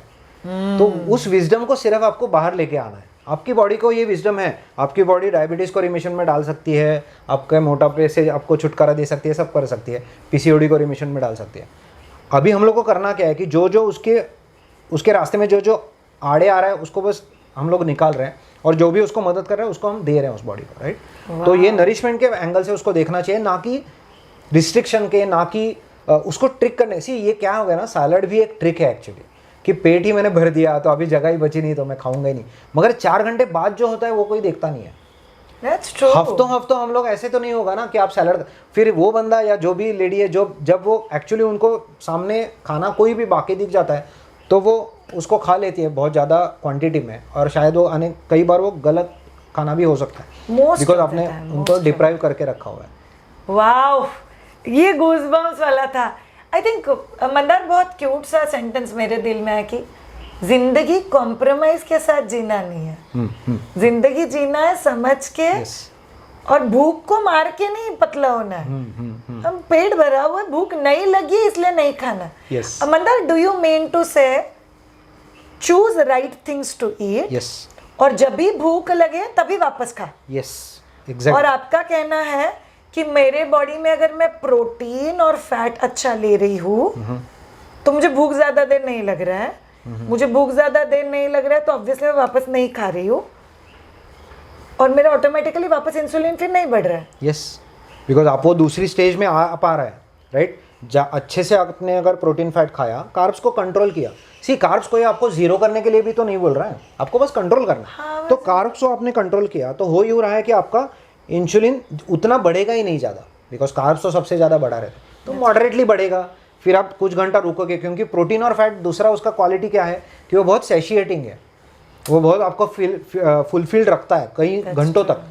तो उस विजडम को सिर्फ आपको बाहर लेके आना है। आपकी बॉडी को ये विजडम है, आपकी बॉडी डायबिटीज़ को रिमिशन में डाल सकती है, आपके मोटापे से आपको छुटकारा दे सकती है, सब कर सकती है, पीसीओडी को रिमिशन में डाल सकती है। अभी हम लोग को करना क्या है कि जो जो उसके रास्ते में जो जो आड़े आ रहा है उसको बस हम लोग निकाल रहे हैं, और जो भी उसको मदद कर रहे हैं उसको हम दे रहे हैं उस बॉडी को, राइट। तो ये नरिशमेंट के एंगल से उसको देखना चाहिए, ना कि रिस्ट्रिक्शन के, ना कि उसको ट्रिक करने से। ये क्या हो गया ना, सैलड भी एक ट्रिक है एक्चुअली, कि पेट ही मैंने भर दिया तो अभी जगह ही बची नहीं तो मैं खाऊंगा ही नहीं, मगर 4 घंटे बाद जो होता है वो कोई देखता नहीं है। हफ्तों हम लोग ऐसे तो नहीं होगा ना कि आप सैलड, फिर वो बंदा या जो भी लेडी है जब वो एक्चुअली उनको सामने खाना कोई भी बाकी दिख जाता है तो वो उसको खा लेती है बहुत ज़्यादा क्वांटिटी में, और शायद वो कई बार वो गलत खाना भी हो सकता है, बिकॉज आपने उनको डिप्राइव करके रखा हुआ है। वाओ, ये गूज़बम्स वाला था। आई थिंक मंदार बहुत क्यूट सा सेंटेंस मेरे दिल में है कि जिंदगी कॉम्प्रोमाइज के साथ जीना नहीं है, जिंदगी जीना है समझ के, और भूख को मार के नहीं पतला होना है। हम पेट भरा हुआ है, भूख नहीं लगी इसलिए नहीं खाना। Mandar, do you mean to say choose right things to eat, और जब भी भूख लगे तभी वापस खा? एग्जैक्टली। और आपका कहना है कि मेरे बॉडी में अगर मैं प्रोटीन और फैट अच्छा ले रही हूँ तो मुझे भूख ज्यादा देर नहीं लग रहा है, मुझे भूख ज्यादा देर नहीं लग रहा है तो ऑब्वियसली मैं वापस नहीं खा रही हूँ, और मेरा ऑटोमेटिकली वापस इंसुलिन फिर नहीं बढ़ रहा है। यस, बिकॉज आप वो दूसरी स्टेज में आ पा रहा है, राइट। अच्छे से आपने अगर प्रोटीन फैट खाया, कार्ब्स को कंट्रोल किया। सी, कार्ब्स को आपको जीरो करने के लिए भी तो नहीं बोल रहा है, आपको बस कंट्रोल करना है। हाँ, तो कार्ब्स को आपने कंट्रोल किया तो हो यूँ रहा है कि आपका इंसुलिन उतना बढ़ेगा ही नहीं ज़्यादा, बिकॉज कार्ब्स तो सबसे ज़्यादा बढ़ा रहता है, तो मॉडरेटली बढ़ेगा, फिर आप कुछ घंटा रुकोगे, क्योंकि प्रोटीन और फैट दूसरा उसका क्वालिटी क्या है कि वो बहुत सैशिएटिंग है, वो बहुत आपको फुलफिल्ड रखता है कई घंटों तक।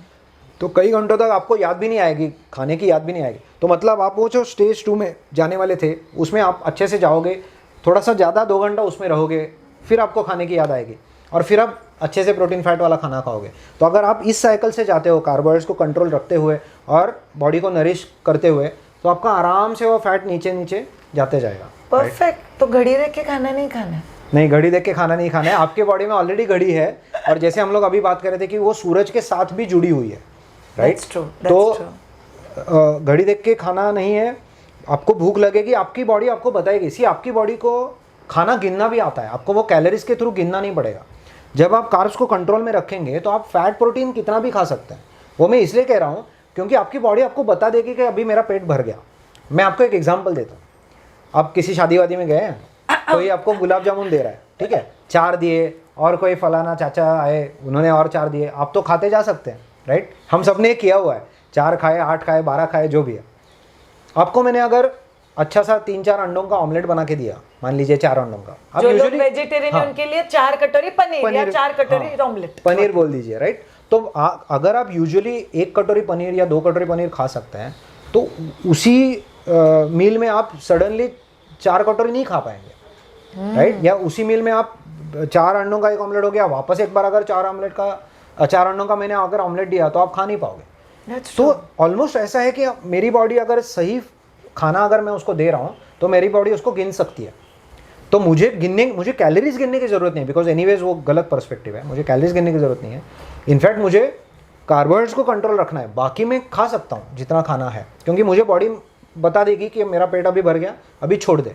तो कई घंटों तक आपको याद भी नहीं आएगी, खाने की याद भी नहीं आएगी। तो मतलब आप वो जो स्टेज 2 में जाने वाले थे उसमें आप अच्छे से जाओगे, थोड़ा सा ज़्यादा 2 घंटा उसमें रहोगे, फिर आपको खाने की याद आएगी और फिर आप अच्छे से प्रोटीन फैट वाला खाना खाओगे। तो अगर आप इस साइकिल से जाते हो, कार्बोहाइड्रेट्स को कंट्रोल रखते हुए और बॉडी को नरिश करते हुए, तो आपका आराम से वो फैट नीचे नीचे जाते जाएगा। परफेक्ट। तो घड़ी देख के खाना नहीं खाना है? नहीं, घड़ी देख के खाना नहीं खाना है। आपके बॉडी में ऑलरेडी घड़ी है, और जैसे हम लोग अभी बात कर रहे थे कि वो सूरज के साथ भी जुड़ी हुई है, राइट? तो घड़ी देख के खाना नहीं है। आपको भूख लगेगी, आपकी बॉडी आपको बताएगी। सी आपकी बॉडी को खाना गिनना भी आता है, आपको वो कैलोरीज के थ्रू गिनना नहीं पड़ेगा। जब आप कार्ब्स को कंट्रोल में रखेंगे तो आप फैट प्रोटीन कितना भी खा सकते हैं। वो मैं इसलिए कह रहा हूँ क्योंकि आपकी बॉडी आपको बता देगी कि अभी मेरा पेट भर गया। मैं आपको एक एग्जांपल देता हूँ। आप किसी शादी वादी में गए हैं, कोई आपको गुलाब जामुन दे रहा है, ठीक है, 4 दिए, और कोई फलाना चाचा आए उन्होंने और 4 दिए, आप तो खाते जा सकते हैं, राइट? हम सब ने किया हुआ है, 4 खाए, 8 खाए, 12 खाए, जो भी है। आपको मैंने अगर अच्छा सा 3-4 अंडों का ऑमलेट बना के दिया, मान लीजिए 4 अंडों का, आप जो लोग यूजुअली वेजिटेरियन है उनके लिए 4 कटोरी पनीर या 4 कटोरी ऑमलेट, पनीर बोल दीजिए, राइट? तो अगर आप यूजुअली 1 कटोरी पनीर या 2 कटोरी पनीर खा सकते हैं, तो उसी मील में आप सडनली 4 कटोरी नहीं खा पाएंगे, राइट? या उसी मील में आप 4 अंडों का एक ऑमलेट हो गया, वापस एक बार अगर 4 अंडों का मैंने अगर ऑमलेट दिया तो आप खा नहीं पाओगे। तो ऑलमोस्ट ऐसा है कि मेरी बॉडी अगर सही खाना अगर मैं उसको दे रहा हूँ तो मेरी बॉडी उसको गिन सकती है। तो मुझे कैलोरीज गिनने की ज़रूरत नहीं, बिकॉज एनीवेज वो गलत पर्सपेक्टिव है। मुझे कैलोरीज गिनने की ज़रूरत नहीं है। इनफैक्ट मुझे कार्बोहाइड्रेट्स को कंट्रोल रखना है, बाकी मैं खा सकता हूँ जितना खाना है, क्योंकि मुझे बॉडी बता देगी कि मेरा पेट अभी भर गया, अभी छोड़ दे।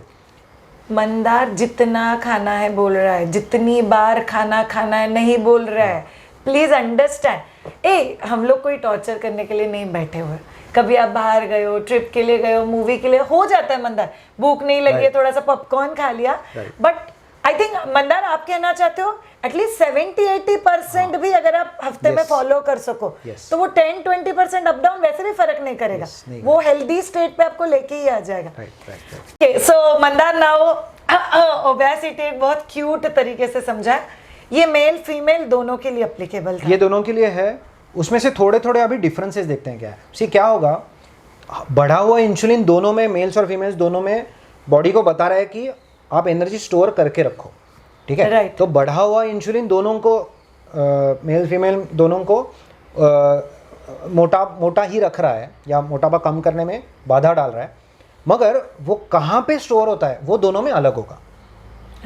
मंदार जितना खाना है बोल रहा है, जितनी बार खाना खाना है नहीं बोल रहा है। Please understand. हम लोग कोई टॉर्चर करने के लिए नहीं बैठे हुए। कभी आप बाहर गए हो, ट्रिप के लिए गए हो, मूवी के लिए, हो जाता है मंदार, भूख नहीं लगी है, थोड़ा सा पॉपकॉर्न खा लिया, बट आई थिंक मंदार आप कहना चाहते हो एटलीस्ट 70-80% भी अगर आप हफ्ते में फॉलो कर सको तो वो 10-20% अप डाउन वैसे भी फर्क नहीं करेगा, वो हेल्दी स्टेट पे आपको लेके ही आ जाएगा। सो मंदार नाउ ओबेसिटी एक बहुत क्यूट तरीके से समझा, ये मेल फीमेल दोनों के लिए एप्लीकेबल था। ये दोनों के लिए है। उसमें से थोड़े थोड़े अभी डिफरेंसेस देखते हैं क्या है। सी क्या होगा, बढ़ा हुआ इंसुलिन दोनों में, मेल्स और फीमेल्स दोनों में बॉडी को बता रहा है कि आप एनर्जी स्टोर करके रखो, ठीक है? Right. तो बढ़ा हुआ इंसुलिन दोनों को, मेल फीमेल दोनों को मोटा ही रख रहा है या मोटापा कम करने में बाधा डाल रहा है, मगर वो कहाँ पे स्टोर होता है वो दोनों में अलग होगा,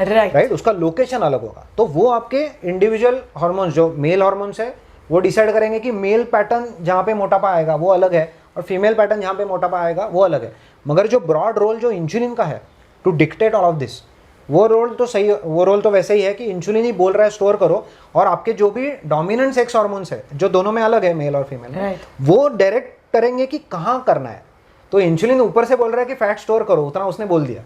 राइट? उसका लोकेशन अलग होगा। तो वो आपके इंडिविजुअल हार्मोन्स, जो मेल हार्मोन्स है, वो डिसाइड करेंगे कि मेल पैटर्न जहाँ पे मोटापा आएगा वो अलग है और फीमेल पैटर्न जहाँ पे मोटापा आएगा वो अलग है। मगर जो ब्रॉड रोल जो इंसुलिन का है to dictate all of this, वो रोल तो वैसे ही है कि इंसुलिन ही बोल रहा है स्टोर करो, और आपके जो भी डोमिनेंट सेक्स हार्मोन्स है जो दोनों में अलग है, मेल और फीमेल, वो डायरेक्ट करेंगे कि कहाँ करना है। तो इंसुलिन ऊपर से बोल रहा है कि फैट स्टोर करो, उतना उसने बोल दिया,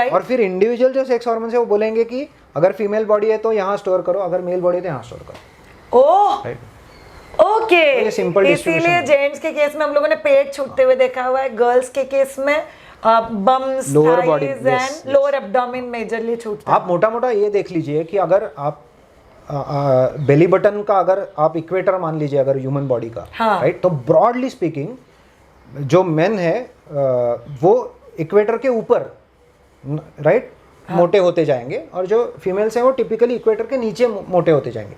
और फिर इंडिविजुअल जो सेक्स हार्मोन्स है वो बोलेंगे कि अगर फीमेल बॉडी है तो यहाँ स्टोर करो, अगर मेल बॉडी है तो यहाँ स्टोर करो। ओह ओके, इसीलिए जेंट्स के केस में हम लोगों ने पेट छूटते हुए देखा हुआ है, गर्ल्स के केस में bums, thighs and lower abdomen majorly छूटता है। आप मोटा मोटा ये देख लीजिए कि अगर आप बेली बटन का अगर आप इक्वेटर मान लीजिए अगर ह्यूमन बॉडी का, राइट? तो ब्रॉडली स्पीकिंग जो मेन है वो इक्वेटर के ऊपर, राइट, मोटे होते जाएंगे, और जो फीमेल्स हैं वो टिपिकली इक्वेटर के नीचे मोटे होते जाएंगे।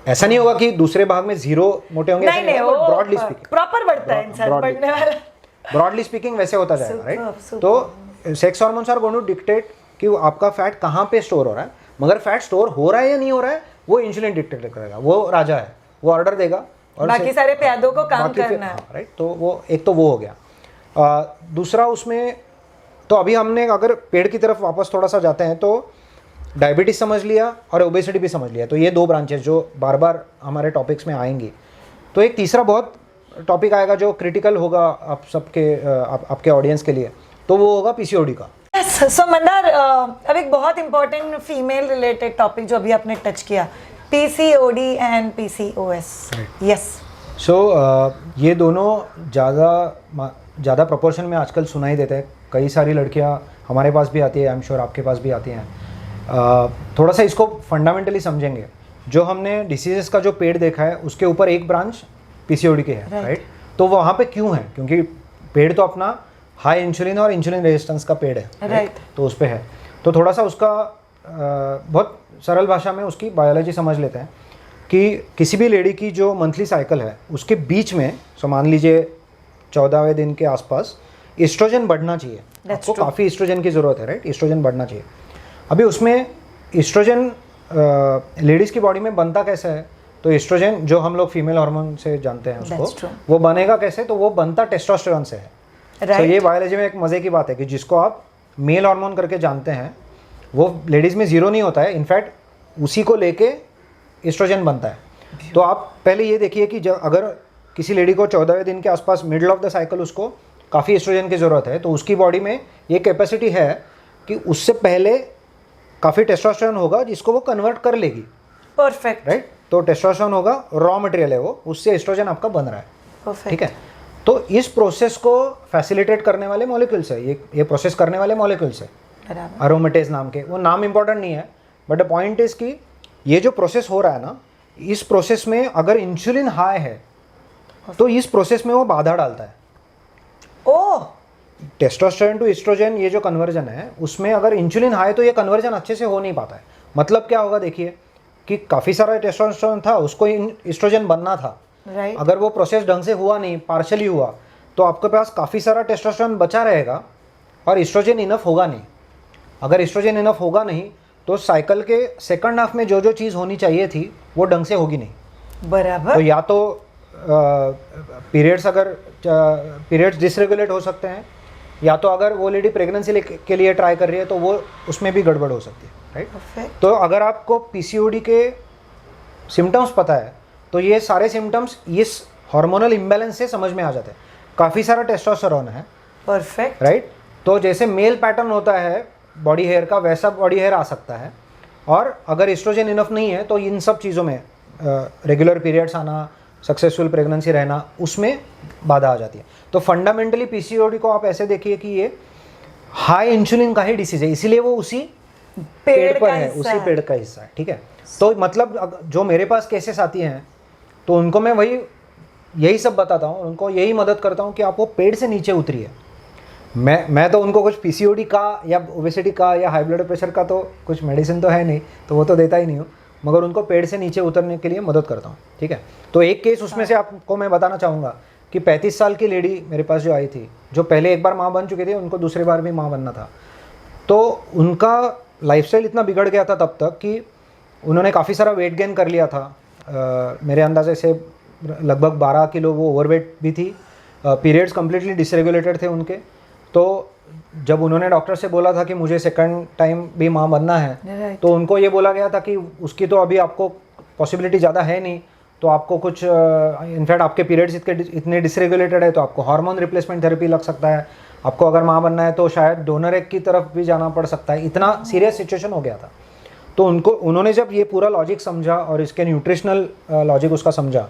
ऐसा नहीं होगा कि दूसरे भाग में जीरो मोटे होंगे, नहीं, ब्रॉडली स्पीकिंग प्रॉपर बढ़ता है इंसान, बढ़ने वाला, ब्रॉडली स्पीकिंग वैसे होता जाएगा, राइट? तो sex hormones are going to dictate कि आपका फैट कहाँ पे स्टोर हो रहा है, मगर फैट स्टोर हो रहा है या नहीं हो रहा है वो इंसुलिन डिक्टेट करेगा, वो राजा है, वो ऑर्डर देगा और बाकी सारे प्यादों को काम करना है, राइट? तो वो एक तो वो हो गया। दूसरा उसमें तो अभी हमने अगर पेड़ की तरफ वापस थोड़ा सा जाते हैं तो डायबिटीज समझ लिया और ओबेसिटी भी समझ लिया, तो ये 2 ब्रांचेस जो बार बार हमारे टॉपिक्स में आएंगी। तो एक तीसरा बहुत टॉपिक आएगा जो क्रिटिकल होगा आप सबके आपके ऑडियंस के लिए, तो वो होगा पीसीओडी का। सो मंदार, अब एक बहुत इंपॉर्टेंट फीमेल रिलेटेड टॉपिक जो अभी आपने टच किया, पीसीओडी एंड पीसीओएस। यस, सो ये दोनों ज़्यादा प्रोपोर्शन में आजकल सुनाई देते हैं कई सारी लड़कियां हमारे पास भी आती है, आई एम श्योर आपके पास भी आती हैं। थोड़ा सा इसको फंडामेंटली समझेंगे। जो हमने डिसीजेस का जो पेड़ देखा है उसके ऊपर एक ब्रांच पीसीओडी के है, राइट? तो वहाँ पे क्यों है? क्योंकि पेड़ तो अपना हाई इंसुलिन और इंसुलिन रेजिस्टेंस का पेड़ है, राइट? तो उस पे है। तो थोड़ा सा उसका बहुत सरल भाषा में उसकी बायोलॉजी समझ लेते हैं कि किसी भी लेडी की जो मंथली साइकिल है उसके बीच में, सो मान लीजिए 14वें दिन के आसपास एस्ट्रोजन बढ़ना चाहिए। आपको काफ़ी एस्ट्रोजन की ज़रूरत है, राइट? एस्ट्रोजन बढ़ना चाहिए। अभी उसमें एस्ट्रोजन लेडीज़ की बॉडी में बनता कैसे है? तो एस्ट्रोजन जो हम लोग फीमेल हार्मोन से जानते हैं उसको, वो बनेगा कैसे? तो वो बनता टेस्टोस्टेरोन से है। तो ये बायोलॉजी में एक मज़े की बात है कि जिसको आप मेल हार्मोन करके जानते हैं वो लेडीज़ में ज़ीरो नहीं होता है, इनफैक्ट उसी को लेके एस्ट्रोजन बनता है। तो आप पहले ये देखिए कि जब अगर किसी लेडी को 14वें दिन के आसपास मिडल ऑफ द साइकिल उसको काफ़ी एस्ट्रोजन की ज़रूरत है, तो उसकी बॉडी में ये कैपेसिटी है कि उससे पहले काफ़ी टेस्टोस्टेरोन होगा जिसको वो कन्वर्ट कर लेगी। Perfect, right? तो टेस्टोस्टेरोन होगा, रॉ मटेरियल है वो, उससे एस्ट्रोजन आपका बन रहा है। परफेक्ट, ठीक है? तो इस प्रोसेस को फैसिलिटेट करने वाले मॉलिक्यूल्स है, ये प्रोसेस करने वाले मॉलिक्यूल्स है अरोमेटेज नाम के। वो नाम इंपॉर्टेंट नहीं है, बट द पॉइंट इज कि ये जो प्रोसेस हो रहा है ना, इस प्रोसेस में अगर इंसुलिन हाई है तो इस प्रोसेस में वो बाधा डालता है। ओह, टेस्टोस्टेरोन टू एस्ट्रोजन ये जो कन्वर्जन है उसमें अगर इंसुलिन हाई तो ये कन्वर्जन अच्छे से हो नहीं पाता है। मतलब क्या होगा, देखिए कि काफ़ी सारा टेस्टोस्टेरोन था, उसको एस्ट्रोजन बनना था, राइट? अगर वो प्रोसेस ढंग से हुआ नहीं, पार्शली हुआ, तो आपके पास काफ़ी सारा टेस्टोस्टेरोन बचा रहेगा और एस्ट्रोजन इनफ होगा नहीं। अगर एस्ट्रोजन इनफ होगा नहीं तो साइकिल के सेकंड हाफ में जो जो चीज़ होनी चाहिए थी वो ढंग से होगी नहीं। बराबर। तो या तो पीरियड्स डिसरेगुलेट हो सकते हैं, या तो अगर वो लेडी प्रेगनेंसी के लिए ट्राई कर रही है तो वो उसमें भी गड़बड़ हो सकती है, राइट? तो अगर आपको पीसीओडी के सिम्टम्स पता है तो ये सारे सिम्टम्स इस हार्मोनल इम्बैलेंस से समझ में आ जाते हैं। काफ़ी सारा टेस्टोस्टेरोन है, परफेक्ट, राइट? तो जैसे मेल पैटर्न होता है बॉडी हेयर का, वैसा बॉडी हेयर आ सकता है। और अगर एस्ट्रोजन इनफ नहीं है तो इन सब चीज़ों में रेगुलर पीरियड्स आना, सक्सेसफुल प्रेगनेंसी रहना, उसमें बाधा आ जाती है। तो फंडामेंटली पीसीओडी को आप ऐसे देखिए कि ये हाई इंसुलिन का ही डिसीज है, इसीलिए वो उसी पेड़ पर है, उसी पेड़ का हिस्सा है। ठीक है? तो मतलब जो मेरे पास केसेस आती हैं तो उनको मैं यही सब बताता हूँ, उनको यही मदद करता हूँ कि आप वो पेड़ से नीचे उतरिए। मैं तो उनको कुछ पीसीओडी का या ओबेसिटी का या हाई ब्लड प्रेशर का तो कुछ मेडिसिन तो है नहीं, तो वो तो देता ही नहीं हूँ, मगर उनको पेड़ से नीचे उतरने के लिए मदद करता हूँ। ठीक है? तो एक केस उसमें से आपको मैं बताना चाहूँगा कि 35 साल की लेडी मेरे पास जो आई थी, जो पहले एक बार माँ बन चुकी थी, उनको दूसरी बार भी माँ बनना था। तो उनका लाइफस्टाइल इतना बिगड़ गया था तब तक कि उन्होंने काफ़ी सारा वेट गेन कर लिया था। मेरे अंदाजे से लगभग 12 किलो वो ओवरवेट भी थी। पीरियड्स कम्प्लीटली डिसरेगुलेटेड थे उनके। तो जब उन्होंने डॉक्टर से बोला था कि मुझे सेकंड टाइम भी माँ बनना है, तो उनको ये बोला गया था कि उसकी तो अभी आपको पॉसिबिलिटी ज़्यादा है नहीं, तो आपको कुछ इनफैक्ट आपके पीरियड्स इतने डिसरेगुलेटेड है तो आपको हार्मोन रिप्लेसमेंट थेरेपी लग सकता है, आपको अगर माँ बनना है तो शायद डोनर एग की तरफ भी जाना पड़ सकता है। इतना सीरियस सिचुएशन हो गया था। तो उन्होंने जब ये पूरा लॉजिक समझा और इसके न्यूट्रिशनल लॉजिक उसका समझा,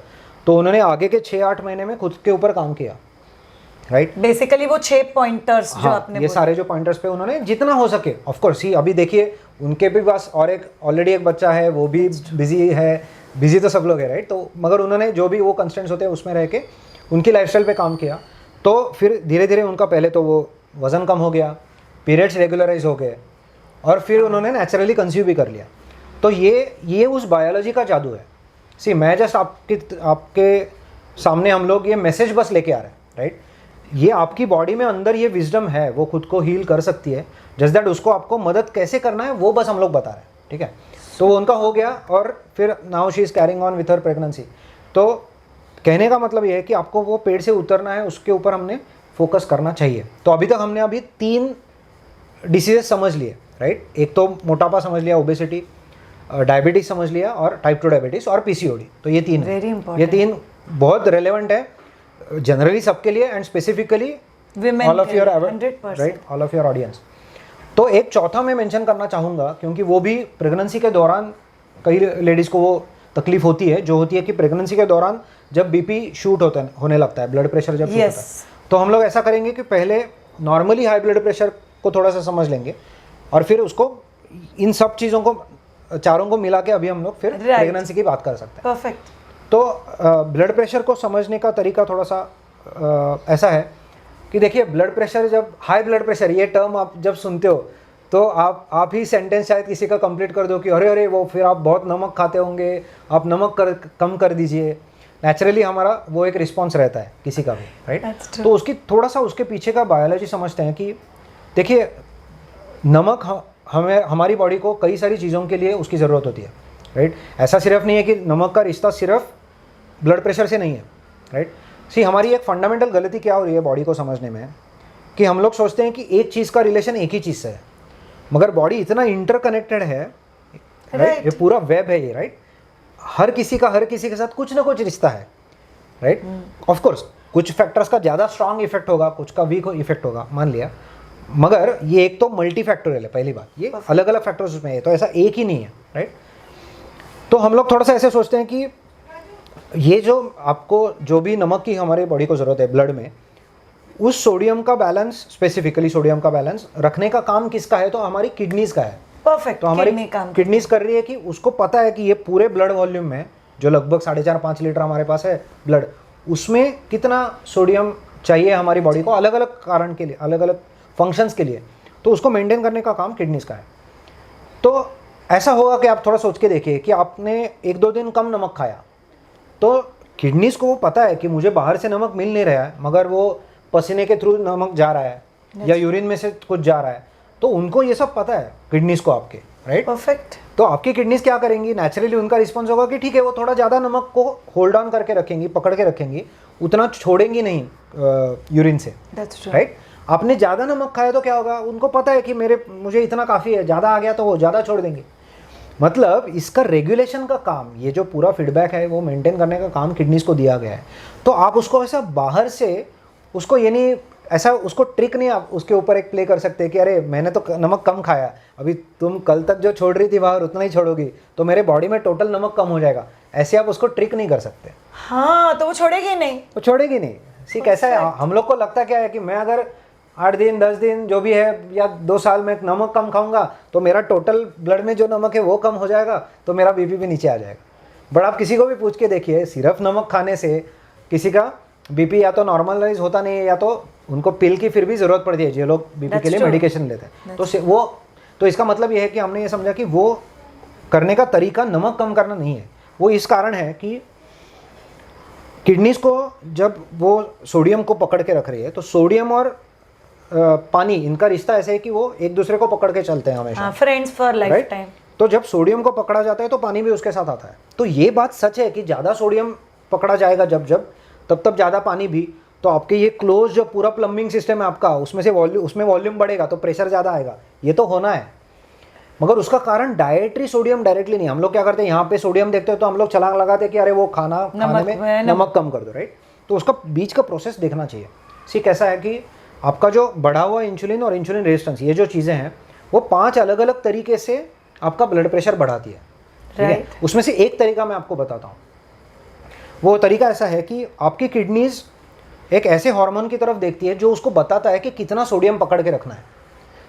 तो उन्होंने आगे के 6-8 महीने में खुद के ऊपर काम किया, राइट? बेसिकली वो 6 पॉइंटर्स जो आपने ये सारे जो पॉइंटर्स पे उन्होंने जितना हो सके, ऑफ कोर्स ही अभी देखिए उनके भी पास और एक ऑलरेडी एक बच्चा है, वो भी बिजी है, बिजी तो सब लोग है, राइट? तो मगर उन्होंने जो भी वो कंस्टेंट्स होते हैं उसमें रह के उनकी लाइफस्टाइल पे काम किया। तो फिर धीरे धीरे उनका पहले तो वो वज़न कम हो गया, पीरियड्स रेगुलराइज हो गए, और फिर उन्होंने नेचुरली कंसीव भी कर लिया। तो ये उस बायोलॉजी का जादू है। सी मैं जस्ट आपके सामने हम लोग ये मैसेज बस लेके आ रहे हैं, राइट? ये आपकी बॉडी में अंदर ये विजडम है, वो खुद को हील कर सकती है। जस्ट दैट उसको आपको मदद कैसे करना है वो बस हम लोग बता रहे हैं, ठीक है? तो वो उनका हो गया और फिर now she is carrying on with her pregnancy. तो कहने का मतलब ये है कि आपको वो पेड़ से उतरना है, उसके ऊपर हमने फोकस करना चाहिए। तो अभी तक हमने 3 डिसीजेस समझ लिए, राइट? एक तो मोटापा समझ लिया, ओबेसिटी, डायबिटीज समझ लिया, और टाइप 2 डायबिटीज और पीसीओडी। तो ये 3 है, ये 3 बहुत रेलेवेंट है जनरली सबके लिए and specifically all of your right, all of your audience. तो एक चौथा मैं मेंशन करना चाहूँगा, क्योंकि वो भी प्रेगनेंसी के दौरान कई लेडीज़ को वो तकलीफ होती है, जो होती है कि प्रेगनेंसी के दौरान जब बीपी शूट होने लगता है, ब्लड प्रेशर जब शूट होता है, तो हम लोग ऐसा करेंगे कि पहले नॉर्मली हाई ब्लड प्रेशर को थोड़ा सा समझ लेंगे और फिर उसको इन सब चीज़ों को चारों को मिला के अभी हम लोग फिर प्रेगनेंसी की बात कर सकते हैं। परफेक्ट। तो ब्लड प्रेशर को समझने का तरीका थोड़ा सा ऐसा है कि देखिए, ब्लड प्रेशर, जब हाई ब्लड प्रेशर ये टर्म आप जब सुनते हो तो आप ही सेंटेंस शायद किसी का कंप्लीट कर दो कि अरे अरे वो फिर आप बहुत नमक खाते होंगे, आप नमक कम कर दीजिए। नेचुरली हमारा वो एक रिस्पॉन्स रहता है किसी का भी, राइट। तो उसकी थोड़ा सा उसके पीछे का बायोलॉजी समझते हैं कि देखिए, नमक हमें हमारी बॉडी को कई सारी चीज़ों के लिए उसकी ज़रूरत होती है, राइट। ऐसा सिर्फ नहीं है कि नमक का रिश्ता सिर्फ ब्लड प्रेशर से नहीं है, राइट। हमारी एक फंडामेंटल गलती क्या हो रही है बॉडी को समझने में कि हम लोग सोचते हैं कि एक चीज़ का रिलेशन एक ही चीज़ से है, मगर बॉडी इतना इंटरकनेक्टेड है, राइट। ये पूरा वेब है ये, राइट। हर किसी के साथ कुछ ना कुछ रिश्ता है, राइट। ऑफ कोर्स कुछ फैक्टर्स का ज़्यादा स्ट्रांग इफेक्ट होगा, कुछ का वीक इफेक्ट होगा, मान लिया, मगर ये एक तो मल्टी फैक्टोरियल है। पहली बात, ये अलग अलग फैक्टर्स उसमें है, तो ऐसा एक ही नहीं है, राइट। तो हम लोग थोड़ा सा ऐसे सोचते हैं कि ये जो आपको जो भी नमक की हमारे बॉडी को ज़रूरत है ब्लड में, उस सोडियम का बैलेंस, स्पेसिफिकली सोडियम का बैलेंस रखने का काम किसका है? तो हमारी किडनीज का है। परफेक्ट। तो हमारी किडनीज कर रही है कि उसको पता है कि ये पूरे ब्लड वॉल्यूम में जो लगभग 4.5-5 लीटर हमारे पास है ब्लड, उसमें कितना सोडियम चाहिए हमारी बॉडी को अलग अलग कारण के लिए, अलग अलग फंक्शंस के लिए, तो उसको मेंटेन करने का काम किडनीज का है। तो ऐसा होगा कि आप थोड़ा सोच के देखिए कि आपने 1-2 दिन कम नमक खाया, तो किडनीज को पता है कि मुझे बाहर से नमक मिल नहीं रहा है, मगर वो पसीने के थ्रू नमक जा रहा है या यूरिन में से कुछ जा रहा है, तो उनको ये सब पता है किडनीज को आपके, राइट। परफेक्ट। तो आपकी किडनीज क्या करेंगी? नेचुरली उनका रिस्पॉन्स होगा कि ठीक है, वो थोड़ा ज़्यादा नमक को होल्ड ऑन करके रखेंगी, पकड़ के रखेंगी, उतना छोड़ेंगी नहीं यूरिन से, राइट। आपने ज़्यादा नमक खाया तो क्या होगा? उनको पता है कि मुझे इतना काफ़ी है, ज़्यादा आ गया तो वो ज़्यादा छोड़ देंगे। मतलब इसका रेगुलेशन का काम, ये जो पूरा फीडबैक है वो मेंटेन करने का काम किडनीज को दिया गया है। तो आप उसको ऐसा बाहर से उसको, यानी ऐसा उसको ट्रिक नहीं आप उसके ऊपर एक प्ले कर सकते कि अरे मैंने तो नमक कम खाया, अभी तुम कल तक जो छोड़ रही थी बाहर उतना ही छोड़ोगी तो मेरे बॉडी में टोटल नमक कम हो जाएगा, ऐसे आप उसको ट्रिक नहीं कर सकते। हाँ, तो वो छोड़ेगी नहीं, वो छोड़ेगी नहीं। सी कैसा है, हम लोग को लगता क्या है कि मैं अगर 8 दिन 10 दिन जो भी है या 2 साल में नमक कम खाऊंगा तो मेरा टोटल ब्लड में जो नमक है वो कम हो जाएगा, तो मेरा बीपी भी नीचे आ जाएगा। बट आप किसी को भी पूछ के देखिए, सिर्फ नमक खाने से किसी का बीपी या तो नॉर्मलाइज होता नहीं है या तो उनको पिल की फिर भी ज़रूरत पड़ती है, जो लोग बीपी के लिए मेडिकेशन लेते हैं। तो इसका मतलब ये है कि हमने ये समझा कि वो करने का तरीका नमक कम करना नहीं है। वो इस कारण है कि किडनीज को जब वो सोडियम को पकड़ के रख रही है, तो सोडियम और पानी, इनका रिश्ता ऐसे है कि वो एक दूसरे को पकड़ के चलते हैं हमेशा, फ्रेंड्स फॉर लाइफ टाइम। तो जब सोडियम को पकड़ा जाता है तो पानी भी उसके साथ आता है। तो ये बात सच है कि ज़्यादा सोडियम पकड़ा जाएगा तब ज़्यादा पानी भी, तो आपके ये क्लोज जो पूरा प्लम्बिंग सिस्टम है आपका, उसमें वॉल्यूम बढ़ेगा तो प्रेशर ज़्यादा आएगा, ये तो होना है। मगर उसका कारण डायट्री सोडियम डायरेक्टली नहीं। हम लोग क्या करते हैं, यहाँ पे सोडियम देखते हो तो हम लोग छलांग लगाते हैं कि अरे वो खाने में नमक कम कर दो, राइट। तो उसका बीच का प्रोसेस देखना चाहिए। सी कैसा है कि आपका जो बढ़ा हुआ इंसुलिन और इंसुलिन रेजिस्टेंस, ये जो चीज़ें हैं वो 5 अलग अलग तरीके से आपका ब्लड प्रेशर बढ़ाती है, ठीक है। उसमें से एक तरीका मैं आपको बताता हूँ। वो तरीका ऐसा है कि आपकी किडनीज एक ऐसे हार्मोन की तरफ देखती है जो उसको बताता है कि कितना सोडियम पकड़ के रखना है।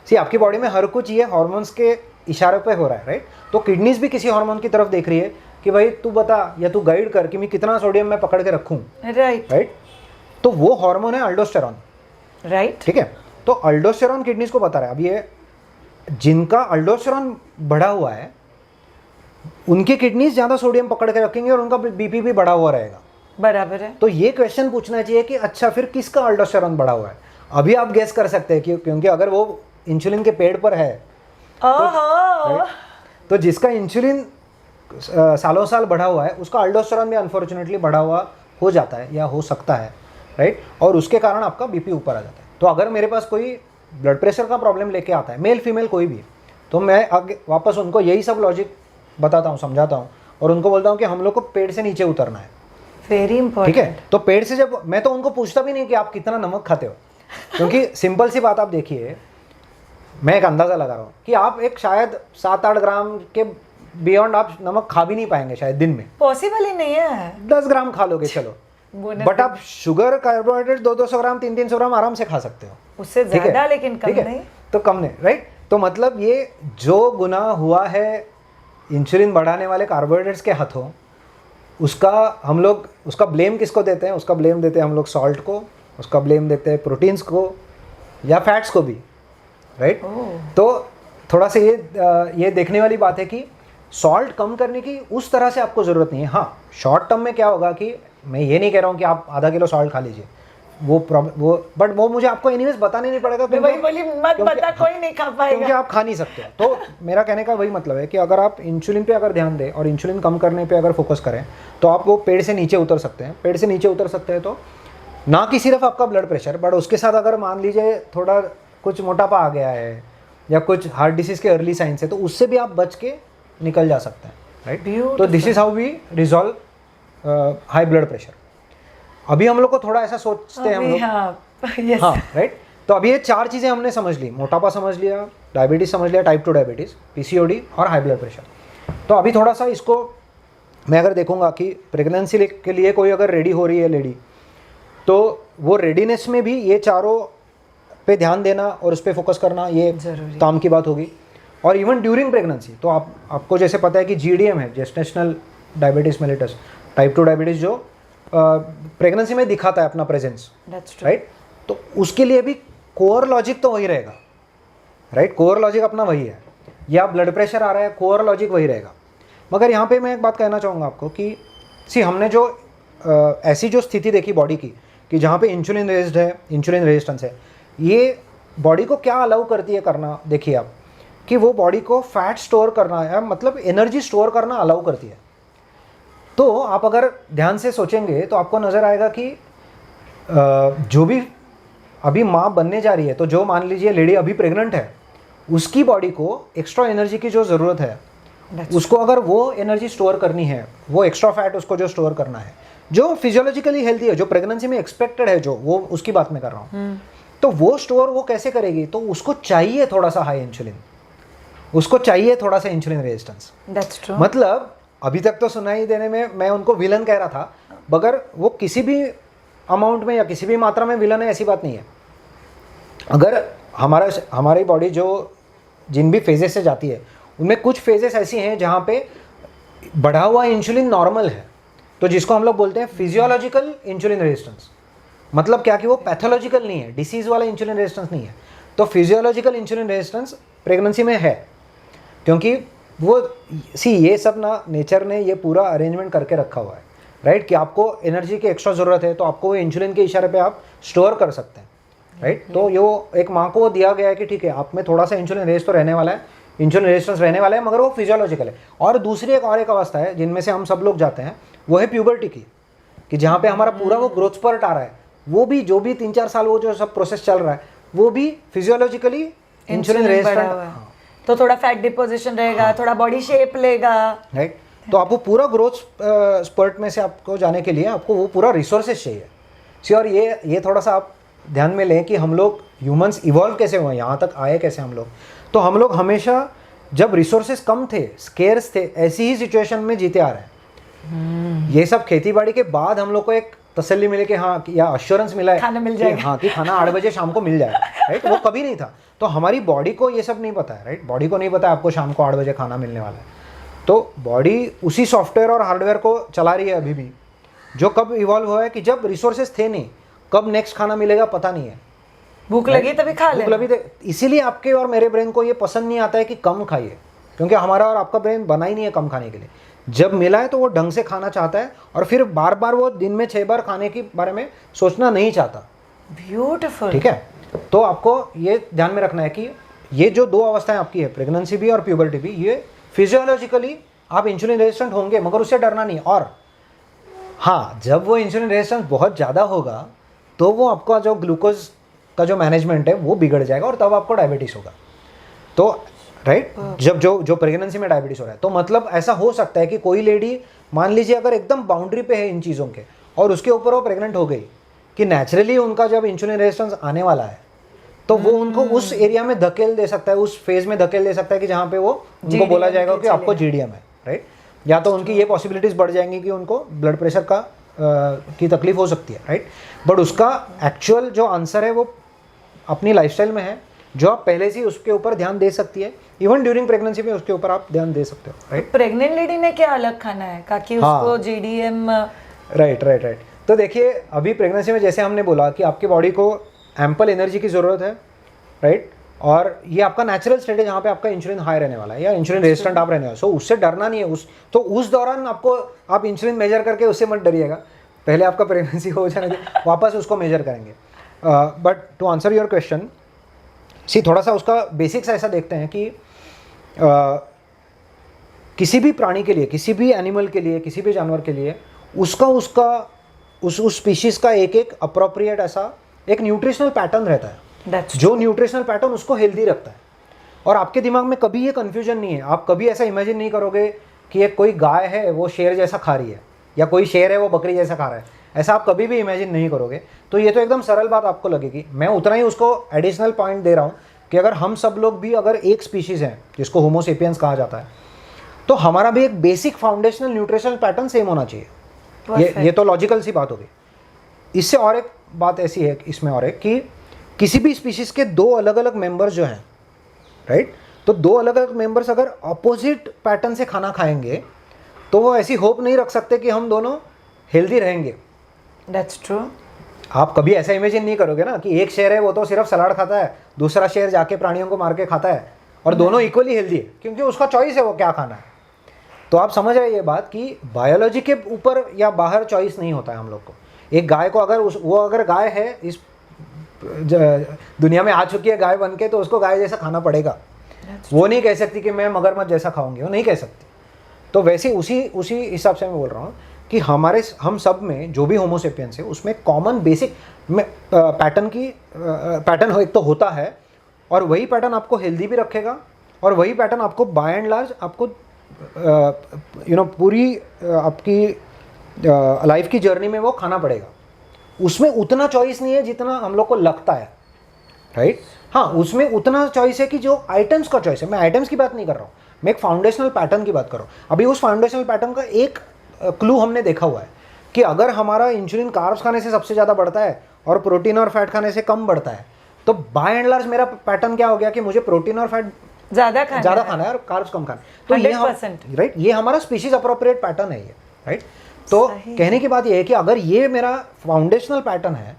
सी आपकी बॉडी में हर कुछ ये हार्मोन्स के इशारे पे हो रहा है, राइट। तो किडनीज भी किसी हार्मोन की तरफ देख रही है कि भाई तू बता या तू गाइड कर कि मैं कितना सोडियम मैं पकड़ के रखूँ, राइट। तो वो हार्मोन है अल्डोस्टेरॉन, राइट, ठीक है। तो अल्डोस्टेरॉन किडनीज को बता रहा है। अब ये जिनका अल्डोस्टेरॉन बढ़ा हुआ है उनकी किडनीज ज़्यादा सोडियम पकड़ के रखेंगे और उनका बीपी भी बढ़ा हुआ रहेगा, बराबर है। तो ये क्वेश्चन पूछना चाहिए कि अच्छा फिर किसका अल्डोस्टेरॉन बढ़ा हुआ है। अभी आप गेस कर सकते हैं कि क्योंकि अगर वो इंसुलिन के पेड़ पर है तो जिसका इंसुलिन सालों साल बढ़ा हुआ है उसका अल्डोस्टेरॉन भी अनफॉर्चुनेटली बढ़ा हुआ हो जाता है या हो सकता है, राइट। और उसके कारण आपका बीपी ऊपर आ जाता है। तो अगर मेरे पास कोई ब्लड प्रेशर का प्रॉब्लम लेके आता है, मेल फीमेल कोई भी, तो मैं आगे वापस उनको यही सब लॉजिक बताता हूँ, समझाता हूँ और उनको बोलता हूँ कि हम लोग को पेड़ से नीचे उतरना है, वेरी इंपॉर्टेंट, ठीक है। तो पेड़ से जब मैं तो उनको पूछता भी नहीं कि आप कितना नमक खाते हो, क्योंकि सिंपल सी बात आप देखिए, मैं एक अंदाज़ा लगा रहा हूँ कि आप एक शायद 7-8 ग्राम के बियॉन्ड आप नमक खा भी नहीं पाएंगे शायद दिन में, पॉसिबल ही नहीं है। 10 ग्राम खा लोगे चलो, बट आप शुगर कार्बोहाइड्रेट 200-200 ग्राम 300-300 ग्राम आराम से खा सकते हो, उससे ठीक है? ज्यादा लेकिन कम ठीक है? नहीं। तो कम नहीं, राइट। तो मतलब ये जो गुना हुआ है इंसुलिन बढ़ाने वाले कार्बोहाइड्रेट्स के हाथों, उसका हम लोग उसका ब्लेम किसको देते हैं? उसका ब्लेम देते हैं हम लोग सॉल्ट को, उसका ब्लेम देते हैं प्रोटीन्स को या फैट्स को भी, राइट। तो थोड़ा सा ये देखने वाली बात है कि सॉल्ट कम करने की उस तरह से आपको ज़रूरत नहीं है। हाँ, शॉर्ट टर्म में क्या होगा कि मैं ये नहीं कह रहा हूँ कि आप आधा किलो सॉल्ट खा लीजिए, बट वो मुझे आपको एनीवेज बताने नहीं पड़ेगा, मैं वही बोली, मत बता, कोई नहीं खा पाएगा क्योंकि आप खा नहीं सकते। तो मेरा कहने का वही मतलब है कि अगर आप इंसुलिन पे अगर ध्यान दें और इंसुलिन कम करने पे अगर फोकस करें तो आप वो पेड़ से नीचे उतर सकते हैं। पेड़ से नीचे उतर सकते हैं तो ना कि सिर्फ आपका ब्लड प्रेशर, बट उसके साथ अगर मान लीजिए थोड़ा कुछ मोटापा आ गया है या कुछ हार्ट डिसीज़ के अर्ली साइंस है, तो उससे भी आप बच के निकल जा सकते हैं, राइट। तो this is how we resolve high blood pressure. अभी हम लोग को थोड़ा ऐसा सोचते हैं हम लोग, हाँ, राइट। तो अभी ये 4 चीज़ें हमने समझ ली, मोटापा समझ लिया, डायबिटीज़ समझ लिया, टाइप 2 डायबिटीज़, पीसीओडी और हाई ब्लड प्रेशर। तो अभी थोड़ा सा इसको मैं अगर देखूंगा कि प्रेगनेंसी के लिए कोई अगर रेडी हो रही है लेडी, तो वो रेडीनेस में भी ये चारों पे ध्यान देना और उस पर फोकस करना ये काम की बात होगी। और इवन ड्यूरिंग प्रेगनेंसी तो आपको जैसे पता है कि जीडीएम है, gestational diabetes mellitus, type 2 diabetes, जो प्रेगनेंसी में दिखाता है अपना प्रेजेंस, राइट। तो उसके लिए भी कोर लॉजिक तो वही रहेगा, राइट। कोर लॉजिक अपना वही है, या ब्लड प्रेशर आ रहा है, कोर लॉजिक वही रहेगा। मगर यहाँ पे मैं एक बात कहना चाहूँगा आपको कि हमने जो ऐसी जो स्थिति देखी बॉडी की कि जहाँ पे इंसुलिन रेज्ड है, इंसुलिन रेजिस्टेंस है, ये बॉडी को क्या अलाउ करती है करना, देखिए आप कि वो बॉडी को फैट स्टोर करना है, मतलब एनर्जी स्टोर करना अलाउ करती है। तो आप अगर ध्यान से सोचेंगे तो आपको नज़र आएगा कि जो भी अभी माँ बनने जा रही है, तो जो मान लीजिए लेडी अभी प्रेग्नेंट है, उसकी बॉडी को एक्स्ट्रा एनर्जी की जो ज़रूरत है, उसको अगर वो एनर्जी स्टोर करनी है, वो एक्स्ट्रा फैट उसको जो स्टोर करना है, जो फिजियोलॉजिकली हेल्दी है, जो प्रेगनेंसी में एक्सपेक्टेड है, जो वो उसकी बात मैं कर रहा हूँ, तो वो स्टोर वो कैसे करेगी? तो उसको चाहिए थोड़ा सा हाई इंसुलिन, उसको चाहिए थोड़ा सा इंसुलिन रेजिस्टेंस। That's true. मतलब अभी तक तो सुनाई देने में मैं उनको विलन कह रहा था, मगर वो किसी भी अमाउंट में या किसी भी मात्रा में विलन है ऐसी बात नहीं है। अगर हमारी बॉडी जो जिन भी फेजेस से जाती है, उनमें कुछ फेजेस ऐसी हैं जहाँ पे बढ़ा हुआ इंसुलिन नॉर्मल है, तो जिसको हम लोग बोलते हैं फिजियोलॉजिकल इंसुलिन रेजिस्टेंस। मतलब क्या कि वो पैथोलॉजिकल नहीं है, डिसीज़ वाला इंसुलिन रेजिस्टेंस नहीं है। तो फिजियोलॉजिकल इंसुलिन रेजिस्टेंस प्रेगनेंसी में है, क्योंकि वो ये सब ना नेचर ने ये पूरा अरेंजमेंट करके रखा हुआ है, राइट, कि आपको एनर्जी की एक्स्ट्रा ज़रूरत है तो आपको वो इंसुलिन के इशारे पे आप स्टोर कर सकते हैं, राइट। तो यो एक माँ को दिया गया है कि ठीक है, आप में थोड़ा सा इंसुलिन रेज तो रहने वाला है, इंसुलिन रेजिस्टेंस रहने वाला है, मगर वो फिजियोलॉजिकल है। और दूसरी एक अवस्था है जिनमें से हम सब लोग जाते हैं, वो है प्यूबर्टी की, कि जहाँ पे हमारा पूरा वो ग्रोथ स्पर्ट आ रहा है, वो भी जो भी 3-4 साल वो जो सब प्रोसेस चल रहा है, वो भी फिजियोलॉजिकली इंसुलिन रेजिस्टेंट, तो थोड़ा फैट डिपोजिशन रहेगा, थोड़ा बॉडी शेप लेगा, राइट। तो आपको पूरा ग्रोथ स्पर्ट में से आपको जाने के लिए आपको वो पूरा रिसोर्सेज चाहिए। और ये थोड़ा सा आप ध्यान में लें कि हम लोग ह्यूमंस इवॉल्व कैसे हुए, यहाँ तक आए कैसे हम लोग। तो हम लोग हमेशा जब रिसोर्सेज कम थे, स्केर्स थे, ऐसी ही सिचुएशन में जीते आ रहे हैं। ये सब खेती बाड़ी के बाद हम लोग को एक तसल्ली मिले कि हाँ, या अश्योरेंस मिला है, खाना मिल जाएगा, हाँ, कि खाना 8 बजे शाम को मिल जाएगा, राइट। वो कभी नहीं था। तो हमारी बॉडी को ये सब नहीं पता है, राइट। बॉडी को नहीं पता आपको शाम को 8 बजे खाना मिलने वाला है। तो बॉडी उसी सॉफ्टवेयर और हार्डवेयर को चला रही है अभी भी, जो कब इवॉल्व हुआ है कि जब रिसोर्सेज थे नहीं, कब नेक्स्ट खाना मिलेगा पता नहीं है। भूख लगी तभी खा ले, भूख लगी। इसीलिए आपके और मेरे ब्रेन को ये पसंद नहीं आता है कि कम खाइए, क्योंकि हमारा और आपका ब्रेन बना ही नहीं है कम खाने के लिए। जब मिला है तो वो ढंग से खाना चाहता है, और फिर बार बार वो दिन में 6 बार खाने के बारे में सोचना नहीं चाहता। ब्यूटीफुल, ठीक है। तो आपको ये ध्यान में रखना है कि ये जो 2 अवस्थाएं आपकी है, प्रेगनेंसी भी और प्यूबर्टी भी, ये फिजियोलॉजिकली आप इंसुलिन रेजिस्टेंट होंगे, मगर उससे डरना नहीं। और हाँ, जब वो इंसुलिन रेजिस्टेंस बहुत ज़्यादा होगा तो वो आपका जो ग्लूकोज का जो मैनेजमेंट है वो बिगड़ जाएगा, और तब आपको डायबिटीज़ होगा। तो राइट, जब जो प्रेगनेंसी में डायबिटीज़ हो रहा है, तो मतलब ऐसा हो सकता है कि कोई लेडी मान लीजिए अगर एकदम बाउंड्री पे है इन चीज़ों के, और उसके ऊपर वो प्रेग्नेंट हो गई, कि नेचुरली उनका जब इंसुलिन रेजिस्टेंस आने वाला है, तो वो उनको उस एरिया में धकेल दे सकता है, उस फेज में धकेल दे सकता है कि जहाँ पे वो उनको बोला जाएगा कि आपको जीडीएम है, राइट। या तो उनकी ये पॉसिबिलिटीज़ बढ़ जाएंगी कि उनको ब्लड प्रेशर की तकलीफ हो सकती है, राइट। बट उसका एक्चुअल जो आंसर है वो अपनी लाइफस्टाइल में है जो आप पहले से ही उसके ऊपर ध्यान दे सकती है, इवन ड्यूरिंग प्रेगनेंसी में उसके ऊपर आप ध्यान दे सकते हो, राइट। प्रेग्नेंट लेडी ने क्या अलग खाना है ताकि उसको जीडीएम? राइट। तो देखिए अभी प्रेगनेंसी में जैसे हमने बोला कि आपकी बॉडी को एम्पल एनर्जी की ज़रूरत है, राइट, और ये आपका नेचुरल स्टेट है जहाँ पे आपका इंसुलिन हाई रहने वाला है या इंसुलिन रेजिस्टेंट आप रहने वाले, सो उससे डरना नहीं है। उस दौरान आप इंसुलिन मेजर करके उससे मत डरिएगा, पहले आपका प्रेगनेंसी हो जाने दे, वापस उसको मेजर करेंगे। But to answer your question, थोड़ा सा उसका बेसिक्स ऐसा देखते हैं कि किसी भी प्राणी के लिए, किसी भी एनिमल के लिए, किसी भी जानवर के लिए उस स्पीशीज़ का एक अप्रोप्रिएट ऐसा एक न्यूट्रिशनल पैटर्न रहता है, जो न्यूट्रिशनल पैटर्न उसको हेल्दी रखता है। और आपके दिमाग में कभी ये कन्फ्यूजन नहीं है, आप कभी ऐसा इमेजिन नहीं करोगे कि एक कोई गाय है वो शेर जैसा खा रही है या कोई शेर है वो बकरी जैसा खा रहा है, ऐसा आप कभी भी इमेजिन नहीं करोगे। तो ये तो एकदम सरल बात आपको लगेगी। मैं उतना ही उसको एडिशनल पॉइंट दे रहा हूँ कि अगर हम सब लोग भी अगर एक स्पीशीज़ हैं जिसको होमो सेपियंस कहा जाता है, तो हमारा भी एक basic foundational nutritional pattern same होना चाहिए। ये तो लॉजिकल सी बात होगी। इससे और एक बात ऐसी है इसमें और एक कि किसी भी स्पीशीज़ के दो अलग अलग मेंबर्स जो हैं, राइट, तो दो अलग अलग मेंबर्स अगर अपोजिट पैटर्न से खाना खाएंगे तो वो ऐसी होप नहीं रख सकते कि हम दोनों हेल्दी रहेंगे। That's true. आप कभी ऐसा इमेजिन नहीं करोगे ना कि एक शेर है वो तो सिर्फ सलाद खाता है, दूसरा शेर जाके प्राणियों को मार के खाता है और दोनों इक्वली हेल्दी है, क्योंकि उसका चॉइस है वो क्या खाना है। तो आप समझ रहे ये बात कि बायोलॉजी के ऊपर या बाहर चॉइस नहीं होता है हम लोग को। एक गाय को अगर गाय है, इस दुनिया में आ चुकी है गाय बन के, तो उसको गाय जैसा खाना पड़ेगा। वो नहीं कह सकती कि मैं मगरमच्छ जैसा खाऊंगी, वो नहीं कह सकती। तो वैसे उसी हिसाब से मैं बोल रहा हूँ कि हम सब में जो भी होमोसेपियंस है उसमें कॉमन बेसिक पैटर्न एक तो होता है, और वही पैटर्न आपको हेल्दी भी रखेगा, और वही पैटर्न आपको बाय एंड लार्ज आपको पूरी आपकी लाइफ की जर्नी में वो खाना पड़ेगा। उसमें उतना चॉइस नहीं है जितना हम लोग को लगता है, राइट। हाँ, उसमें उतना चॉइस है कि जो आइटम्स का चॉइस है, मैं आइटम्स की बात नहीं कर रहा हूँ, मैं एक फाउंडेशनल पैटर्न की बात कर रहा हूँ। अभी उस फाउंडेशनल पैटर्न का एक क्लू हमने देखा हुआ है कि अगर हमारा इंसुलिन कार्ब्स खाने से सबसे ज़्यादा बढ़ता है और प्रोटीन और फैट खाने से कम बढ़ता है, तो बाय एंड लार्ज मेरा पैटर्न क्या हो गया कि मुझे प्रोटीन और फैट ज़्यादा खाना है और कार्ब्स कम खाना है। तो ये राइट, ये हमारा स्पीशीज अप्रोप्रिएट पैटर्न है ये, राइट। तो कहने की बात ये है कि अगर ये मेरा फाउंडेशनल पैटर्न है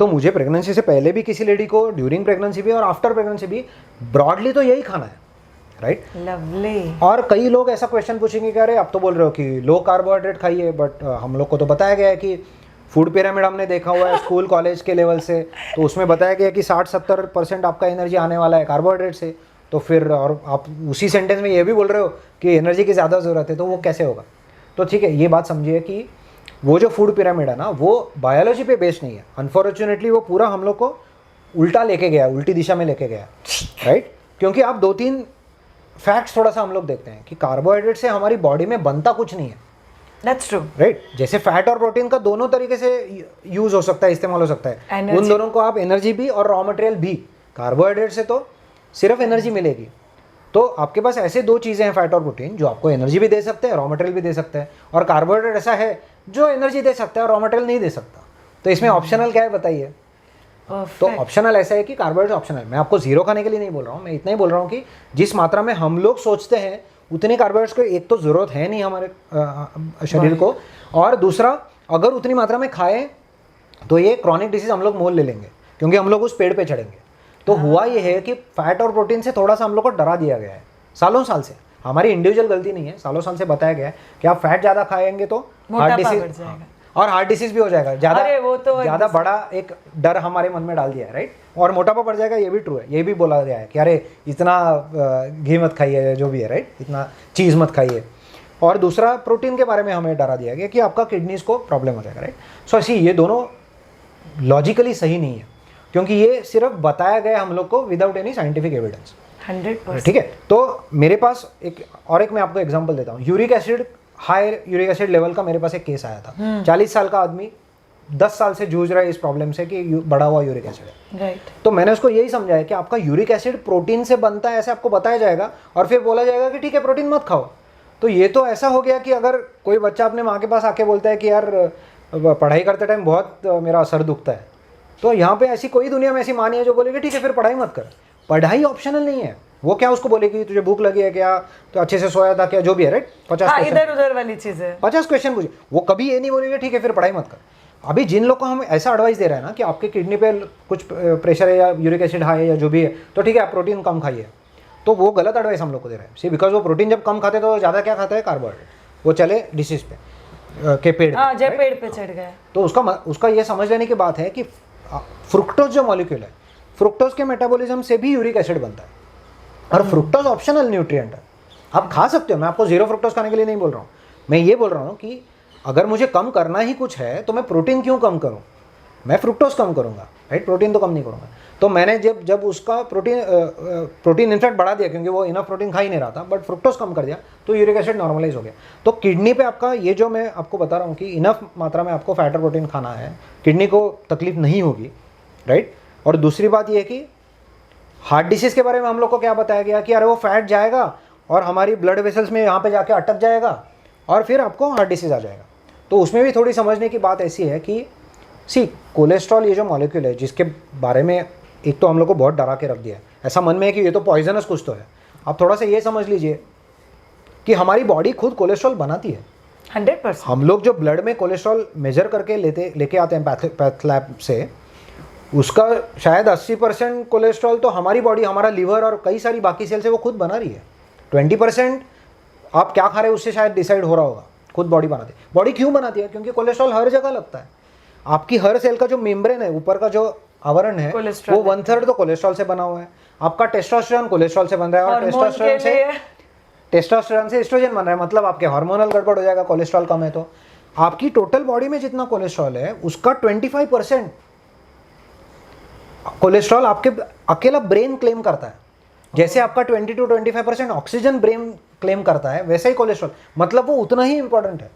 तो मुझे प्रेगनेंसी से पहले भी किसी लेडी को, ड्यूरिंग प्रेगनेंसी भी और आफ्टर प्रेगनेंसी भी ब्रॉडली तो यही खाना है, राइट। लवली। और कई लोग ऐसा क्वेश्चन पूछेंगे कि अरे आप तो बोल रहे हो कि लो कार्बोहाइड्रेट खाइए, बट हम लोग को तो बताया गया है कि फूड पिरामिड हमने देखा हुआ है स्कूल कॉलेज के लेवल से, तो उसमें बताया गया कि 60-70% आपका एनर्जी आने वाला है कार्बोहाइड्रेट से। तो फिर और आप उसी सेंटेंस में ये भी बोल रहे हो कि एनर्जी की ज़्यादा ज़रूरत है, तो वो कैसे होगा? तो ठीक है, ये बात समझिए कि वो जो फूड पिरामिड है ना, वो बायोलॉजी पे बेस्ड नहीं है। अनफॉर्चुनेटली वो पूरा हम लोग को उल्टा लेके गया, उल्टी दिशा में लेके गया, राइट। क्योंकि आप 2-3 फैक्ट्स थोड़ा सा हम लोग देखते हैं कि कार्बोहाइड्रेट से हमारी बॉडी में बनता कुछ नहीं है। That's true, right. जैसे फैट और प्रोटीन का दोनों तरीके से यूज हो सकता है, इस्तेमाल हो सकता है। उन दोनों को आप एनर्जी भी और रॉ मटेरियल भी, कार्बोहाइड्रेट से तो सिर्फ एनर्जी मिलेगी। तो आपके पास ऐसे दो चीज़ें हैं, फैट और प्रोटीन, जो आपको एनर्जी भी दे सकते हैं, रॉ मटेरियल भी दे सकते हैं। और कार्बोहाइड्रेट ऐसा है जो एनर्जी दे सकता है और रॉ मटेरियल नहीं दे सकता। तो इसमें ऑप्शनल क्या है बताइए? तो ऑप्शनल ऐसा है कि कार्बोहाइड्रेट ऑप्शनल। मैं आपको जीरो खाने के लिए नहीं बोल रहा हूँ, मैं इतना ही बोल रहा हूँ कि जिस मात्रा में हम लोग सोचते हैं उतनी कार्बोहाइड्रेट्स को एक तो ज़रूरत है नहीं हमारे शरीर को, और दूसरा अगर उतनी मात्रा में खाएं तो ये क्रॉनिक डिसीज हम लोग मोल ले लेंगे, क्योंकि हम लोग उस पेड़ पे चढ़ेंगे। तो हुआ ये है कि फैट और प्रोटीन से थोड़ा सा हम लोग को डरा दिया गया है सालों साल से। हमारी इंडिविजुअल गलती नहीं है, सालों साल से बताया गया है कि आप फैट ज़्यादा खाएंगे तो हार्ट डिसीज और हार्ट डिसीज भी हो जाएगा। ज़्यादा बड़ा एक डर हमारे मन में डाल दिया है, राइट। और मोटापा बढ़ जाएगा, ये भी ट्रू है। ये भी बोला गया है कि अरे इतना घी मत खाइए, जो भी है, राइट, इतना चीज़ मत खाइए। और दूसरा प्रोटीन के बारे में हमें डरा दिया गया कि आपका किडनीज को प्रॉब्लम हो जाएगा, राइट। सो ऐसी ये दोनों लॉजिकली सही नहीं है, क्योंकि ये सिर्फ बताया गया हम लोग को विदाउट एनी साइंटिफिक एविडेंस। 100%। ठीक है। तो मेरे पास एक मैं आपको एग्जांपल देता हूँ। Uric acid, high uric acid level का मेरे पास एक केस आया था। 40 साल का आदमी 10 साल से जूझ रहा है इस प्रॉब्लम से कि बढ़ा हुआ यूरिक एसिड है, राइट। तो मैंने उसको यही समझाया कि आपका यूरिक एसिड प्रोटीन से बनता है, ऐसे आपको बताया जाएगा, और फिर बोला जाएगा कि ठीक है प्रोटीन मत खाओ। तो ये तो ऐसा हो गया कि अगर कोई बच्चा अपने माँ के पास आके बोलता है कि यार पढ़ाई करते टाइम बहुत मेरा सर दुखता है, तो यहाँ पे ऐसी कोई दुनिया में ऐसी माँ नहीं है जो बोलेगी ठीक है फिर पढ़ाई मत कर। पढ़ाई ऑप्शनल नहीं है। वो क्या उसको बोलेगी तुझे भूख लगी है क्या, तो अच्छे से सोया था क्या, जो भी है, राइट। 50 हाँ, क्वेश्चन, इधर उधर वाली चीजें, 50 क्वेश्चन पूछे, वो कभी ये नहीं बोलेगी ठीक है फिर पढ़ाई मत कर। अभी जिन लोग को हम ऐसा एडवाइस दे रहे हैं ना कि आपके किडनी पे कुछ प्रेशर है या यूरिक एसिड हाई है या जो भी है, तो ठीक है आप प्रोटीन कम खाइए, तो वो गलत एडवाइस हम लोग को दे रहे हैं। सी बिकॉज वो प्रोटीन जब कम खाते तो ज़्यादा क्या खाता है, कार्बोहाइड्रेट, वो चले डिसीज पे के पेड़ हाँ, जब पेड़ पे चढ़ गए। तो उसका ये समझ लेने की बात है कि फ्रुक्टोज जो मॉलिक्यूल है, फ्रुक्टोज के मेटाबॉलिज्म से भी यूरिक एसिड बनता है, और फ्रुक्टोज ऑप्शनल न्यूट्रिएंट है, आप खा सकते हो। मैं आपको जीरो फ्रुक्टोज खाने के लिए नहीं बोल रहा हूँ, मैं ये बोल रहा हूँ कि अगर मुझे कम करना ही कुछ है तो मैं प्रोटीन क्यों कम करूँ, मैं फ्रुक्टोज कम करूँगा, राइट, प्रोटीन तो कम नहीं करूँगा। तो मैंने जब उसका प्रोटीन इनफैक्ट बढ़ा दिया क्योंकि वो इनफ प्रोटीन खा ही नहीं रहा था, बट फ्रुक्टोज कम कर दिया तो यूरिक एसिड नॉर्मलाइज हो गया। तो किडनी पे आपका ये जो मैं आपको बता रहा हूँ कि इनफ मात्रा में आपको फैट और प्रोटीन खाना है, किडनी को तकलीफ नहीं होगी, राइट। और दूसरी बात ये है कि हार्ट डिसीज़ के बारे में हम लोग को क्या बताया गया कि अरे वो फैट जाएगा और हमारी ब्लड वेसल्स में यहाँ पे जाके अटक जाएगा और फिर आपको हार्ट डिसीज़ आ जाएगा। तो उसमें भी थोड़ी समझने की बात ऐसी है कि कोलेस्ट्रॉल ये जो मॉलिक्यूल है जिसके बारे में एक तो हम लोग को बहुत डरा के रख दिया है, ऐसा मन में है कि ये तो पॉइजनस कुछ तो है। आप थोड़ा सा ये समझ लीजिए कि हमारी बॉडी खुद कोलेस्ट्रॉल बनाती है 100%। हम लोग जो ब्लड में कोलेस्ट्रॉल मेजर करके लेके आते हैं पैथ लैब से, उसका शायद 80% कोलेस्ट्रॉल तो हमारी बॉडी, हमारा लीवर और कई सारी बाकी सेल से वो खुद बना रही है। 20% आप क्या खा रहे हैं उससे शायद डिसाइड हो रहा होगा, खुद बॉडी बनाती है। बॉडी क्यों बनाती है? क्योंकि कोलेस्ट्रॉल हर जगह लगता है। आपकी हर सेल का जो मेम्ब्रेन है, ऊपर का जो आवरण है, वो 1/3 तो कोलेस्ट्रॉल से बना हुआ है। आपका टेस्टोस्टेरोन कोलेस्ट्रॉल से बन रहा है और टेस्टोस्टेरोन से एस्ट्रोजन बन रहा है, मतलब आपके हार्मोनल गड़बड़ हो जाएगा कोलेस्ट्रॉल कम है तो। आपकी टोटल बॉडी में जितना कोलेस्ट्रॉल है उसका 25% कोलेस्ट्रॉल आपके अकेला ब्रेन क्लेम करता है। जैसे आपका 20 to 25% ऑक्सीजन ब्रेन क्लेम करता है, वैसे ही कोलेस्ट्रॉल, मतलब वो उतना ही इंपॉर्टेंट है।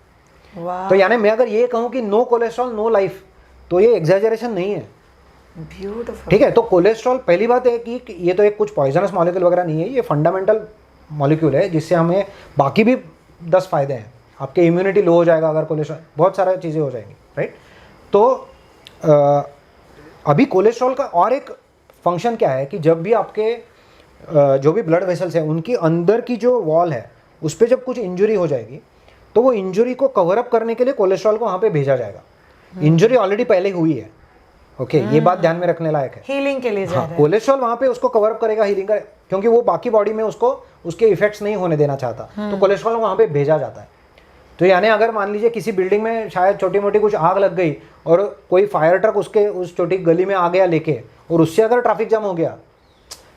तो यानी मैं अगर ये कहूँ कि नो कोलेस्ट्रॉल नो लाइफ, तो ये एग्जैजरेशन नहीं है। ब्यूटीफुल। ठीक है, तो कोलेस्ट्रॉल पहली बात है कि ये तो एक कुछ पॉइजनस मॉलिक्यूल वगैरह नहीं है, ये फंडामेंटल मॉलिक्यूल है जिससे हमें बाकी भी 10 फायदे हैं। आपके इम्यूनिटी लो हो जाएगा अगर कोलेस्ट्रॉल, बहुत सारी चीज़ें हो जाएंगी, राइट। तो अभी कोलेस्ट्रॉल का और एक फंक्शन क्या है कि जब भी आपके जो भी ब्लड वेसल्स हैं उनकी अंदर की जो वॉल है उस पर जब कुछ इंजरी हो जाएगी तो वो इंजरी को कवर अप करने के लिए कोलेस्ट्रॉल को वहाँ पे भेजा जाएगा। इंजरी ऑलरेडी पहले हुई है, ओके, ये बात ध्यान में रखने लायक है। हीलिंग के लिए जा रहा है। कोलेस्ट्रॉल वहाँ पे उसको कवर अप करेगा, हीलिंग का, क्योंकि वो बाकी बॉडी में उसको उसके इफेक्ट्स नहीं होने देना चाहता, तो कोलेस्ट्रॉल वहाँ पे भेजा जाता है। तो यानी अगर मान लीजिए किसी बिल्डिंग में शायद छोटी मोटी कुछ आग लग गई और कोई फायर ट्रक उसके उस छोटी गली में आ गया लेके, और उससे अगर ट्रैफिक जाम हो गया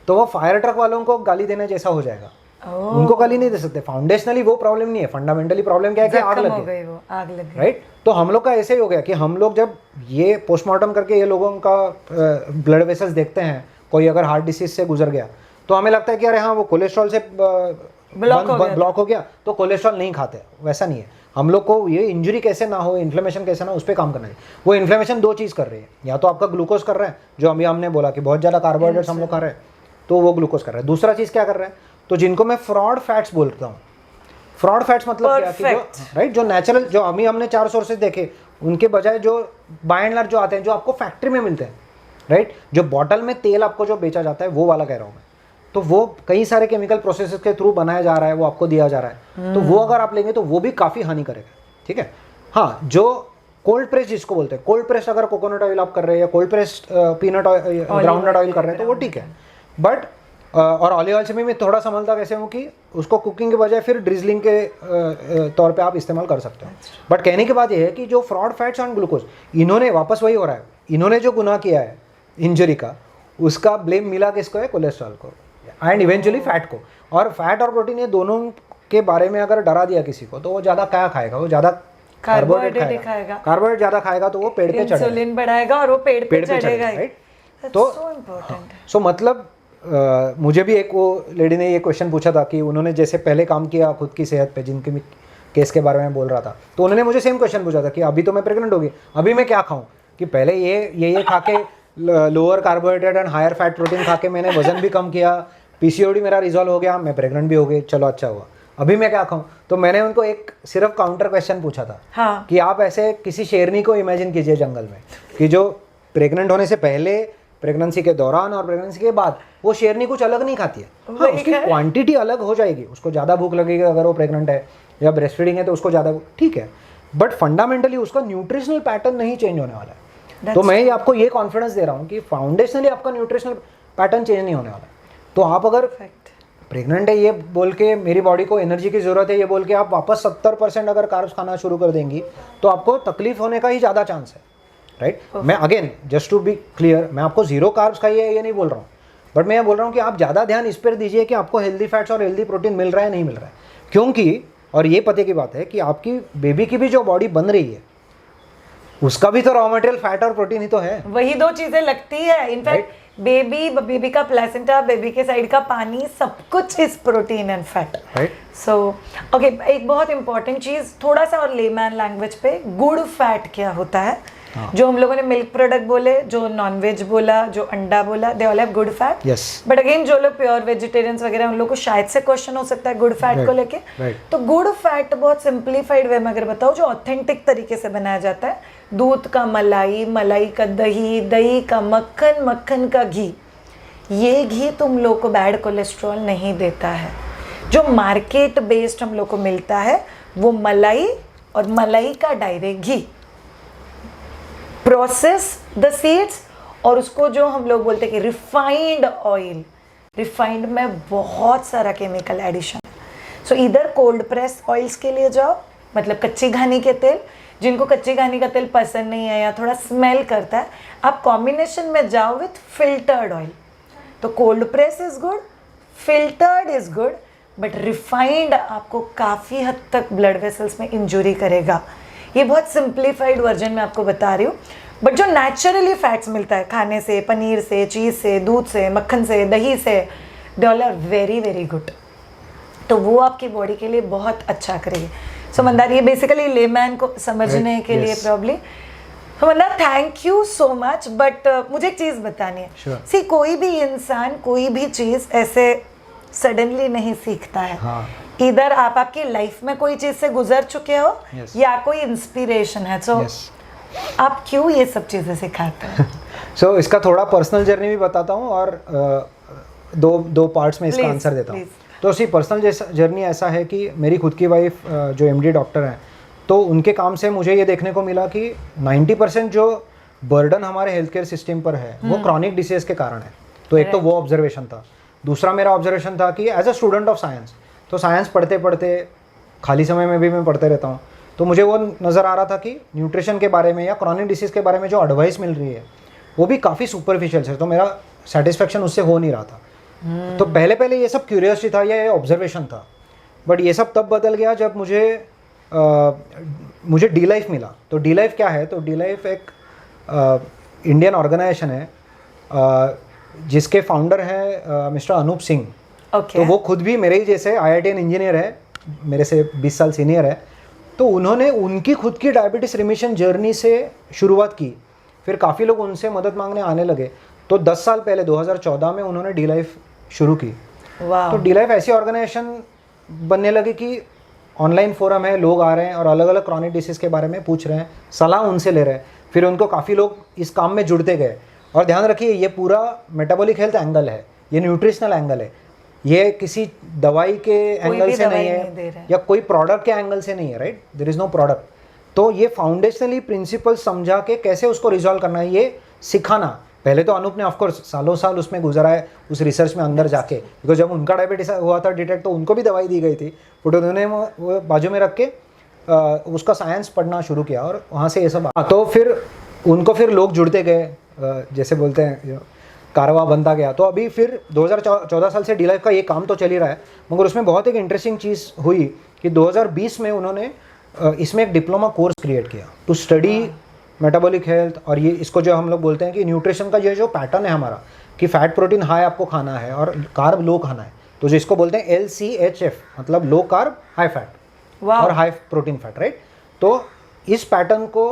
तो वो फायर ट्रक वालों को गाली देने जैसा हो जाएगा। उनको गाली नहीं दे सकते, फाउंडेशनली वो प्रॉब्लम नहीं है, फंडामेंटली प्रॉब्लम क्या है कि आग लग गई, आग लग गई, राइट। तो हम लोग का ऐसे ही हो गया कि हम लोग जब ये पोस्टमार्टम करके ये लोगों का ब्लड वेसल्स देखते हैं, कोई अगर हार्ट डिसीज से गुजर गया तो हमें लगता है कि अरे हाँ वो कोलेस्ट्रॉल से ब्लॉक हो गया तो कोलेस्ट्रॉल नहीं खाते। वैसा नहीं है, हम लोग को ये इंजरी कैसे ना हो, इन्फ्लेमेशन कैसे ना हो, उस पर काम करना है। वो इन्फ्लेमेशन दो चीज़ कर रही है, या तो आपका ग्लूकोज कर रहा है, जो अभी हमने बोला कि बहुत ज़्यादा कार्बोहाइड्रेट्स हम लोग खा रहे हैं तो वो ग्लूकोज कर रहा है। दूसरा चीज़ क्या कर रहा है, तो जिनको मैं फ्रॉड फैट्स बोलता हूँ, फ्रॉड फैट्स मतलब क्या कि जो राइट जो नेचुरल, जो अभी हमने 4 सोर्सेज देखे उनके बजाय जो बाय एंड लार्ज जो आते हैं, जो आपको फैक्ट्री में मिलते हैं, राइट, जो बॉटल में तेल आपको जो बेचा जाता है वो वाला कह रहा हूँ मैं। तो वो कई सारे केमिकल प्रोसेसेस के थ्रू बनाया जा रहा है, वो आपको दिया जा रहा है, तो वो अगर आप लेंगे तो वो भी काफ़ी हानि करेगा, ठीक है। हाँ, जो कोल्ड प्रेस जिसको बोलते हैं, कोल्ड प्रेस अगर कोकोनट ऑयल आप कर रहे हैं या cold press peanut oil, groundnut oil कर रहे हैं तो वो ठीक है। बट और ऑलिव ऑयल से भी मैं थोड़ा समझता कैसे हूँ कि उसको कुकिंग के बजाय फिर ड्रिजलिंग के तौर पे आप इस्तेमाल कर सकते हो। बट कहने की बात यह है कि जो फ्रॉड फैट्स ऑन ग्लूकोज, इन्होंने वापस वही हो रहा है, इन्होंने जो गुनाह किया है इंजरी का, उसका ब्लेम मिला किसको है, कोलेस्ट्रॉल को एंड इवेंचुअली फैट को। और फैट और प्रोटीन ये दोनों के बारे में अगर डरा दिया किसी को तो वो ज़्यादा क्या खाएगा, वो ज़्यादा कार्बोहाइड्रेट खाएगा। कार्बोहाइड्रेट ज़्यादा खाएगा तो वो पेड़ पे चढ़ेगा, इंसुलिन बढ़ाएगा और वो पेड़ पे चढ़ेगा, राइट। तो सो मतलब मुझे भी एक वो लेडी ने ये क्वेश्चन पूछा था कि उन्होंने जैसे पहले काम किया खुद की सेहत पे, जिनके केस के बारे में बोल रहा था, तो उन्होंने मुझे सेम क्वेश्चन पूछा था कि अभी तो मैं प्रेग्नेंट होगी, अभी मैं क्या खाऊं, कि पहले ये खा के lower carbohydrate and higher fat protein खा के मैंने वजन भी कम किया, पीसीओडी मेरा रिजॉल्व हो गया, मैं प्रेग्नेंट भी हो गई, चलो अच्छा हुआ, अभी मैं क्या खाऊं। तो मैंने उनको एक सिर्फ काउंटर क्वेश्चन पूछा था, हाँ, कि आप ऐसे किसी शेरनी को इमेजिन कीजिए जंगल में कि जो प्रेग्नेंट होने से पहले, प्रेगनेंसी के दौरान और प्रेगनेंसी के बाद वो शेरनी कुछ अलग नहीं खाती है। हाँ, उसकी क्वांटिटी अलग हो जाएगी, उसको ज़्यादा भूख लगेगी अगर वो प्रेग्नेंट है या ब्रेस्ट फीडिंग है तो उसको ज़्यादा, ठीक है, बट फंडामेंटली उसका न्यूट्रिशनल पैटर्न नहीं चेंज होने वाला है। तो मैं आपको ये कॉन्फिडेंस दे रहा हूँ कि फाउंडेशनली आपका न्यूट्रिशनल पैटर्न चेंज नहीं होने वाला है। तो आप अगर प्रेग्नेंट है ये बोल के मेरी बॉडी को एनर्जी की ज़रूरत है ये बोल के आप वापस 70% अगर कार्ब्स खाना शुरू कर देंगी तो आपको तकलीफ होने का ही ज़्यादा चांस है, राइट। मैं again just to be clear, मैं आपको 0 कार्ब्स खाइए ये नहीं बोल रहा हूँ, बट मैं ये बोल रहा हूँ कि आप ज़्यादा ध्यान इस पर दीजिए कि आपको हेल्दी फैट्स और हेल्दी प्रोटीन मिल रहा है नहीं मिल रहा है, क्योंकि और ये पते की बात है कि आपकी बेबी की भी जो बॉडी बन रही है उसका भी तो रॉ मटेरियल फैट और प्रोटीन ही तो है। वही 2 चीजें लगती है। इनफैक्ट बेबी का प्लेसेंटा, बेबी के साइड का पानी, सब कुछ is protein and fat, right. So okay, एक बहुत इंपॉर्टेंट चीज थोड़ा सा और लेमैन लैंग्वेज पे, गुड फैट क्या होता है? जो हम लोगों ने मिल्क प्रोडक्ट बोले, जो नॉनवेज बोला, जो अंडा बोला, they all have good fat. Yes. But again जो लोग प्योर वेजिटेरियंस वगैरह उन लोग को शायद से क्वेश्चन हो सकता है गुड फैट को लेके। तो गुड फैट बहुत सिंप्लीफाइड वे में अगर बताओ, जो ऑथेंटिक तरीके से बनाया जाता है, दूध का मलाई, मलाई का दही, दही का मक्खन, मक्खन का घी, ये घी तुम लोग को बैड कोलेस्ट्रॉल नहीं देता है। जो मार्केट बेस्ड हम लोग को मिलता है वो मलाई और मलाई का direct ghee, process the seeds, और उसको जो हम लोग बोलते हैं कि रिफाइंड ऑयल, रिफाइंड में बहुत सारा केमिकल एडिशन। सो इधर कोल्ड प्रेस ऑयल्स के लिए जाओ, मतलब कच्ची घानी के तेल, जिनको कच्ची घानी का तेल पसंद नहीं है या थोड़ा स्मेल करता है, आप कॉम्बिनेशन में जाओ विथ फिल्टर्ड ऑयल। तो cold press is good, filtered is good, but refined आपको काफ़ी हद तक ब्लड वेसल्स में इंजुरी करेगा। ये बहुत सिंप्लीफाइड वर्जन में आपको बता रही हूँ, बट जो नेचुरली फैट्स मिलता है खाने से, पनीर से, चीज़ से, दूध से, मक्खन से, दही से, they all are very very good. तो वो आपकी बॉडी के लिए बहुत अच्छा करेगी। सो मंदार, ये बेसिकली लेमैन को समझने के लिए प्रॉब्ली। तो Mandar, thank you so much, but मुझे एक चीज़ बतानी है। सी, कोई भी इंसान कोई भी चीज़ ऐसे सडनली नहीं सीखता है। हाँ। इधर आप आपकी लाइफ में कोई चीज़ से गुजर चुके हो, या कोई इंस्पिरेशन है, तो आप क्यों ये सब चीज़ें सिखाते हैं? सो इसका थोड़ा पर्सनल जर्नी भी बताता हूँ और दो पार्ट्स में इसका आंसर देता हूँ। तो उसी पर्सनल जर्नी ऐसा है कि मेरी खुद की वाइफ जो एमडी डॉक्टर हैं, तो उनके काम से मुझे ये देखने को मिला कि 90% जो बर्डन हमारे हेल्थ केयर सिस्टम पर है वो क्रॉनिक डिसीज के कारण है। तो एक तो वो ऑब्जर्वेशन था। दूसरा मेरा ऑब्जर्वेशन था कि as a student of science, तो साइंस पढ़ते पढ़ते खाली समय में भी मैं पढ़ते रहता हूँ, तो मुझे वो नज़र आ रहा था कि न्यूट्रिशन के बारे में या क्रॉनिक डिसीज़ के बारे में जो एडवाइस मिल रही है वो भी काफ़ी सुपरफिशियल है। तो मेरा सेटिस्फेक्शन उससे हो नहीं रहा था। तो पहले ये सब क्यूरियोसिटी था या ये ऑब्जर्वेशन था, बट ये सब तब बदल गया जब मुझे डी लाइफ मिला। तो डी लाइफ क्या है? तो डी लाइफ एक इंडियन ऑर्गेनाइजेशन है जिसके फाउंडर है मिस्टर अनूप सिंह। तो वो खुद भी मेरे ही जैसे IITN इंजीनियर है, मेरे से 20 साल सीनियर है। तो उन्होंने उनकी खुद की डायबिटीज़ रिमिशन जर्नी से शुरुआत की, फिर काफ़ी लोग उनसे मदद मांगने आने लगे। तो 10 साल पहले 2014 में उन्होंने डी लाइफ शुरू की। तो डी लाइफ ऐसी ऑर्गेनाइजेशन बनने लगी कि ऑनलाइन फोरम है, लोग आ रहे हैं और अलग अलग क्रॉनिक डिसीज़ के बारे में पूछ रहे हैं, सलाह उनसे ले रहे हैं। फिर उनको काफ़ी लोग इस काम में जुड़ते गए। और ध्यान रखिए, ये पूरा मेटाबॉलिक हेल्थ एंगल है, ये न्यूट्रिशनल एंगल है, ये किसी दवाई के एंगल से नहीं है या कोई प्रोडक्ट के एंगल से नहीं है, right? There is no product. तो ये फाउंडेशनली प्रिंसिपल समझा के कैसे उसको रिजॉल्व करना है, ये सिखाना। पहले तो अनूप ने ऑफकोर्स सालों साल उसमें गुजरा है, उस रिसर्च में अंदर जाके, बिकॉज जब उनका डायबिटीज हुआ था डिटेक्ट, तो उनको भी दवाई दी गई थी, बट उन्होंने वो बाजू में रख के उसका साइंस पढ़ना शुरू किया और वहाँ से ये सब। तो फिर उनको फिर लोग जुड़ते गए, जैसे बोलते हैं कारवा बनता गया। तो अभी फिर 2014 साल से डी लाइफ का ये काम तो चल ही रहा है, मगर उसमें बहुत एक इंटरेस्टिंग चीज़ हुई कि 2020 में उन्होंने इसमें एक डिप्लोमा कोर्स क्रिएट किया टू स्टडी मेटाबॉलिक हेल्थ। और ये इसको जो हम लोग बोलते हैं कि न्यूट्रिशन का ये जो पैटर्न है हमारा, कि फैट प्रोटीन हाई आपको खाना है और कार्ब लो खाना है, तो जिसको बोलते हैं LCHF, मतलब लो कार्ब हाई फैट और हाई प्रोटीन फैट, राइट? तो इस पैटर्न को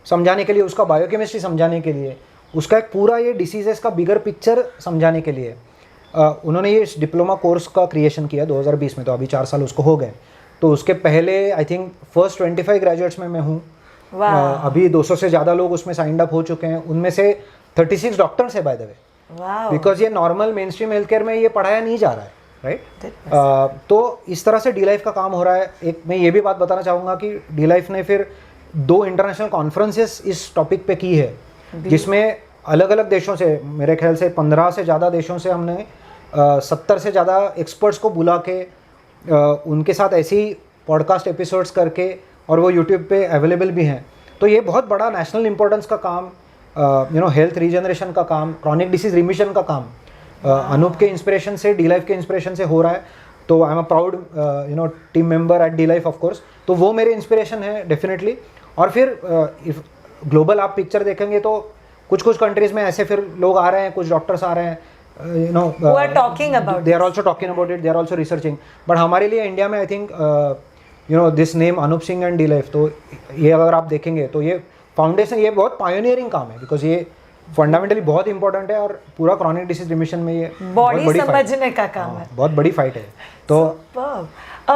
समझाने के लिए, उसका बायोकेमिस्ट्री समझाने के लिए, उसका एक पूरा ये डिसीजेस का बिगर पिक्चर समझाने के लिए उन्होंने ये डिप्लोमा कोर्स का क्रिएशन किया 2020 में। तो अभी 4 साल उसको हो गए। तो उसके पहले आई थिंक फर्स्ट 25 ग्रेजुएट्स में मैं हूँ। अभी 200 से ज़्यादा लोग उसमें साइंड अप हो चुके हैं, उनमें से 36 डॉक्टर्स है बाय द वे, बिकॉज ये normal main stream health care में ये पढ़ाया नहीं जा रहा है, राइट। तो इस तरह से डी लाइफ का काम हो रहा है। एक मैं ये भी बात बताना चाहूँगा कि डी लाइफ ने फिर 2 इंटरनेशनल कॉन्फ्रेंसेस इस टॉपिक पे की है, जिसमें अलग अलग देशों से, मेरे ख्याल से 15 से ज़्यादा देशों से हमने 70 से ज़्यादा एक्सपर्ट्स को बुला के उनके साथ ऐसे ही पॉडकास्ट एपिसोड्स करके, और वो यूट्यूब पे अवेलेबल भी हैं। तो ये बहुत बड़ा नेशनल इंपॉर्टेंस का काम, हेल्थ रीजनरेशन का काम, क्रॉनिक डिसीज रिमिशन का काम अनूप के इंस्पिरेशन से, डी लाइफ के इंस्पिरेशन से हो रहा है। तो I am a proud team member eight D life of course. तो वो मेरे इंस्पिरेशन है डेफिनेटली। और फिर ग्लोबल आप पिक्चर देखेंगे तो कुछ कुछ कंट्रीज में ऐसे फिर लोग आ रहे हैं, कुछ डॉक्टर्स आ रहे हैं, who are talking about they are also talking about it, they are also researching. But हमारे लिए इंडिया में I think this name Anoop Singh and D life, तो ये अगर आप देखेंगे तो ये फाउंडेशन, ये बहुत पायोनियरिंग काम है, बिकॉज ये फंडामेंटली बहुत इंपॉर्टेंट है, और पूरा क्रॉनिक डिसीज रिमिशन में ये बॉडी समझने का काम है, बहुत बड़ी फाइट है। तो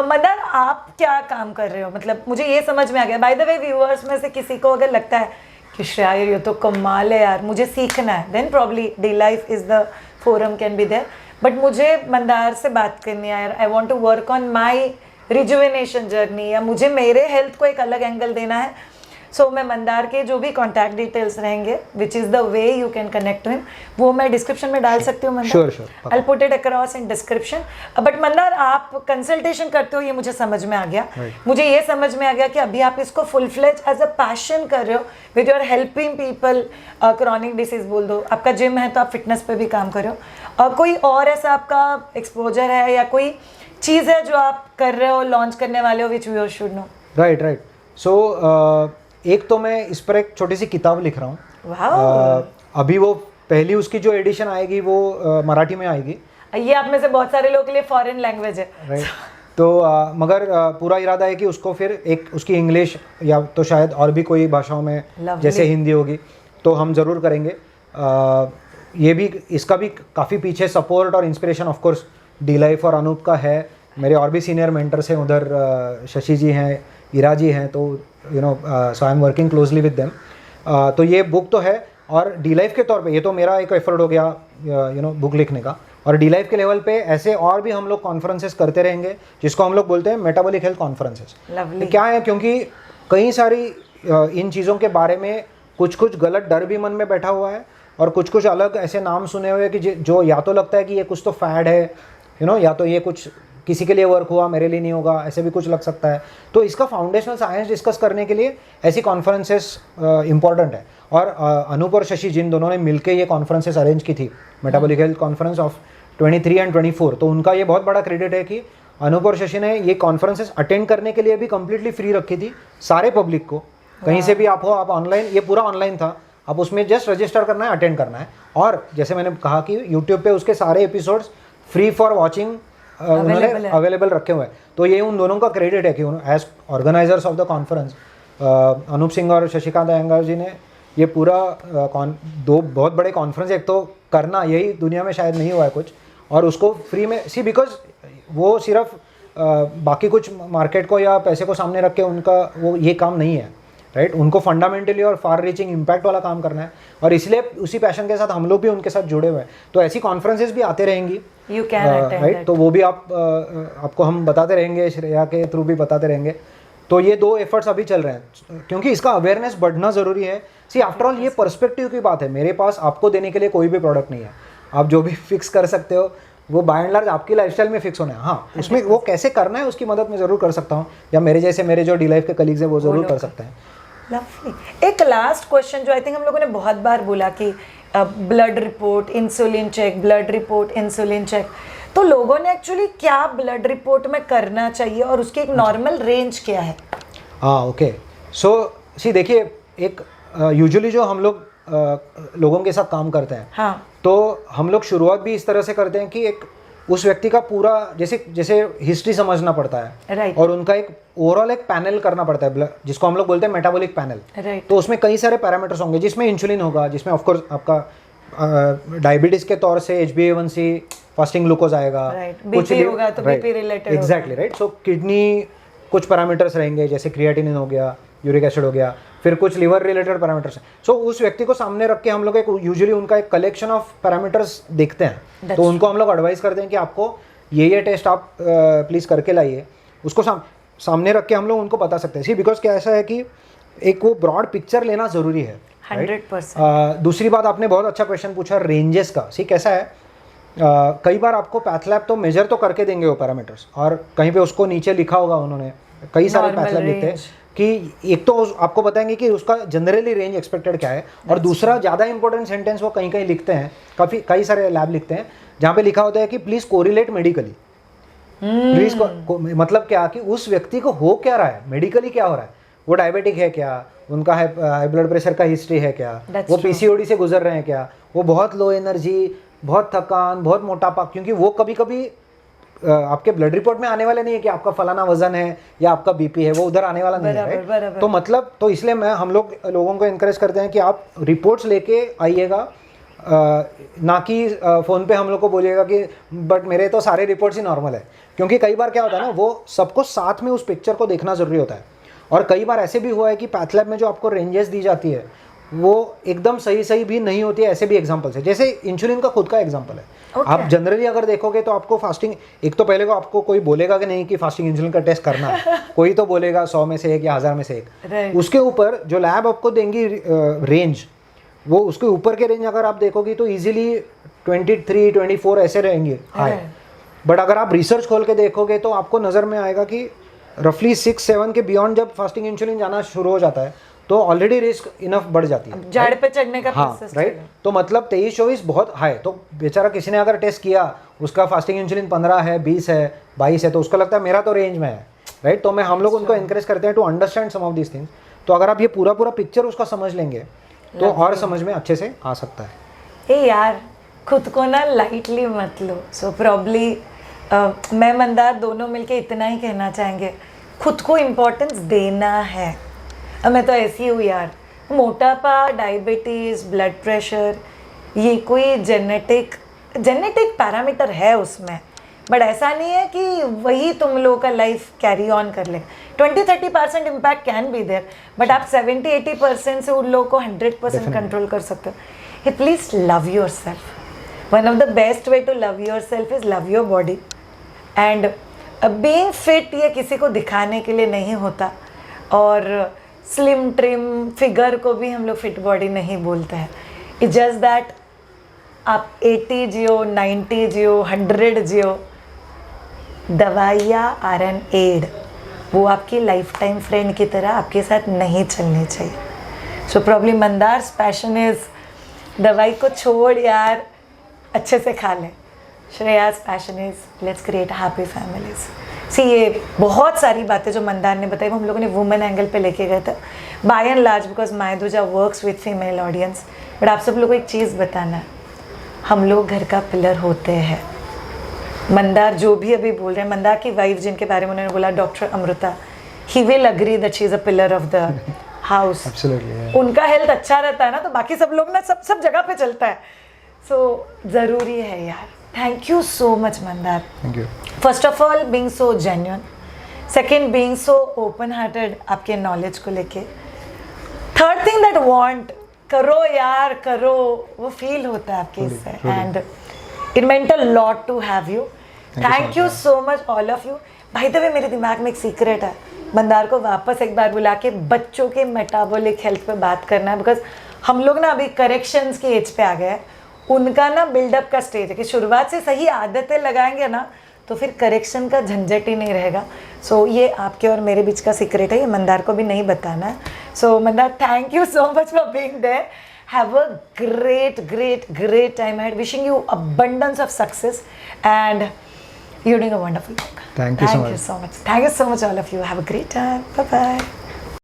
मंदार आप क्या काम कर रहे हो, मतलब मुझे ये समझ में आ गया। बाय द वे व्यूअर्स में से किसी को अगर लगता है कि श्रेया ये तो कमाल है यार, मुझे सीखना है, then probably D life is the forum can be there. But मुझे मंदार से बात करनी है यार, I want to work on my rejuvenation journey, या मुझे मेरे हेल्थ को एक अलग एंगल देना है। सो मैं मंदार के जो भी कॉन्टैक्ट डिटेल्स रहेंगे, which is the way you can connect to him, वो मैं डिस्क्रिप्शन में डाल सकती हूँ Mandar. Sure, I put it across in description. But Mandar आप कंसल्टेशन करते हो, ये मुझे समझ में आ गया। मुझे ये समझ में आ गया कि अभी आप इसको full fledge as a passion कर रहे हो, with your helping people chronic disease बोल दो, आपका जिम है तो आप फिटनेस पे भी काम कर रहे हो। कोई और ऐसा आपका एक्सपोजर है या कोई चीज़ है जो आप कर रहे हो, लॉन्च करने वाले हो, which we should know? Right. So एक तो मैं इस पर एक छोटी सी किताब लिख रहा हूँ। अभी वो पहली उसकी जो एडिशन आएगी वो मराठी में आएगी। ये आप में से बहुत सारे लोगों के लिए फॉरेन लैंग्वेज है, राइट। तो मगर पूरा इरादा है कि उसको फिर एक उसकी इंग्लिश या तो शायद और भी कोई भाषाओं में, जैसे हिंदी होगी, तो हम ज़रूर करेंगे। ये भी, इसका भी काफ़ी पीछे सपोर्ट और inspiration of course D life और अनूप का है। मेरे और भी सीनियर मेंटर्स हैं उधर, शशि जी हैं, ईरा जी हैं, तो so I am working closely with them. तो ये बुक तो है, और डी लाइफ के तौर पे ये तो मेरा एक एफर्ट हो गया बुक लिखने का, और डी लाइफ के लेवल पे ऐसे और भी हम लोग कॉन्फ्रेंसेस करते रहेंगे, जिसको हम लोग बोलते हैं मेटाबॉलिक हेल्थ कॉन्फ्रेंसेस। क्या है, क्योंकि कई सारी इन चीज़ों के बारे में कुछ कुछ गलत डर भी मन में बैठा हुआ है, और कुछ कुछ अलग ऐसे नाम सुने हुए कि जो या तो लगता है कि ये कुछ तो फैड है, या तो ये कुछ किसी के लिए वर्क हुआ, मेरे लिए नहीं होगा, ऐसे भी कुछ लग सकता है। तो इसका फाउंडेशनल साइंस डिस्कस करने के लिए ऐसी कॉन्फ्रेंसेस इंपॉर्टेंट है। और अनूप और शशि जिन दोनों ने मिलके ये कॉन्फ्रेंसेस अरेंज की थी, metabolic health conference of 23 and 24, तो उनका ये बहुत बड़ा क्रेडिट है कि अनूप और शशि ने ये कॉन्फ्रेंसेस अटेंड करने के लिए भी कम्प्लीटली फ्री रखी थी सारे पब्लिक को। कहीं से भी आप हो, आप ऑनलाइन, ये पूरा ऑनलाइन था, आप उसमें जस्ट रजिस्टर करना है, अटेंड करना है। और जैसे मैंने कहा कि यूट्यूब पे उसके सारे एपिसोड्स फ्री फॉर वॉचिंग उन्होंने अवेलेबल रखे हुए हैं। तो ये उन दोनों का क्रेडिट है कि as organisers of the conference, Anoop Singh और शशिकांत अयंगार जी ने ये पूरा 2 बहुत बड़े कॉन्फ्रेंस एक तो करना, यही दुनिया में शायद नहीं हुआ है कुछ, और उसको फ्री में, बिकॉज वो सिर्फ बाकी कुछ मार्केट को या पैसे को सामने रख के उनका वो ये काम नहीं है, राइट। उनको फंडामेंटली और फार रीचिंग इम्पैक्ट वाला काम करना है, और इसलिए उसी पैशन के साथ हम लोग भी उनके साथ जुड़े हुए हैं। तो ऐसी कॉन्फ्रेंसेस भी आते रहेंगी, यू कैन अटेंड, राइट। तो वो भी आपको हम बताते रहेंगे, श्रेया के थ्रू भी बताते रहेंगे। तो ये 2 एफर्ट्स अभी चल रहे हैं, क्योंकि इसका अवेयरनेस बढ़ना ज़रूरी है। आफ्टर ऑल ये पर्सपेक्टिव की बात है, मेरे पास आपको देने के लिए कोई भी प्रोडक्ट नहीं है। आप जो भी फिक्स कर सकते हो वो बाय एंड लार्ज आपकी लाइफस्टाइल में फिक्स होना है। हाँ, उसमें वो कैसे करना है उसकी मदद मैं ज़रूर कर सकता हूँ, या मेरे जो डी लाइफ के कलीग्स हैं वो ज़रूर कर सकते हैं। लवली। एक लास्ट क्वेश्चन जो आई थिंक हम लोगों ने बहुत बार बोला कि blood report, insulin check, blood report, insulin check, तो लोगों ने एक्चुअली क्या ब्लड रिपोर्ट में करना चाहिए और उसकी एक नॉर्मल रेंज क्या है? हाँ, ओके। सो देखिए, एक यूजुअली जो हम लोग लोगों के साथ काम करते हैं, हाँ, तो हम लोग शुरुआत भी इस तरह से करते हैं कि एक उस व्यक्ति का पूरा जैसे हिस्ट्री समझना पड़ता है, right. और उनका एक ओवरऑल एक पैनल करना पड़ता है, जिसको हम लोग बोलते हैं मेटाबॉलिक पैनल, right. तो उसमें कई सारे पैरामीटर्स होंगे, जिसमें इंसुलिन होगा, जिसमें ऑफ कोर्स आपका डायबिटीज के तौर से HbA1c, फास्टिंग ग्लूकोज आएगा, कुछ होगा तो बीपी रिलेटेड, एग्जैक्टली, राइट। सो किडनी कुछ पैरामीटर्स रहेंगे, जैसे क्रिएटिनिन हो गया, यूरिक एसिड हो गया, फिर कुछ लिवर रिलेटेड पैरामीटर्स हैं। सो उस व्यक्ति को सामने रख के हम लोग एक यूजुअली उनका एक कलेक्शन ऑफ पैरामीटर्स देखते हैं, तो उनको हम लोग एडवाइस करते हैं कि आपको ये टेस्ट आप प्लीज़ करके लाइए। उसको सामने रख के हम लोग उनको बता सकते हैं। सी बिकॉज क्या ऐसा है कि एक वो ब्रॉड पिक्चर लेना ज़रूरी है। 100%। दूसरी बात, आपने बहुत अच्छा क्वेश्चन पूछा रेंजेस का। सी कैसा है, कई बार आपको पैथ लैब तो मेजर तो करके देंगे वो पैरामीटर्स, और कहीं पे उसको नीचे लिखा होगा उन्होंने, कई सारे पैथ लैब लिखते हैं कि एक तो आपको बताएंगे कि उसका जनरली रेंज एक्सपेक्टेड क्या है, और दूसरा ज़्यादा इंपॉर्टेंट सेंटेंस वो कहीं कहीं लिखते हैं, कई सारे लैब लिखते हैं जहाँ पे लिखा होता है कि प्लीज़ कोरिलेट मेडिकली। प्लीज मतलब क्या कि उस व्यक्ति को हो क्या रहा है, मेडिकली क्या हो रहा है, वो डायबिटिक है क्या, उनका हाई ब्लड प्रेशर का हिस्ट्री है क्या, वो पीसीओडी से गुजर रहे हैं क्या, वो बहुत लो एनर्जी, बहुत थकान, बहुत मोटापा, क्योंकि वो कभी कभी आपके ब्लड रिपोर्ट में आने वाले नहीं है कि आपका फलाना वजन है या आपका बीपी है, वो उधर आने वाला नहीं है, राइट। तो मतलब तो इसलिए हम लोगों को इनकरेज करते हैं कि आप रिपोर्ट्स लेके आइएगा, ना कि फ़ोन पे हम लोग को बोलिएगा कि बट मेरे तो सारे रिपोर्ट्स ही नॉर्मल है, क्योंकि कई बार क्या होता है ना, वो सबको साथ में उस पिक्चर को देखना ज़रूरी होता है। और कई बार ऐसे भी हुआ है कि पैथ लैब में जो आपको रेंजेस दी जाती है वो एकदम सही भी नहीं होती है। ऐसे भी एग्जांपल्स है, जैसे इंसुलिन का खुद का एग्जांपल है। आप जनरली अगर देखोगे तो आपको फास्टिंग, एक तो पहले को आपको कोई बोलेगा कि नहीं कि फास्टिंग इंसुलिन का टेस्ट करना है, कोई तो बोलेगा 100 में से 1 या 1000 में से 1। उसके ऊपर जो लैब आपको देंगी रेंज, वो उसके ऊपर के रेंज अगर आप देखोगी तो इजीली 23, 24 ऐसे रहेंगे हाई। बट अगर आप रिसर्च खोल के देखोगे तो आपको नज़र में आएगा कि रफली 6-7 के बियॉन्ड जब फास्टिंग इंसुलिन जाना शुरू हो जाता है तो ऑलरेडी रिस्क इनफ बढ़ जाती है, झाड़ पे चढ़ने का प्रोसेस, राइट। तो मतलब 23-24 बहुत हाई, तो बेचारा किसी ने अगर टेस्ट किया, उसका फास्टिंग इंसुलिन 15 है, 20 है, 22 है, तो उसको लगता है मेरा तो रेंज में है, राइट। तो हम लोग उनको एनकरेज करते हैं to understand some of this things. तो अगर आप ये पूरा पिक्चर उसका समझ लेंगे तो और समझ में अच्छे से आ सकता है। ए यार, खुद को ना लाइटली मत लो। सो प्रॉब्ली मैं मंदार दोनों मिलके इतना ही कहना चाहेंगे, खुद को इम्पोर्टेंस देना है। मैं तो ऐसी हूँ यार, मोटापा, डायबिटीज़, ब्लड प्रेशर, ये कोई जेनेटिक पैरामीटर है उसमें, बट ऐसा नहीं है कि वही तुम लोगों का लाइफ कैरी ऑन कर ले। 20-30% impact can be there, but आप 70-80% से उन लोगों को 100% कंट्रोल कर सकते हो। Please love yourself. One of the best way to love yourself is love your body. And being fit ये किसी को दिखाने के लिए नहीं होता, और स्लिम ट्रिम फिगर को भी हम लोग फिट बॉडी नहीं बोलते हैं। इट्स जस्ट दैट आप 80 जियो, 90 जियो, 100 जियो, दवाइयाँ आर एन एड, वो आपकी लाइफ टाइम फ्रेंड की तरह आपके साथ नहीं चलनी चाहिए। So probably Mandar's passion is दवाई को छोड़ यार, अच्छे से खा ले। Shreya's passion is let's create happy families. See ये बहुत सारी बातें जो मंदार ने बताई वो हम लोगों ने वुमेन एंगल पे लेके गए थे, by and large because Madhuja works with female audience. But आप सब लोग को एक चीज़ बताना है, हम लोग घर का पिलर होते हैं। मंदार जो भी अभी बोल रहे हैं, मंदार की वाइफ जिनके बारे में उन्होंने बोला doctor Amrita, he will agree that she is a pillar of the house. उनका हेल्थ अच्छा रहता है ना, तो बाकी सब लोग ना सब जगह पे चलता है। सो ज़रूरी है यार। Thank you so much Mandar. Thank you. First of all being so genuine, second being so open hearted आपके नॉलेज को लेके, थर्ड थिंग दैट वांट करो यार करो, वो फील होता है आपके इससे, and it meant a lot to have you. Thank you so much all of you. By the way मेरे दिमाग में एक सीक्रेट है, मंदार को वापस एक बार बुला के बच्चों के मेटाबॉलिक हेल्थ पे बात करना है, बिकॉज हम लोग ना अभी करेक्शंस की एज पे आ गए हैं। उनका ना बिल्डअप का स्टेज है कि शुरुआत से सही आदतें लगाएंगे ना तो फिर करेक्शन का झंझट ही नहीं रहेगा। सो ये आपके और मेरे बीच का सीक्रेट है, ये मंदार को भी नहीं बताना है। So Mandar, thank you so much for being there. Have a great time ahead. Wishing you abundance of success, and you're doing a wonderful work. Thank you so much. Thank you so much all of you. Have a great time. Bye bye.